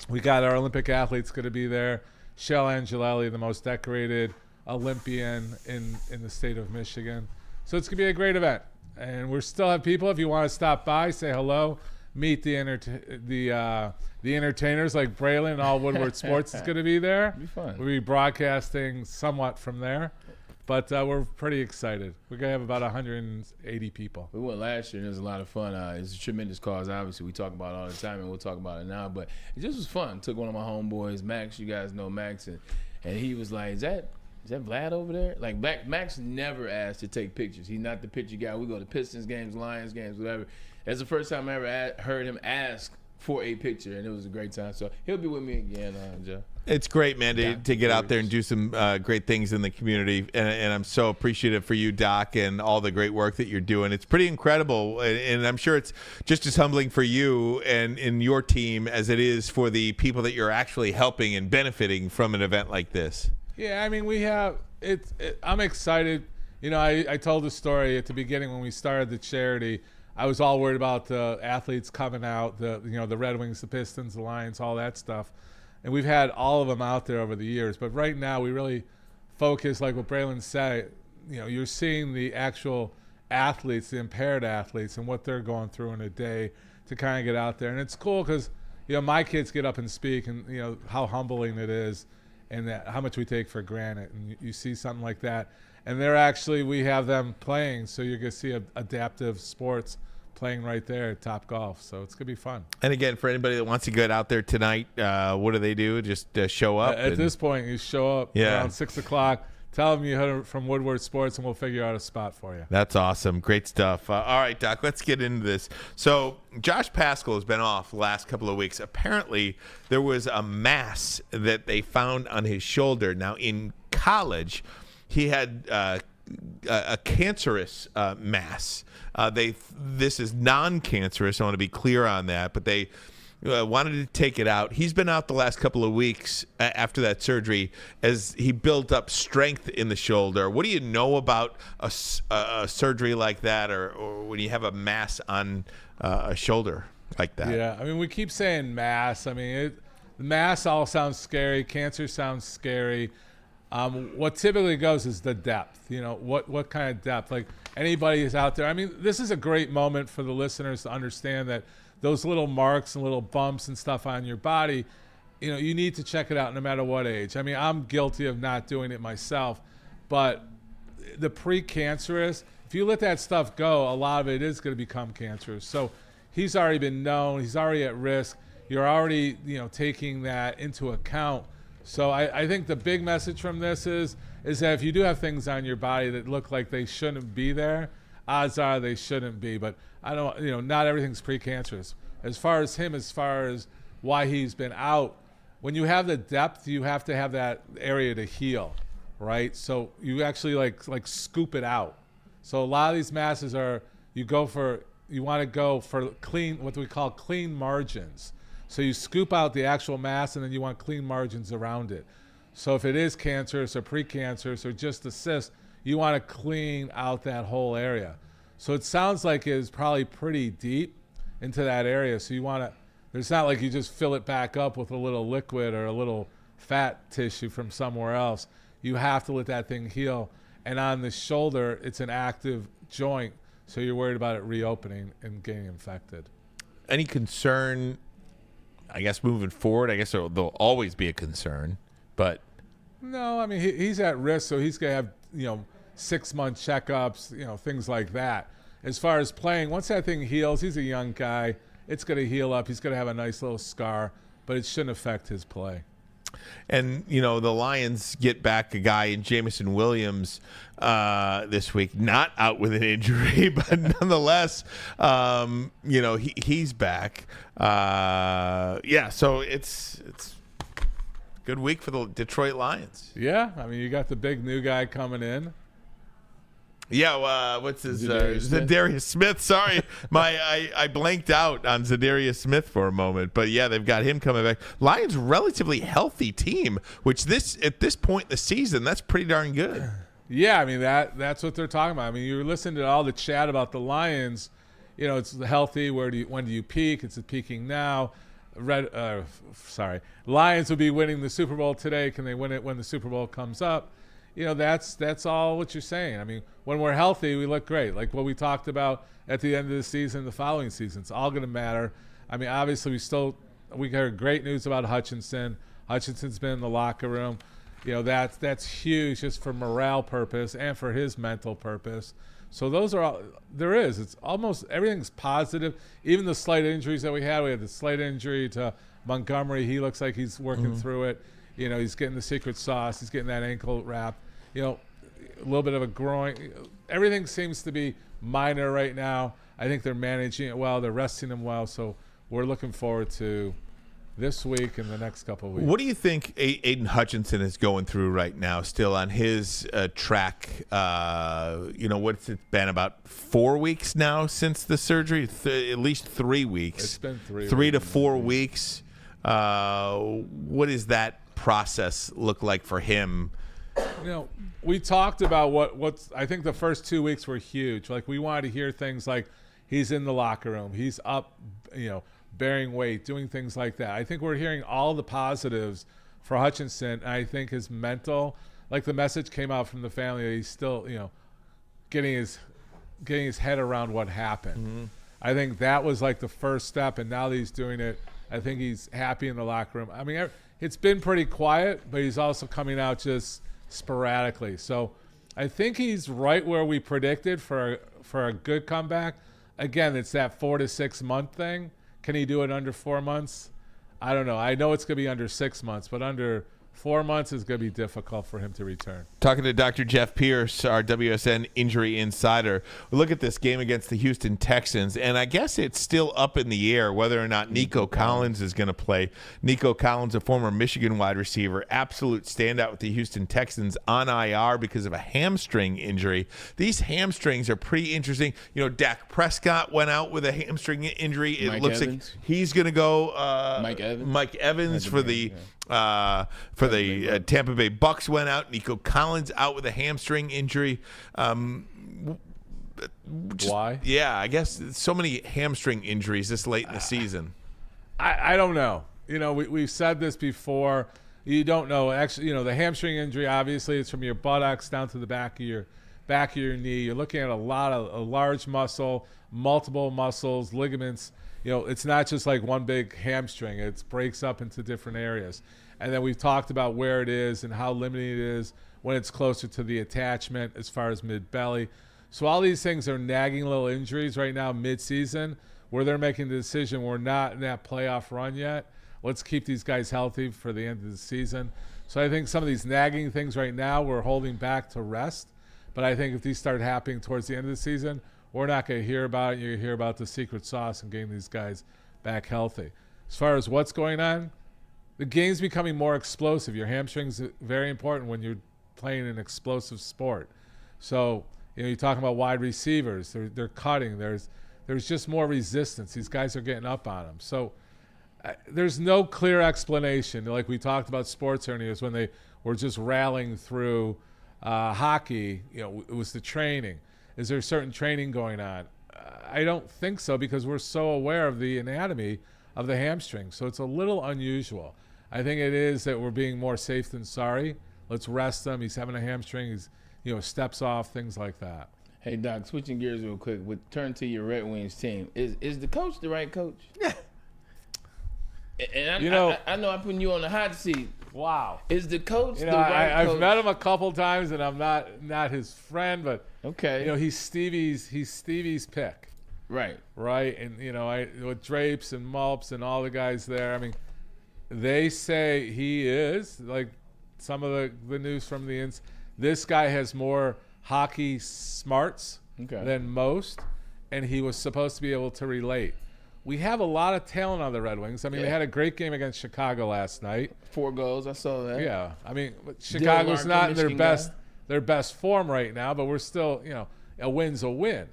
S21: We got our Olympic athletes going to be there. Shell Angelelli, the most decorated Olympian in the state of Michigan. So it's going to be a great event. And we still have people, if you want to stop by, say hello, meet the entertainers like Braylon and all Woodward Sports is going to be there.
S3: It'll be fun.
S21: We'll be broadcasting somewhat from there. But we're pretty excited. We're going to have about 180 people.
S3: We went last year, and it was a lot of fun. It's a tremendous cause, obviously. We talk about it all the time, and we'll talk about it now. But it just was fun. Took one of my homeboys, Max. You guys know Max. And he was like, Is that Vlad over there? Like, Max never asked to take pictures. He's not the picture guy. We go to Pistons games, Lions games, whatever. That's the first time I ever heard him ask for a picture, and it was a great time. So he'll be with me again, Joe.
S2: It's great, man, to get out there and do some great things in the community. And I'm so appreciative for you, Doc, and all the great work that you're doing. It's pretty incredible. And I'm sure it's just as humbling for you and in your team as it is for the people that you're actually helping and benefiting from an event like this.
S21: Yeah, I mean, we have I'm excited. You know, I told the story at the beginning when we started the charity. I was all worried about the athletes coming out, the Red Wings, the Pistons, the Lions, all that stuff. And we've had all of them out there over the years. But right now we really focus, like what Braylon said, you're seeing the actual athletes, the impaired athletes, and what they're going through in a day to kind of get out there. And it's cool because, my kids get up and speak, and, how humbling it is and how much we take for granted. And you see something like that. And we have them playing, so you're going to see adaptive sports playing right there at Topgolf. So it's going to be fun.
S2: And again, for anybody that wants to get out there tonight, what do they do? Just show up?
S21: At this point, you show up around 6 o'clock. Tell them you heard from Woodward Sports, and we'll figure out a spot for you.
S2: That's awesome. Great stuff. All right, Doc, let's get into this. So Josh Paschal has been off the last couple of weeks. Apparently, there was a mass that they found on his shoulder. Now, in college, he had a cancerous mass. This is non-cancerous. I want to be clear on that, but they wanted to take it out. He's been out the last couple of weeks after that surgery as he built up strength in the shoulder. What do you know about a surgery like that, or when you have a mass on a shoulder like that?
S21: Yeah, I mean, we keep saying mass. I mean, the mass all sounds scary. Cancer sounds scary. What typically goes is the depth. What kind of depth? Like anybody is out there. I mean, this is a great moment for the listeners to understand that those little marks and little bumps and stuff on your body, you need to check it out no matter what age. I mean, I'm guilty of not doing it myself, but the precancerous, if you let that stuff go, a lot of it is going to become cancerous. So he's already been known. He's already at risk. You're already, taking that into account. So I think the big message from this is that if you do have things on your body that look like they shouldn't be there, odds are they shouldn't be. But I don't, not everything's precancerous. As far as why he's been out, when you have the depth, you have to have that area to heal. right? So you actually like scoop it out. So a lot of these masses are you want to go for clean, what we call clean margins. So you scoop out the actual mass, and then you want clean margins around it. So if it is cancerous or precancerous or just a cyst, you want to clean out that whole area. So it sounds like it's probably pretty deep into that area. So you want to, it's not like you just fill it back up with a little liquid or a little fat tissue from somewhere else. You have to let that thing heal. And on the shoulder, it's an active joint, so you're worried about it reopening and getting infected.
S2: Any concern, I guess, moving forward? I guess there'll always be a concern, but...
S21: No, I mean, he's at risk, so he's going to have, 6-month checkups, things like that. As far as playing, once that thing heals, he's a young guy. It's going to heal up. He's going to have a nice little scar, but it shouldn't affect his play.
S2: And, the Lions get back a guy in Jamison Williams this week, not out with an injury, but nonetheless, he's back. So it's a good week for the Detroit Lions.
S21: Yeah, I mean, you got the big new guy coming in.
S2: Yeah, what's his Za'Darius Smith? Sorry, I blanked out on Za'Darius Smith for a moment, but yeah, they've got him coming back. Lions relatively healthy team, which at this point in the season, that's pretty darn good.
S21: Yeah, I mean that's what they're talking about. I mean, you're listening to all the chat about the Lions. It's healthy. When do you peak? It's peaking now. Lions will be winning the Super Bowl today. Can they win it when the Super Bowl comes up? That's all what you're saying. I mean, when we're healthy, we look great. Like what we talked about at the end of the season, the following season, it's all going to matter. I mean, obviously, we heard great news about Hutchinson. Hutchinson's been in the locker room. That's huge just for morale purpose and for his mental purpose. So those are all there is. It's almost everything's positive. Even the slight injuries that we had the slight injury to Montgomery. He looks like he's working through it. He's getting the secret sauce. He's getting that ankle wrapped. A little bit of a groin. Everything seems to be minor right now. I think they're managing it well. They're resting him well. So we're looking forward to this week and the next couple of weeks.
S2: What do you think Aiden Hutchinson is going through right now, still on his track? What's it been, about 4 weeks now since the surgery? At least 3 weeks.
S21: It's been
S2: 3 to 4 weeks. What does that process look like for him?
S21: We talked about what's I think the first 2 weeks were huge. Like we wanted to hear things like he's in the locker room, he's up, bearing weight, doing things like that. I think we're hearing all the positives for Hutchinson. I think his mental, like the message came out from the family that he's still, getting his head around what happened. Mm-hmm. I think that was like the first step, and now that he's doing it, I think he's happy in the locker room. I mean, it's been pretty quiet, but he's also coming out just sporadically. So I think he's right where we predicted for a good comeback. Again, it's that 4 to 6 month thing. Can he do it under 4 months? I don't know. I know it's going to be under 6 months, but under 4 months is going to be difficult for him to return.
S2: Talking to Dr. Jeff Pierce, our WSN injury insider. We look at this game against the Houston Texans, and I guess it's still up in the air whether or not Nico Collins is going to play. Nico Collins, a former Michigan wide receiver, absolute standout with the Houston Texans, on IR because of a hamstring injury. These hamstrings are pretty interesting. Dak Prescott went out with a hamstring injury. It looks like he's going to go Mike Evans for the Tampa Bay Bucks went out. Nico Collins out with a hamstring injury.
S21: Why?
S2: Yeah, I guess so many hamstring injuries this late in the season.
S21: I don't know. We've said this before. You don't know. Actually, the hamstring injury, obviously, it's from your buttocks down to the back of your knee. You're looking at a large muscle, multiple muscles, ligaments. It's not just like one big hamstring. It breaks up into different areas. And then we've talked about where it is and how limiting it is when it's closer to the attachment as far as mid-belly. So all these things are nagging little injuries right now mid-season where they're making the decision we're not in that playoff run yet. Let's keep these guys healthy for the end of the season. So I think some of these nagging things right now we're holding back to rest. But I think if these start happening towards the end of the season, we're not going to hear about it. You're going to hear about the secret sauce and getting these guys back healthy. As far as what's going on, the game's becoming more explosive. Your hamstring's very important when you're playing an explosive sport. So, you're talking about wide receivers. They're cutting. There's just more resistance. These guys are getting up on them. So there's no clear explanation. Like we talked about sports hernias when they were just rallying through hockey. It was the training. Is there certain training going on? I don't think so, because we're so aware of the anatomy of the hamstring. So it's a little unusual. I think it is that we're being more safe than sorry. Let's rest him. He's having a hamstring. He's, steps off, things like that.
S3: Hey, Doc, switching gears real quick. Turn to your Red Wings team. Is the coach the right coach? Yeah. And I know I'm putting you on the hot seat.
S21: Wow.
S3: Is the coach the right coach?
S21: I've met him a couple times, and I'm not his friend, but
S3: okay.
S21: He's Stevie's pick.
S3: Right.
S21: Right. And with Drapes and Mulps and all the guys there, they say he is, like some of the news from the ins. This guy has more hockey smarts than most, and he was supposed to be able to relate. We have a lot of talent on the Red Wings. They had a great game against Chicago last night.
S3: 4 goals, I saw that.
S21: Yeah, Chicago's not in their best form right now, but we're still, a win's a win.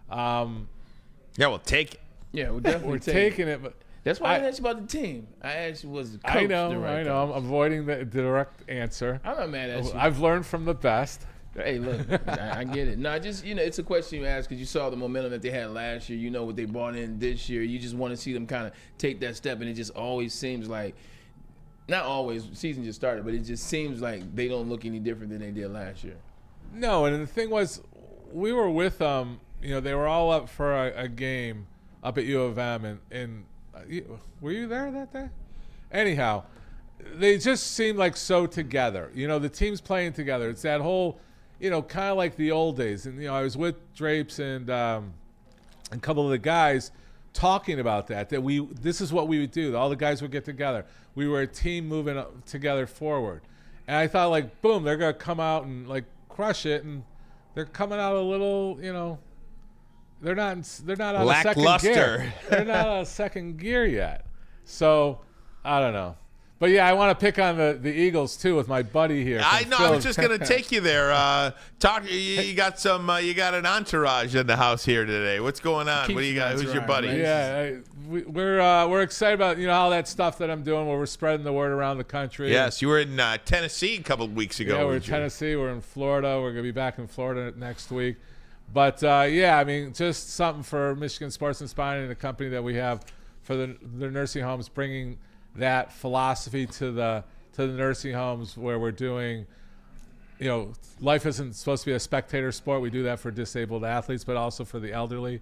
S2: Yeah, we'll take it.
S3: Yeah, we're definitely
S21: taking it. But
S3: that's why I asked you about the team. I asked you, was the coach
S21: I know.
S3: coach?
S21: I'm avoiding the direct answer.
S3: I'm not mad at you.
S21: I've learned from the best.
S3: Hey, look, I get it. No, it's a question you ask because you saw the momentum that they had last year. You know what they brought in this year. You just want to see them kind of take that step, and it just always seems like, not always, season just started, but it just seems like they don't look any different than they did last year.
S21: No, and the thing was, we were with them. They were all up for a game up at U of M, and were you there that day? Anyhow, they just seemed like so together. The team's playing together. It's that whole, kind of like the old days. And, I was with Drapes and a couple of the guys talking about that this is what we would do. All the guys would get together. We were a team moving together forward. And I thought, like, boom, they're going to come out and, like, crush it. And they're coming out a little, they're not on a second gear. They're not on a second gear yet. So, I don't know. But yeah, I want to pick on the Eagles too with my buddy here.
S2: I know. I was just going to take you there. You got you got an entourage in the house here today. What's going on? What do you got? Who's your buddy?
S21: Yeah, we're excited about all that stuff that I'm doing where we're spreading the word around the country.
S2: Yes, you were in Tennessee a couple of weeks ago.
S21: Yeah, we're in Tennessee. We're in Florida. We're going to be back in Florida next week. But just something for Michigan Sports and Spine and the company that we have for the nursing homes, bringing that philosophy to the nursing homes where we're doing, life isn't supposed to be a spectator sport. We do that for disabled athletes, but also for the elderly.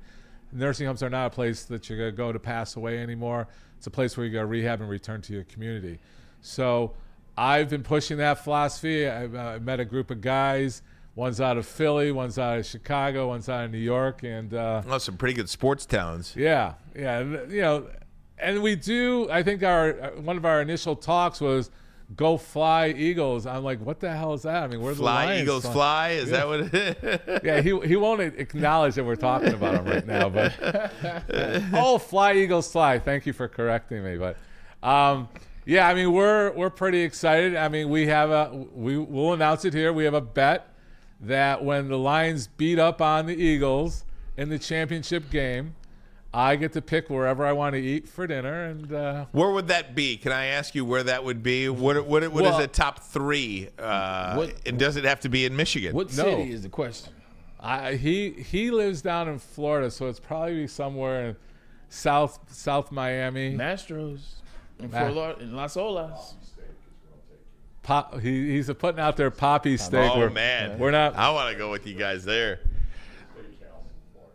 S21: Nursing homes are not a place that you're going to go to pass away anymore. It's a place where you go to rehab and return to your community. So I've been pushing that philosophy. I met a group of guys. One's out of Philly, one's out of Chicago, one's out of New York. And
S2: some pretty good sports towns.
S21: Yeah. And we do. I think one of our initial talks was "Go Fly Eagles." I'm like, what the hell is that? We're the Lions.
S2: Eagles fly. Is that what it is?
S21: Yeah, he won't acknowledge that we're talking about him right now. But fly Eagles fly. Thank you for correcting me. But we're pretty excited. We'll announce it here. We have a bet that when the Lions beat up on the Eagles in the championship game, I get to pick wherever I want to eat for dinner. And
S2: where would that be? Can I ask you where that would be? What is the top 3? And does it have to be in Michigan?
S3: What city is the question?
S21: He lives down in Florida, so it's probably somewhere in South Miami.
S3: Mastros in Las Olas.
S21: He's putting out their poppy steak.
S2: Oh man,
S21: we're not.
S2: I want to go with you guys there.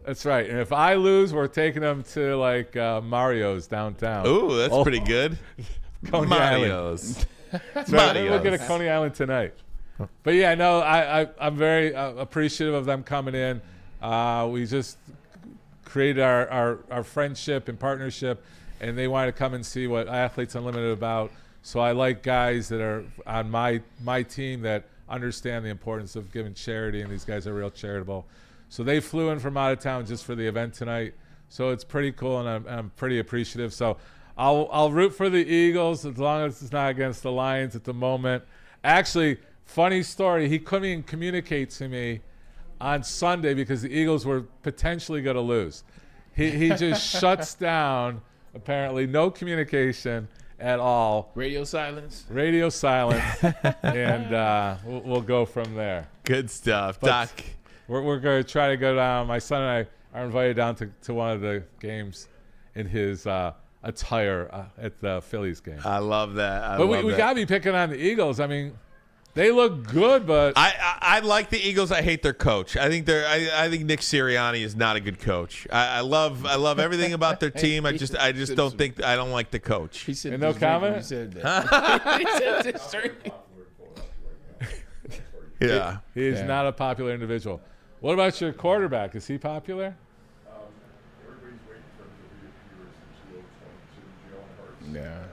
S21: That's right. And if I lose, we're taking them to like Mario's downtown.
S2: Ooh, that's pretty good.
S21: Coney Island. That's right. We'll get a Coney Island tonight. But yeah, no, I'm very appreciative of them coming in. We just created our friendship and partnership, and they wanted to come and see what Athletes Unlimited is about. So I like guys that are on my team that understand the importance of giving charity, and these guys are real charitable. So they flew in from out of town just for the event tonight. So it's pretty cool, and I'm pretty appreciative. So I'll root for the Eagles as long as it's not against the Lions at the moment. Actually, Funny story. He couldn't even communicate to me on Sunday because the Eagles were potentially going to lose. He just shuts down. Apparently, no communication at all.
S3: Radio silence.
S21: Radio silence, and we'll go from there.
S2: Good stuff,
S21: But
S2: Doc.
S21: We're going to try to go down. My son and I are invited down to one of the games in his attire at the Phillies game.
S2: I love that.
S21: But we got to be picking on the Eagles. I mean, they look good, but
S2: I like the Eagles. I hate their coach. I think I think Nick Sirianni is not a good coach. I love everything about their team. I just don't think I don't like the coach.
S3: He said
S21: And no comment?
S3: He said that. He said this drink.
S2: Yeah.
S21: He is
S2: Yeah.
S21: not a popular individual. What about your quarterback? Is he popular?
S12: Everybody's waiting for him to reappear since 2022. Jalen Hurts.
S21: Yeah.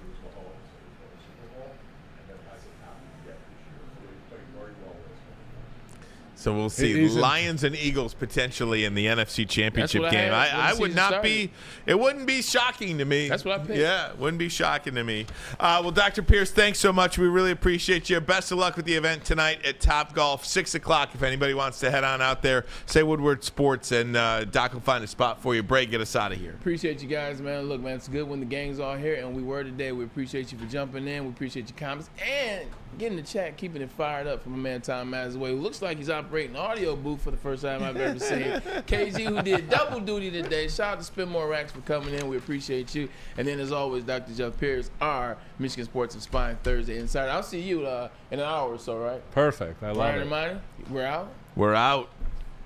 S12: There's Mahomes. There's Super Bowl. And then hasn't happened yet this year. So he played very well this one.
S2: So we'll see.
S21: He's
S2: Lions and Eagles potentially in the NFC Championship
S3: what I
S2: game.
S3: had when
S2: I
S3: the
S2: would
S3: season
S2: not
S3: started.
S2: be. It wouldn't be shocking to me.
S3: That's what I picked.
S2: Yeah, it wouldn't be shocking to me. Well, Dr. Pierce, thanks so much. We really appreciate you. Best of luck with the event tonight at Top Golf, 6 o'clock. If anybody wants to head on out there, say Woodward Sports, and Doc will find a spot for you. Bray, get us out of here.
S3: Appreciate you guys, man. Look, man, it's good when the gang's all here, and we were today. We appreciate you for jumping in. We appreciate your comments and getting the chat, keeping it fired up from my man Tom Mazaway, who looks like he's operating an audio booth for the first time I've ever seen. KG, who did double duty today. Shout out to Spin More Racks for coming in. We appreciate you. And then, as always, Dr. Jeff Pierce, our Michigan Sports and Spine Thursday Insider. I'll see you in an hour or so, right?
S21: Perfect. I love it.
S3: Ermanni, we're out.
S2: We're out.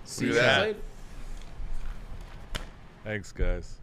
S3: See
S2: Look
S3: you
S2: at
S3: guys
S2: that.
S3: later.
S21: Thanks, guys.